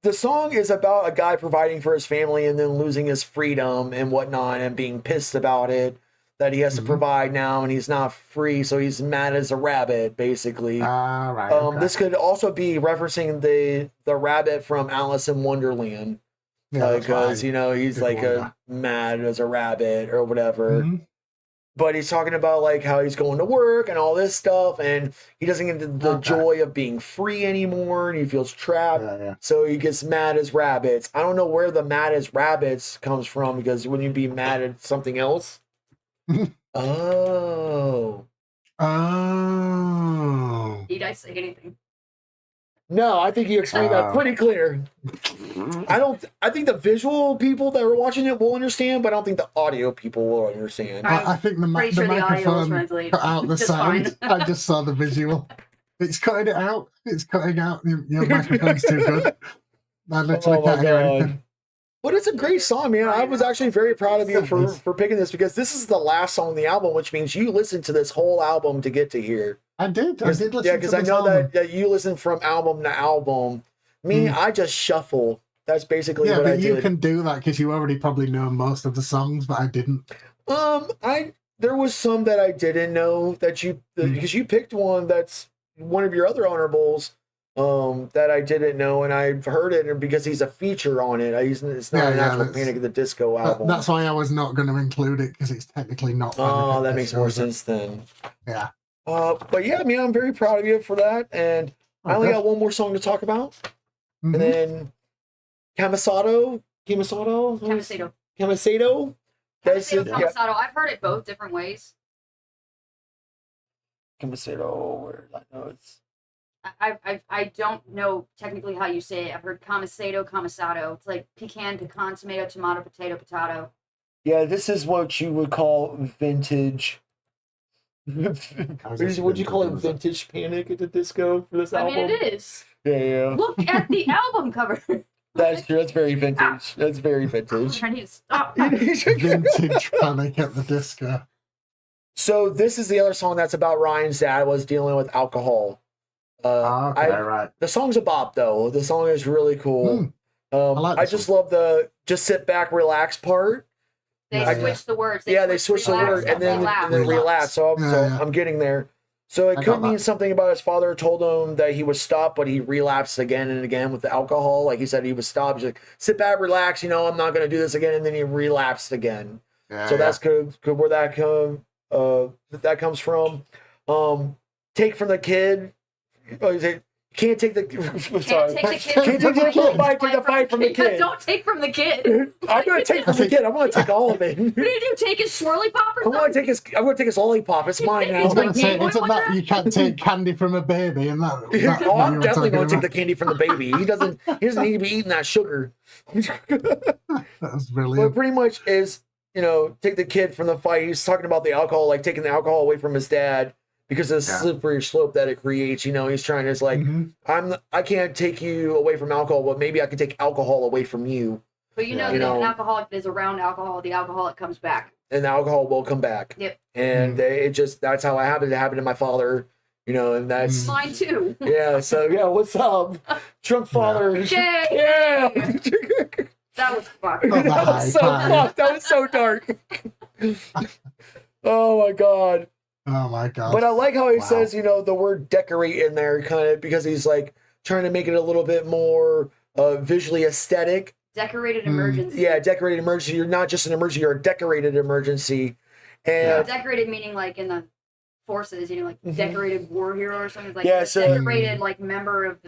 S1: The song is about a guy providing for his family and then losing his freedom and whatnot, and being pissed about it, that he has to provide now and he's not free, so he's mad as a rabbit, basically.
S2: Right,
S1: This could also be referencing the rabbit from Alice in Wonderland. Because, he's like mad as a rabbit or whatever. But he's talking about like how he's going to work and all this stuff, and he doesn't get the joy of being free anymore, and he feels trapped. So he gets mad as rabbits. I don't know where the mad as rabbits comes from, because wouldn't you be mad at something else? Oh.
S3: Need I say anything?
S1: No, I think you explained that pretty clear. I think the visual people that are watching it will understand, but I don't think the audio people will understand.
S2: I think the microphone cut out the sound. I just saw the visual. It's cutting it out. It's cutting out. Your microphone's too good. I literally can't hear anything.
S1: But it's a great song, man. I was actually very proud of you for picking this, because this is the last song on the album, which means you listened to this whole album to get to here.
S2: I did listen to
S1: because I know that you listen from album to album. Me, I just shuffle. That's basically what I did.
S2: Yeah, but you can do that because you already probably know most of the songs, but I didn't.
S1: There was some that I didn't know that because you picked one that's one of your other honorables that I didn't know, and I've heard it because he's a feature on it. It's not an actual Panic at the Disco album.
S2: That's why I was not going to include it, because it's technically not.
S1: Oh, that makes more sense then.
S2: Yeah.
S1: But yeah, I mean, I'm very proud of you for that, and I only got one more song to talk about, and then Camisado.
S3: Camisado. I've heard it both different ways.
S1: Camisado, where I know it's.
S3: I don't know technically how you say it. I've heard camisado. It's like pecan, tomato, potato.
S1: Yeah, this is what you would call vintage. Would you call it vintage Panic at the Disco for this album?
S3: I mean, it is.
S1: Yeah.
S3: Look at the album cover.
S1: That's true. That's very vintage. That's very vintage.
S3: I need to stop.
S2: Vintage Panic at the Disco.
S1: So this is the other song that's about Ryan's dad was dealing with alcohol.
S2: Right.
S1: The song's a bop, though. The song is really cool. I just love the just sit back, relax part.
S3: They switch the words.
S1: They switch the word and then relapse. So I'm getting there. So it could mean something about his father told him that he was stopped, but he relapsed again and again with the alcohol. Like he said, he was stopped. He's like, sit back, relax. I'm not going to do this again. And then he relapsed again. That's could where that comes from. Take from the kid. Can't take the fight from the kid.
S3: Don't take from the kid.
S1: I'm gonna take from the kid. I'm gonna take all of it.
S3: What did you take his swirly pop or something?
S1: I'm gonna take his lollipop. It's mine now.
S2: I was gonna say, isn't that you can't take candy from a baby? And
S1: I'm definitely gonna take the candy from the baby. He doesn't need to be eating that sugar.
S2: That was brilliant.
S1: Well, it pretty much is, take the kid from the fight. He's talking about the alcohol, like taking the alcohol away from his dad. Because of the slippery slope that it creates, he's trying to I can't take you away from alcohol, but maybe I can take alcohol away from you.
S3: But that an alcoholic is around alcohol, the alcoholic comes back.
S1: And the alcohol will come back.
S3: Yep.
S1: And that's how it happened. It happened to my father, and that's
S3: mine too.
S1: Yeah. So what's up, drunk father?
S3: Yay!
S1: Yeah.
S3: That was fucked.
S1: That was so fucked. That was so dark. Oh my god.
S2: Oh my god!
S1: But I like how he says, the word decorate in there, kind of because he's like trying to make it a little bit more visually aesthetic.
S3: Decorated emergency.
S1: Yeah, decorated emergency. You're not just an emergency, you're a decorated emergency. And
S3: decorated meaning like in the forces, like decorated war hero or something. Like
S1: so
S3: decorated like member of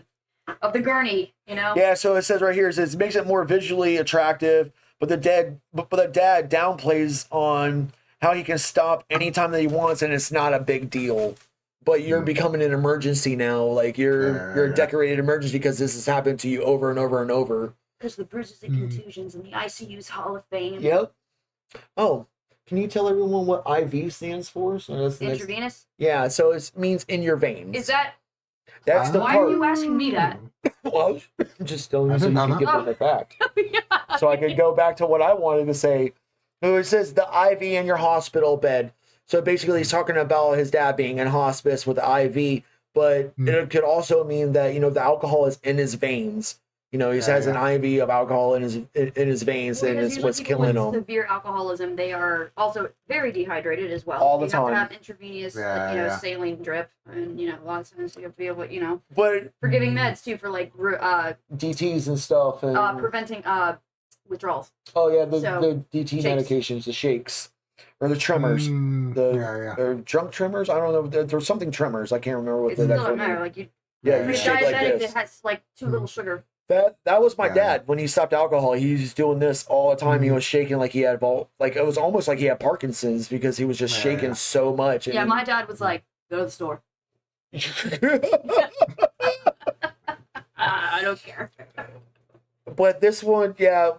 S3: the gurney,
S1: Yeah, so it says right here, it makes it more visually attractive, but the dad downplays on how he can stop anytime that he wants, and it's not a big deal. But you're becoming an emergency now. Like you're a decorated emergency because this has happened to you over and over and over.
S3: Because the bruises and contusions in the ICU's Hall of Fame.
S1: Yep. Oh, can you tell everyone what IV stands for? So that's
S3: intravenous?
S1: Yeah, so it means in your veins.
S3: Is that...
S1: That's the
S3: Why
S1: part.
S3: are you asking me that?
S1: Well, I'm just telling you so you can get the fact.
S3: Yeah.
S1: So I could go back to what I wanted to say. So it says the IV in your hospital bed. So basically he's talking about his dad being in hospice with IV, but it could also mean that, the alcohol is in his veins. He has an IV of alcohol in his veins, and it's what's killing him.
S3: Severe alcoholism, they are also very dehydrated as well.
S1: All the time.
S3: You have to have intravenous, saline drip, and a lot of times you have to be able,
S1: But
S3: for giving meds too, for like
S1: DTs and stuff, and
S3: preventing withdrawals.
S1: Oh yeah, the DT medications, the shakes, or the tremors, or drunk tremors. I don't know. There's something tremors. I can't remember what
S3: it doesn't matter. Like you shake like this. It has like too little sugar.
S1: That was my dad when he stopped alcohol. He was doing this all the time. He was shaking like he had it was almost like he had Parkinson's because he was just shaking so much.
S3: Yeah, my dad was like, "Go to the store." I don't care.
S1: But this one,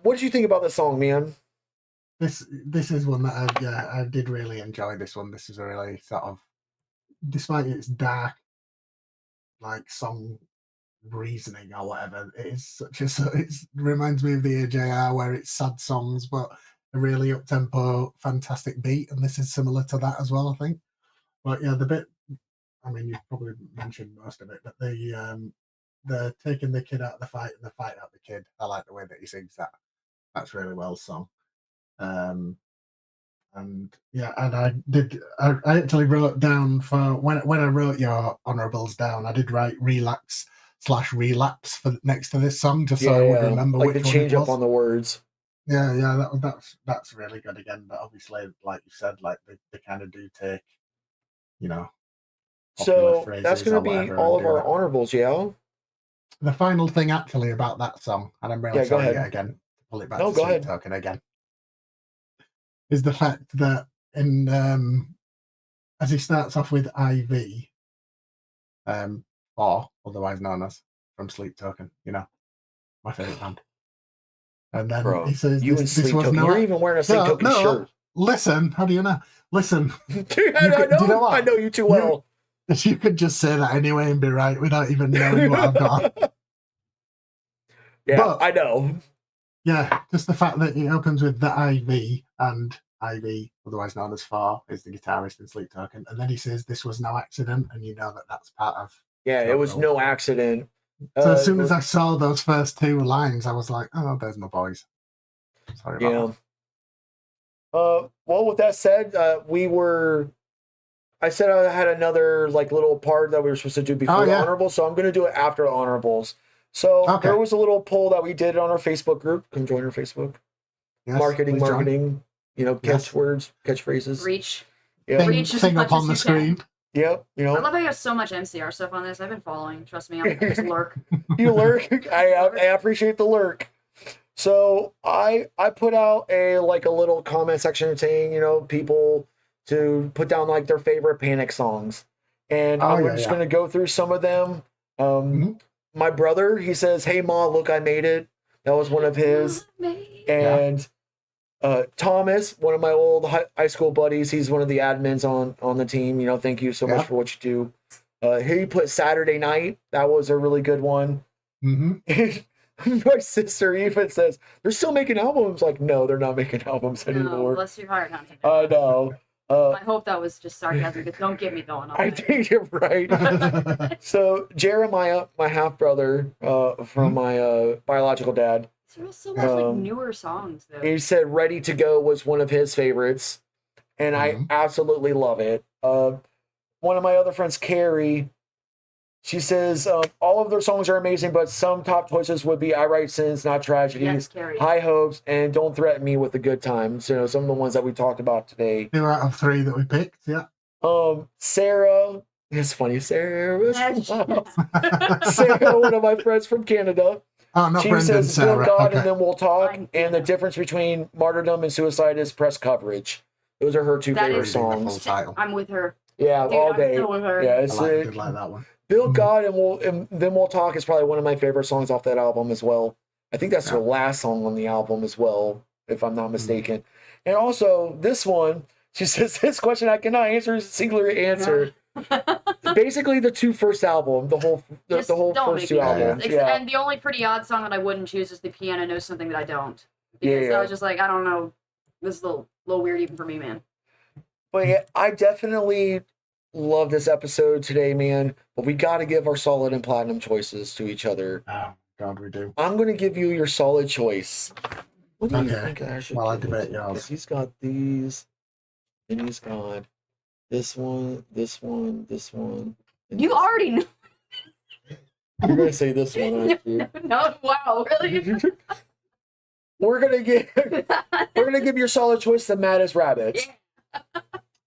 S1: what did you think about the song, man?
S2: This is one that I did really enjoy. This one. This is a really sort of, despite its dark, like song reasoning or whatever, it is it reminds me of the AJR where it's sad songs but a really up tempo, fantastic beat, and this is similar to that as well, I think. But the bit, I mean, you've probably mentioned most of it, but they're taking the kid out of the fight and the fight out the kid. I like the way that he sings that. That's really well sung. And I actually wrote down for when I wrote your honorables down, I did write relax/relapse for next to this song, just so I would remember
S1: like
S2: which
S1: the
S2: one
S1: change
S2: it
S1: up
S2: was.
S1: on the words.
S2: That's really good again. But obviously, like you said, like they kind of do take,
S1: So that's going to be all of our honorables, yeah.
S2: The final thing actually about that song, and I'm really sorry again to pull it back to Sweet Token again, is the fact that in as he starts off with IV, or otherwise known as from Sleep Token, my favorite band. And then he says,
S1: "This was no." You're even wearing a Sleep Token shirt.
S2: Listen, how do you know? Listen,
S1: dude, I know you too well.
S2: You could just say that anyway and be right without even knowing what I've got.
S1: Yeah, but, I know.
S2: Yeah, just the fact that it opens with the IV, and IV, otherwise known as Far, is the guitarist in Sleep Token, and then he says this was no accident, and you know that that's part of.
S1: Yeah, it was no accident.
S2: So as soon as I saw those first two lines, I was like, "Oh, there's my boys." Sorry about
S1: that. Well, with that said, I said I had another little part that we were supposed to do before the honorables, so I'm going to do it after the honorables. So there was a little poll that we did on our Facebook group. Come join our Facebook. Yes, marketing, catchwords, catchphrases.
S3: Reach.
S1: Yeah.
S2: Thing up on the screen.
S1: Yep.
S3: I love how you have so much MCR stuff on this. I've been following. Trust me, I just lurk.
S1: You lurk? I appreciate the lurk. So I put out a little comment section saying, people to put down their favorite Panic songs. And I'm just going to go through some of them. My brother, he says, "Hey Ma, look, I made it." That was one of his. And Thomas, one of my old high school buddies, he's one of the admins on the team. Thank you so much for what you do. He put Saturday Night. That was a really good one. My sister even says, "They're still making albums." No, they're not making albums anymore.
S3: No, bless your heart.
S1: I know.
S3: I hope that was just sarcasm, because don't get me going on
S1: I think you're right. So Jeremiah, my half brother from my biological dad,
S3: there's so much newer songs though.
S1: He said "Ready to Go" was one of his favorites, and I absolutely love it. One of my other friends, Carrie, She says all of their songs are amazing, but some top choices would be "I Write Sins, Not Tragedies,"
S3: Yes, Carrie.
S1: "High Hopes," and "Don't Threaten Me with a Good Time." So some of the ones that we talked about today.
S2: 2 out of 3 that we picked. Yeah.
S1: Sarah. It's funny. Sarah, one of my friends from Canada.
S2: Oh, not
S1: She
S2: Brendon,
S1: says, "Build
S2: Sarah.
S1: God,
S2: Okay.
S1: and then we'll talk."
S3: Fine.
S1: And the difference between martyrdom and suicide is press coverage. Those are her two
S3: That
S1: favorite
S3: is-
S1: songs.
S2: Title.
S3: I'm with her.
S1: Yeah,
S3: Dude,
S1: all
S3: I'm
S1: day.
S3: still with her.
S1: Yeah,
S2: I
S1: it's
S2: did like that one.
S1: "Build God, and then we'll talk" is probably one of my favorite songs off that album as well. I think that's the last song on the album as well, if I'm not mistaken. And also this one, she says, "This question I cannot answer is a singular answer." Basically, the 2 first album, the whole
S3: Just
S1: the whole
S3: don't
S1: first
S3: make
S1: 2
S3: me
S1: albums.
S3: choose.
S1: Yeah,
S3: And the only pretty odd song that I wouldn't choose is "The Piano Knows Something That I Don't."
S1: Yeah,
S3: Because
S1: yeah.
S3: I was just like, I don't know. This is a little weird even for me, man.
S1: but yeah, I definitely love this episode today, man. But we got to give our solid and platinum choices to each other.
S2: Oh, God, we do.
S1: I'm going to give you your solid choice. What do you
S2: Okay.
S1: think I should
S2: Well, I
S1: give
S2: debate
S1: it?
S2: yours.
S1: 'Cause he's got these, and he's got this one, this one, this one. and
S3: You
S1: this
S3: already know.
S1: one. You're going to say this one, aren't you?
S3: No, wow, really?
S1: We're gonna give your solid choice to Mad as Rabbits.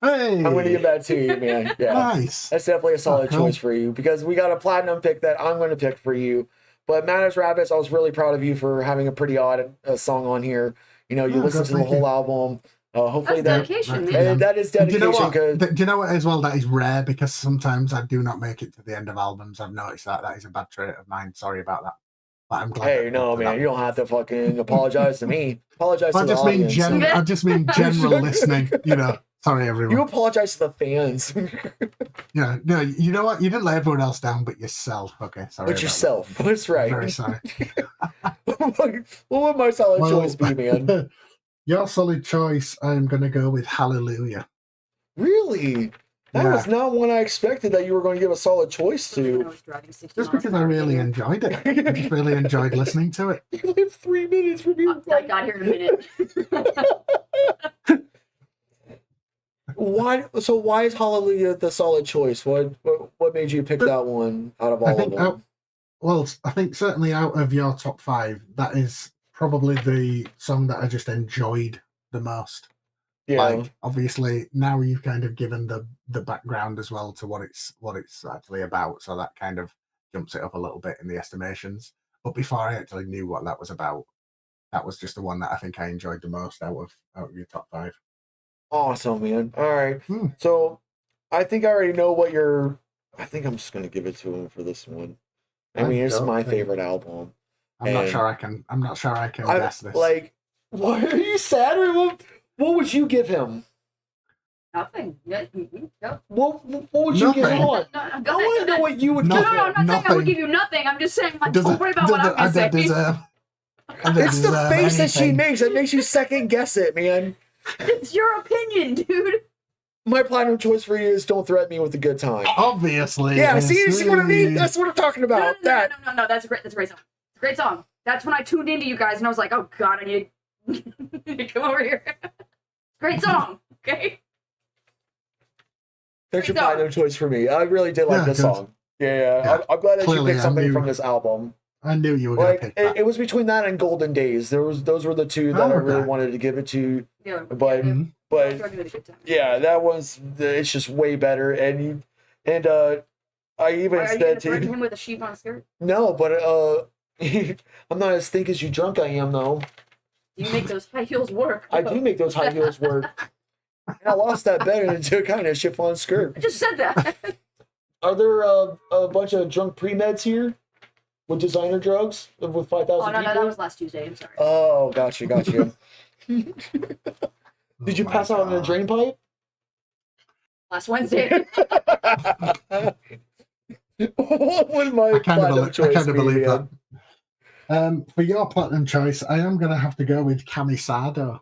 S2: Hey!
S1: I'm gonna give that to you, man. Yeah.
S2: Nice.
S1: That's definitely a solid
S2: cool.
S1: choice for you because we got a platinum pick that I'm going to pick for you. But Mad as Rabbits, I was really proud of you for having a pretty odd song on here. You know, you
S2: Oh,
S1: listen
S2: God,
S1: to the
S2: thank
S1: whole
S2: you.
S1: album. Hopefully
S3: That's
S1: that
S3: dedication,
S2: that-
S3: man.
S1: and that is
S2: Do you know
S1: dedication
S2: what?
S1: because
S2: Do you know what as well? That is rare because sometimes I do not make it to the end of albums. I've noticed that. That is a bad trait of mine. Sorry about that. But I'm glad.
S1: hey,
S2: that-
S1: no,
S2: for
S1: man,
S2: that.
S1: you don't have to fucking apologize to me. Apologize
S2: I
S1: to the
S2: just mean
S1: audience.
S2: I just mean general listening. You know. Sorry, everyone.
S1: You apologize to the fans,
S2: Yeah. No. You know what? You didn't let everyone else down, but yourself. Okay. Sorry.
S1: but
S2: about
S1: yourself.
S2: that.
S1: That's right.
S2: Very sorry.
S1: What would my solid
S2: Well,
S1: choice be, man?
S2: Your solid choice. I'm going to go with Hallelujah.
S1: Really? That
S2: Yeah.
S1: was not one I expected that you were going to give a solid choice
S3: When I
S1: to.
S3: was driving 60
S2: Just
S3: miles
S2: because
S3: an
S2: I
S3: hour
S2: really
S3: here.
S2: enjoyed it. I just really enjoyed listening to it.
S1: You only have 3 minutes for me.
S3: I got here in a minute.
S1: Why? So why is Hallelujah the solid choice? What made you pick that one out of
S2: I
S1: all of
S2: think
S1: them?
S2: I think certainly out of your top 5, that is probably the song that I just enjoyed the most.
S1: Yeah.
S2: Like, obviously, now you've kind of given the background as well to what it's actually about, so that kind of jumps it up a little bit in the estimations. But before I actually knew what that was about, that was just the one that I think I enjoyed the most out of your top 5.
S1: Awesome, man. All right.
S2: Hmm.
S1: So I think I already know what you're. I think I'm just going to give it to him for this one. I mean, it's my favorite album.
S2: I'm not
S1: And
S2: sure I can guess this.
S1: Like, why are you sad? Or what would you give him?
S3: Nothing. Yeah, go.
S1: What would you give
S2: Nothing.
S1: him?
S3: No,
S1: I
S3: go
S1: want to
S3: ahead.
S1: know what you would
S3: No,
S1: give
S3: no,
S1: him.
S3: no, I'm not saying I
S2: Nothing.
S3: would give you nothing. I'm just saying, like,
S2: Does
S3: don't
S2: it-
S3: worry about what I'm
S2: I
S3: going to say.
S2: don't deserve. I don't
S1: It's the
S2: deserve
S1: face that she
S2: anything.
S1: makes that makes you second guess it, man.
S3: It's your opinion, dude.
S1: My platinum choice for you is "Don't Threaten Me with a Good Time."
S2: Obviously.
S1: Yeah,
S2: it's
S1: see what I mean?
S2: really-
S1: That's what I'm talking
S3: No,
S1: about. That
S3: no. That's a great song. It's a great song. That's when I tuned into you guys and I was like, oh god, I need to come over here. Great song. Okay.
S1: that's your
S3: Great song.
S1: platinum choice for me. I really did like
S2: Yeah,
S1: this
S2: good.
S1: song. Yeah.
S2: Yeah.
S1: I'm glad that
S2: Clearly,
S1: you picked
S2: I
S1: something
S2: knew-
S1: from this album.
S2: I knew you were going to
S1: Like
S2: pick that.
S1: it was between that and Golden Days. Those were the two that I really
S2: okay.
S1: wanted to give it to.
S3: Yeah.
S1: But
S2: Mhm.
S1: but
S3: Driving at a good time.
S1: yeah, that one's it's just way better. And I even
S3: Are you
S1: said
S3: gonna
S1: to
S3: threaten him with a sheep on a skirt?
S1: no, but I'm not as thick as you drunk I am though.
S3: You make those high heels work.
S1: I do make those high heels work. And I lost that bet into a kind of chiffon skirt.
S3: I just said that.
S1: Are there a bunch of drunk pre-meds here with designer drugs with 5,000
S3: Oh no,
S1: people?
S3: that was last Tuesday. I'm sorry.
S1: Oh, gotcha. Did you
S2: Oh my
S1: pass out in a
S2: God.
S1: drain pipe?
S3: Last Wednesday.
S1: What would my
S2: I kind
S1: platinum
S2: of
S1: choice be,
S2: believe
S1: man?
S2: that. For your platinum choice, I am going to have to go with Camisado.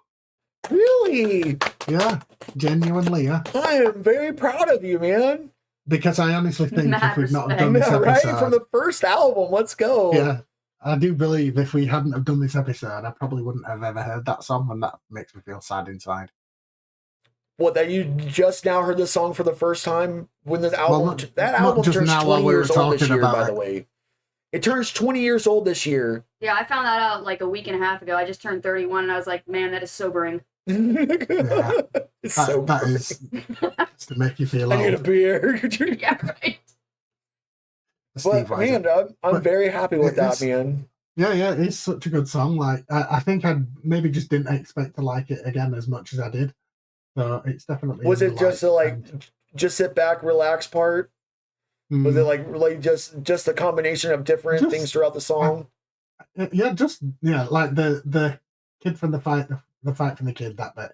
S1: Really?
S2: Yeah, genuinely, yeah.
S1: I am very proud of you, man.
S2: Because I honestly think
S3: Mad
S2: if we'd not have
S3: respect.
S2: done this
S1: Yeah, right?
S2: episode,
S1: From the first album. Let's go.
S2: yeah, I do believe if we hadn't have done this episode, I probably wouldn't have ever heard that song, and that makes me feel sad inside.
S1: What, that you just now heard the song for the first time when this album that album
S2: just
S1: turns
S2: now while
S1: 20
S2: we were
S1: years old this
S2: talking
S1: year,
S2: about
S1: by
S2: it.
S1: the way. It turns 20 years old this year.
S3: Yeah, I found that out like a week and a half ago. I just turned 31 and I was like, man, that is sobering.
S1: It's
S2: That is to make you feel
S1: I need a
S2: old.
S1: beer.
S3: Yeah, right.
S2: Steve
S1: But
S2: Weiser.
S1: man, I'm
S2: But
S1: very happy with that,
S2: it's-
S1: man.
S2: Yeah, it's such a good song. Like I think I maybe just didn't expect to like it again as much as I did. So it's definitely.
S1: Was it just a
S2: and,
S1: just sit back, relax part? Was it like just a combination of different things throughout the song?
S2: Like the kid from the fight from the kid, that bit.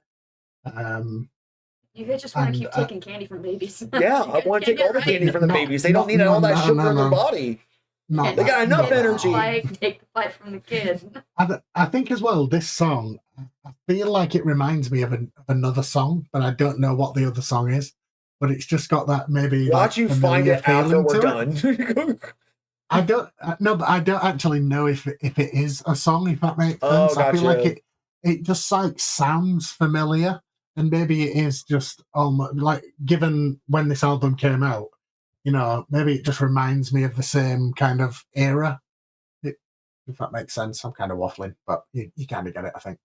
S3: You guys just want to keep taking candy from babies.
S1: Yeah, I want to take all the candy from the babies. They don't need all that sugar in their body. They got enough energy.
S3: Like, take the fight from the kid.
S2: I think as well, this song, I feel like it reminds me of another song, but I don't know what the other song is. But it's just got that maybe.
S1: Watch you find it after we're done.
S2: I don't actually know if it is a song, if that makes sense.
S1: Gotcha.
S2: I feel like it just like sounds familiar, and maybe it is just almost like, given when this album came out, maybe it just reminds me of the same kind of era. If that makes sense. I'm kind of waffling, but you kind of get it, I think.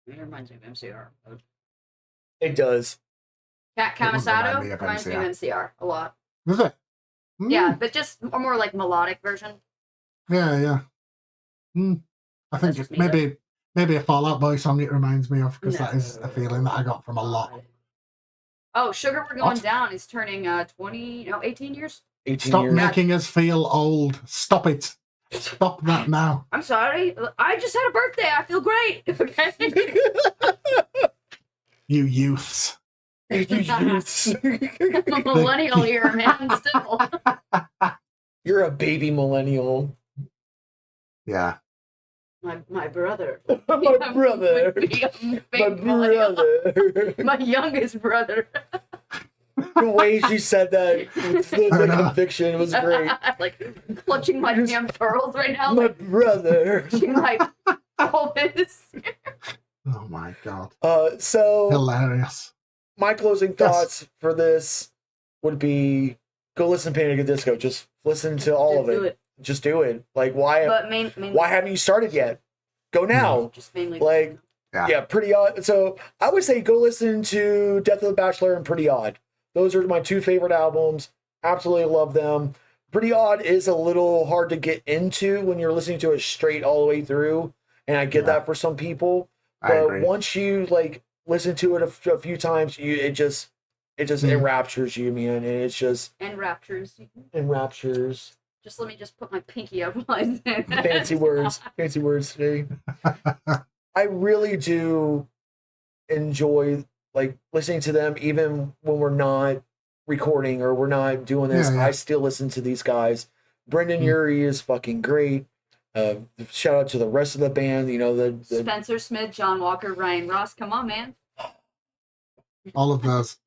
S3: It reminds me of MCR.
S1: It does.
S3: Camisado reminds me of MCR a lot.
S2: Does it?
S3: Yeah, but just a more like melodic version.
S2: Yeah. I think it's maybe a Fall Out Boy song it reminds me of, because that is a feeling that I got from a lot.
S3: Oh, Sugar We're Going Down is turning 18 years.
S1: 18
S2: Stop
S1: years.
S2: making us feel old. Stop it. Stop that now.
S3: I'm sorry. I just had a birthday. I feel great. Okay.
S2: You youths.
S3: I'm a millennial here, man. Still.
S1: You're a baby millennial.
S2: Yeah.
S3: My brother.
S1: My brother. My brother.
S3: My youngest brother.
S1: The way she said that, the conviction was great.
S3: Like clutching my damn pearls right now.
S1: My
S3: Like,
S1: brother.
S3: like all this.
S2: Oh my god.
S1: So
S2: Hilarious.
S1: my closing thoughts for this would be: go listen to Panic at the Disco. Just listen to all of it. Just do it. Like, why?
S3: But
S1: why haven't you started yet? Go now.
S3: Just mainly
S1: Like, yeah, Pretty Odd. So I would say go listen to Death of the Bachelor and Pretty Odd. Those are my two favorite albums. Absolutely love them. Pretty Odd is a little hard to get into when you're listening to it straight all the way through, and I get that for some people. But once you like listen to it a few times, it just enraptures you, man. And it's just
S3: enraptures. Just let me just put my pinky up while I say that.
S1: Fancy words today. I really do enjoy like listening to them, even when we're not recording or we're not doing this. I still listen to these guys. Brendon Urie is fucking great. Shout out to the rest of the band. The
S3: Spencer Smith, John Walker, Ryan Ross. Come on, man.
S2: All of those.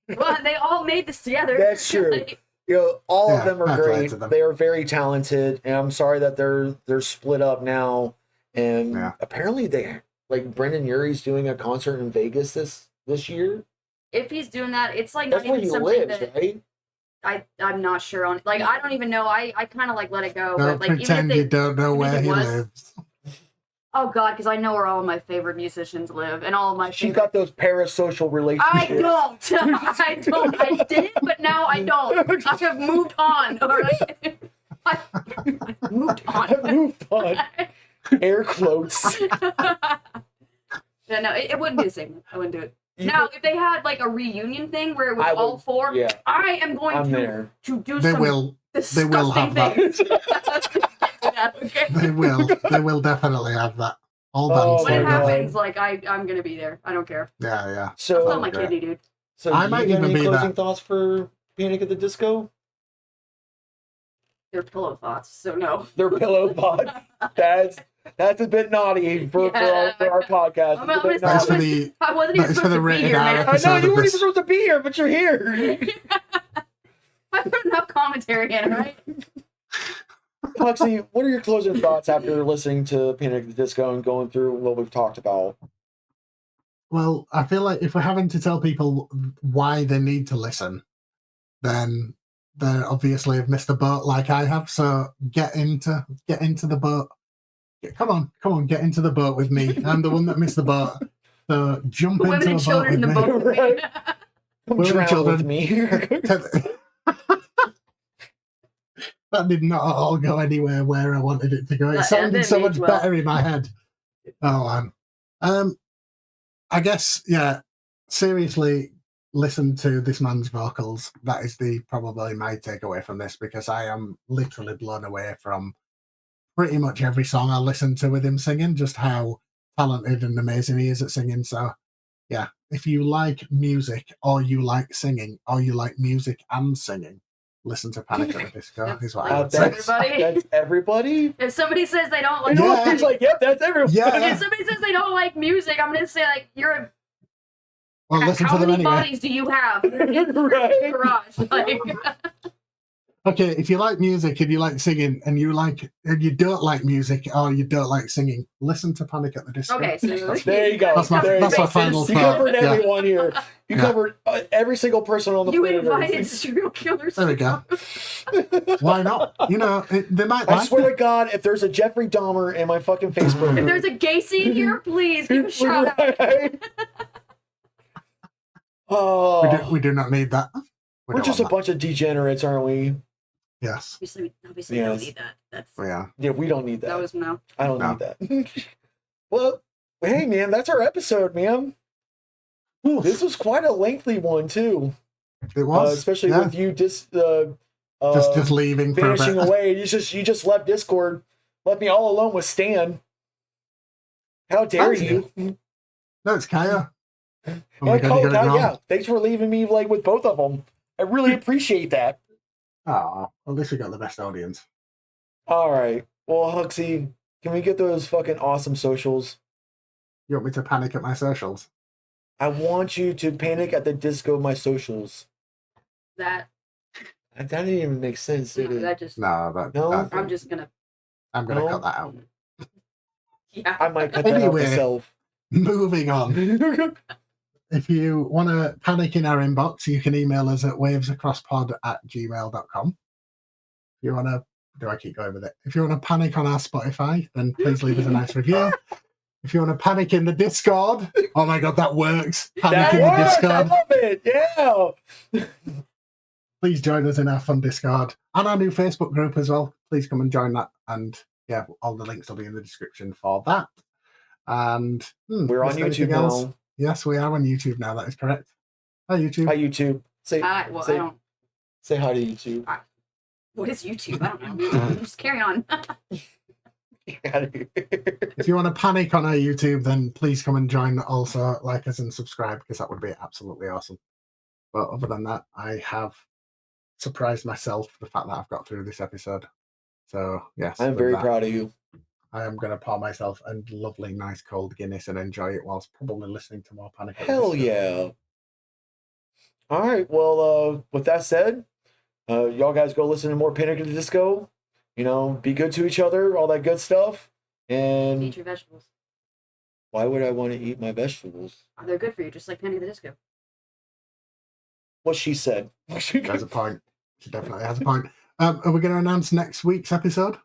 S3: Well, they all made this together.
S1: That's true. All of them are great.
S2: Them.
S1: They are very talented, and I'm sorry that they're split up now. And apparently like Brendon Urie's doing a concert in Vegas this year.
S3: If he's doing that, it's like
S1: that's
S3: not
S1: where
S3: even
S1: he
S3: something
S1: lives,
S3: that
S1: right?
S3: I'm not sure on. Like, I don't even know. I kind of like let it go.
S2: Don't
S3: but like,
S2: pretend you don't know where he lives.
S3: Oh God, because I know where all of my favorite musicians live, and all of my.
S1: She's got those parasocial relationships.
S3: I don't. I did, but now I don't. I have moved on. All right. I've moved on.
S1: I've moved on. Air quotes.
S3: Yeah, no, it wouldn't be the same. I wouldn't do it. Now, if they had like a reunion thing where it was all four, I am going to do
S2: they
S3: some
S2: will. They will have
S3: things.
S2: that.
S3: Okay.
S2: They will. They will definitely have that. All bands.
S3: When it happens, like I'm gonna be there. I don't care.
S2: Yeah.
S1: So
S3: that's not my kidney, dude.
S1: So
S2: I might even be
S1: closing thoughts for Panic at the Disco?
S3: They're pillow thoughts, so no.
S1: They're pillow thoughts. That's a bit naughty for our podcast.
S3: I wasn't even supposed to be here, man.
S1: I know you weren't even supposed to be here, but you're here.
S3: I put enough commentary in, right?
S1: Puxy, what are your closing thoughts after listening to Panic at the Disco and going through what we've talked about?
S2: Well, I feel like if we're having to tell people why they need to listen, then they obviously have missed the boat like I have. So get into the boat. Come on, get into the boat with me. I'm the one that missed the boat. So jump
S3: Women
S2: into
S3: and
S2: a
S3: children in the
S2: boat with me.
S3: boat with me.
S1: Come
S2: Women and
S1: drown
S2: children.
S1: with me.
S2: That did not all go anywhere where I wanted it to go. It
S3: That
S2: sounded so
S3: ended
S2: much
S3: well.
S2: better in my head. Oh, I guess, yeah, seriously, listen to this man's vocals. That is probably my takeaway from this, because I am literally blown away from pretty much every song I listen to with him singing, just how talented and amazing he is at singing. So, yeah, if you like music, or you like singing, or you like music and singing, listen to Panic at the Disco, is what I would say.
S3: Everybody.
S1: That's everybody.
S3: If somebody says they don't like
S1: You know,
S2: Yeah.
S1: he's like, yep, that's everyone.
S2: Yeah.
S3: if somebody says they don't like music, I'm gonna say like, you're
S2: Well, listen
S3: how
S2: to them
S3: many
S2: anyway.
S3: bodies do you have in your
S1: Right.
S3: garage? Like,
S2: Okay, if you like music and you like singing, and you don't like music or you don't like singing, listen to Panic at the Disco.
S3: okay, so
S1: There you go.
S2: That's my
S1: There you go.
S2: final
S1: You
S2: thought.
S1: covered
S2: Yeah.
S1: everyone here. You
S2: Yeah.
S1: covered every single person on the
S3: you
S1: planet
S3: invited
S1: Earth.
S3: serial killers.
S2: There we go. Why not? You know, they might
S1: I
S2: like
S1: swear
S2: it.
S1: to God, if there's a Jeffrey Dahmer in my fucking Facebook
S3: If
S1: group,
S3: there's a gay scene here, please give a shout out.
S1: right? Oh,
S2: We do not need that. We
S1: we're
S2: don't
S1: just a
S2: want
S1: bunch of degenerates, aren't we?
S2: that. Yes,
S3: Obviously, we don't
S1: Yes.
S3: need that. That's
S2: we are.
S1: Yeah, we don't need that.
S3: that was no.
S1: I don't
S2: No.
S1: need that. Well, hey, man, that's our episode, man.
S2: Oof.
S1: This was quite a lengthy one, too.
S2: It was,
S1: Especially
S2: yeah.
S1: with you
S2: just leaving for a
S1: vanishing
S2: bit.
S1: away. You just left Discord, left me all alone with Stan. How dare
S2: Fancy
S1: you?
S2: No, it's Kaya. Oh
S1: Yeah,
S2: my God, you got it wrong.
S1: yeah, thanks for leaving me like with both of them. I really appreciate that.
S2: Oh, at least we got the best audience.
S1: All right. Well, Huxley, can we get those fucking awesome socials?
S2: You want me to panic at my socials?
S1: I want you to panic at the disco of my socials.
S3: That
S1: That didn't even make sense, did it?
S3: that just.
S2: No, that,
S1: No?
S2: that-
S3: I'm just gonna.
S2: I'm going to
S1: No.
S2: cut that out.
S3: Yeah.
S1: I might cut that out
S2: Anyway.
S1: myself.
S2: Moving on. If you want to panic in our inbox, you can email us at wavesacrosspod@gmail.com. If you want to, do I keep going with it? If you want to panic on our Spotify, then please leave us a nice review. If you want to panic in the Discord, oh my God, that works. Panic
S1: That
S2: in the
S1: works! I
S2: Discord.
S1: love it! Yeah!
S2: Please join us in our fun Discord and our new Facebook group as well. Please come and join that. And yeah, all the links will be in the description for that. And
S1: We're on
S2: missed
S1: YouTube
S2: anything else?
S1: now.
S2: Yes, we are on YouTube now. That is correct. Hi, YouTube.
S1: Hi, YouTube. Say,
S3: Well,
S1: say,
S3: I don't.
S1: say hi to YouTube.
S3: What is YouTube? I don't know. Just carry on.
S1: Get out of here.
S2: If you want to panic on our YouTube, then please come and join. Also, like us and subscribe, because that would be absolutely awesome. But other than that, I have surprised myself the fact that I've got through this episode. So yes,
S1: I'm
S2: with
S1: very
S2: that,
S1: proud of you.
S2: I am going to pour myself a lovely, nice cold Guinness and enjoy it whilst probably listening to more Panic. at the
S1: Hell
S2: Disco.
S1: yeah. All right. Well, with that said, y'all guys go listen to more Panic at the Disco. You know, be good to each other, all that good stuff.
S3: Eat
S1: And
S3: your vegetables.
S1: why would I want to eat my vegetables?
S3: They're good for you, just like Panic at the Disco.
S1: What she said.
S2: She has a point. She definitely has a point. Are we going to announce next week's episode?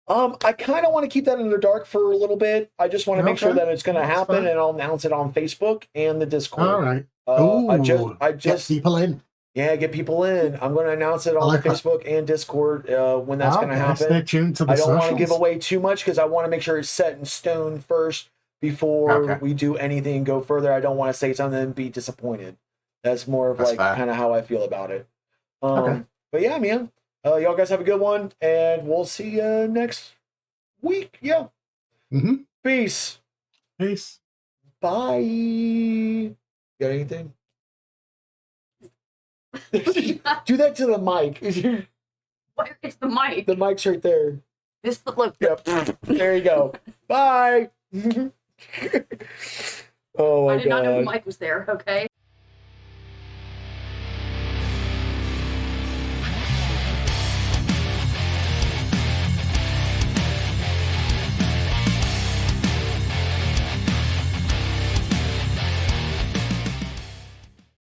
S1: I kind of want to keep that in the dark for a little bit. I just want to make sure
S2: Okay.
S1: that it's going to
S2: That's
S1: happen,
S2: fine.
S1: and I'll announce it on Facebook and the Discord.
S2: All right.
S1: I
S2: Get
S1: just,
S2: people in.
S1: yeah, get people in. I'm going to announce it
S2: I
S1: on
S2: like that.
S1: Facebook and Discord when that's going to
S2: Okay,
S1: happen.
S2: Stay tuned to the
S1: I don't want to
S2: socials.
S1: give away too much because I want to make sure it's set in stone first before
S2: Okay.
S1: we do anything and go further. I don't want to say something and be disappointed. That's more of
S2: That's
S1: like
S2: fair.
S1: kind of how I feel about it.
S2: Okay.
S1: But yeah, man, y'all guys have a good one, and we'll see you next week. Yeah.
S2: Mm-hmm.
S1: Peace.
S2: Peace.
S1: Bye. Got anything? Do that to the mic.
S3: Where is the mic?
S1: The mic's right there.
S3: This look.
S1: Yep. There you go. Bye. Oh my
S3: I did not know
S1: god.
S3: the mic was there. Okay.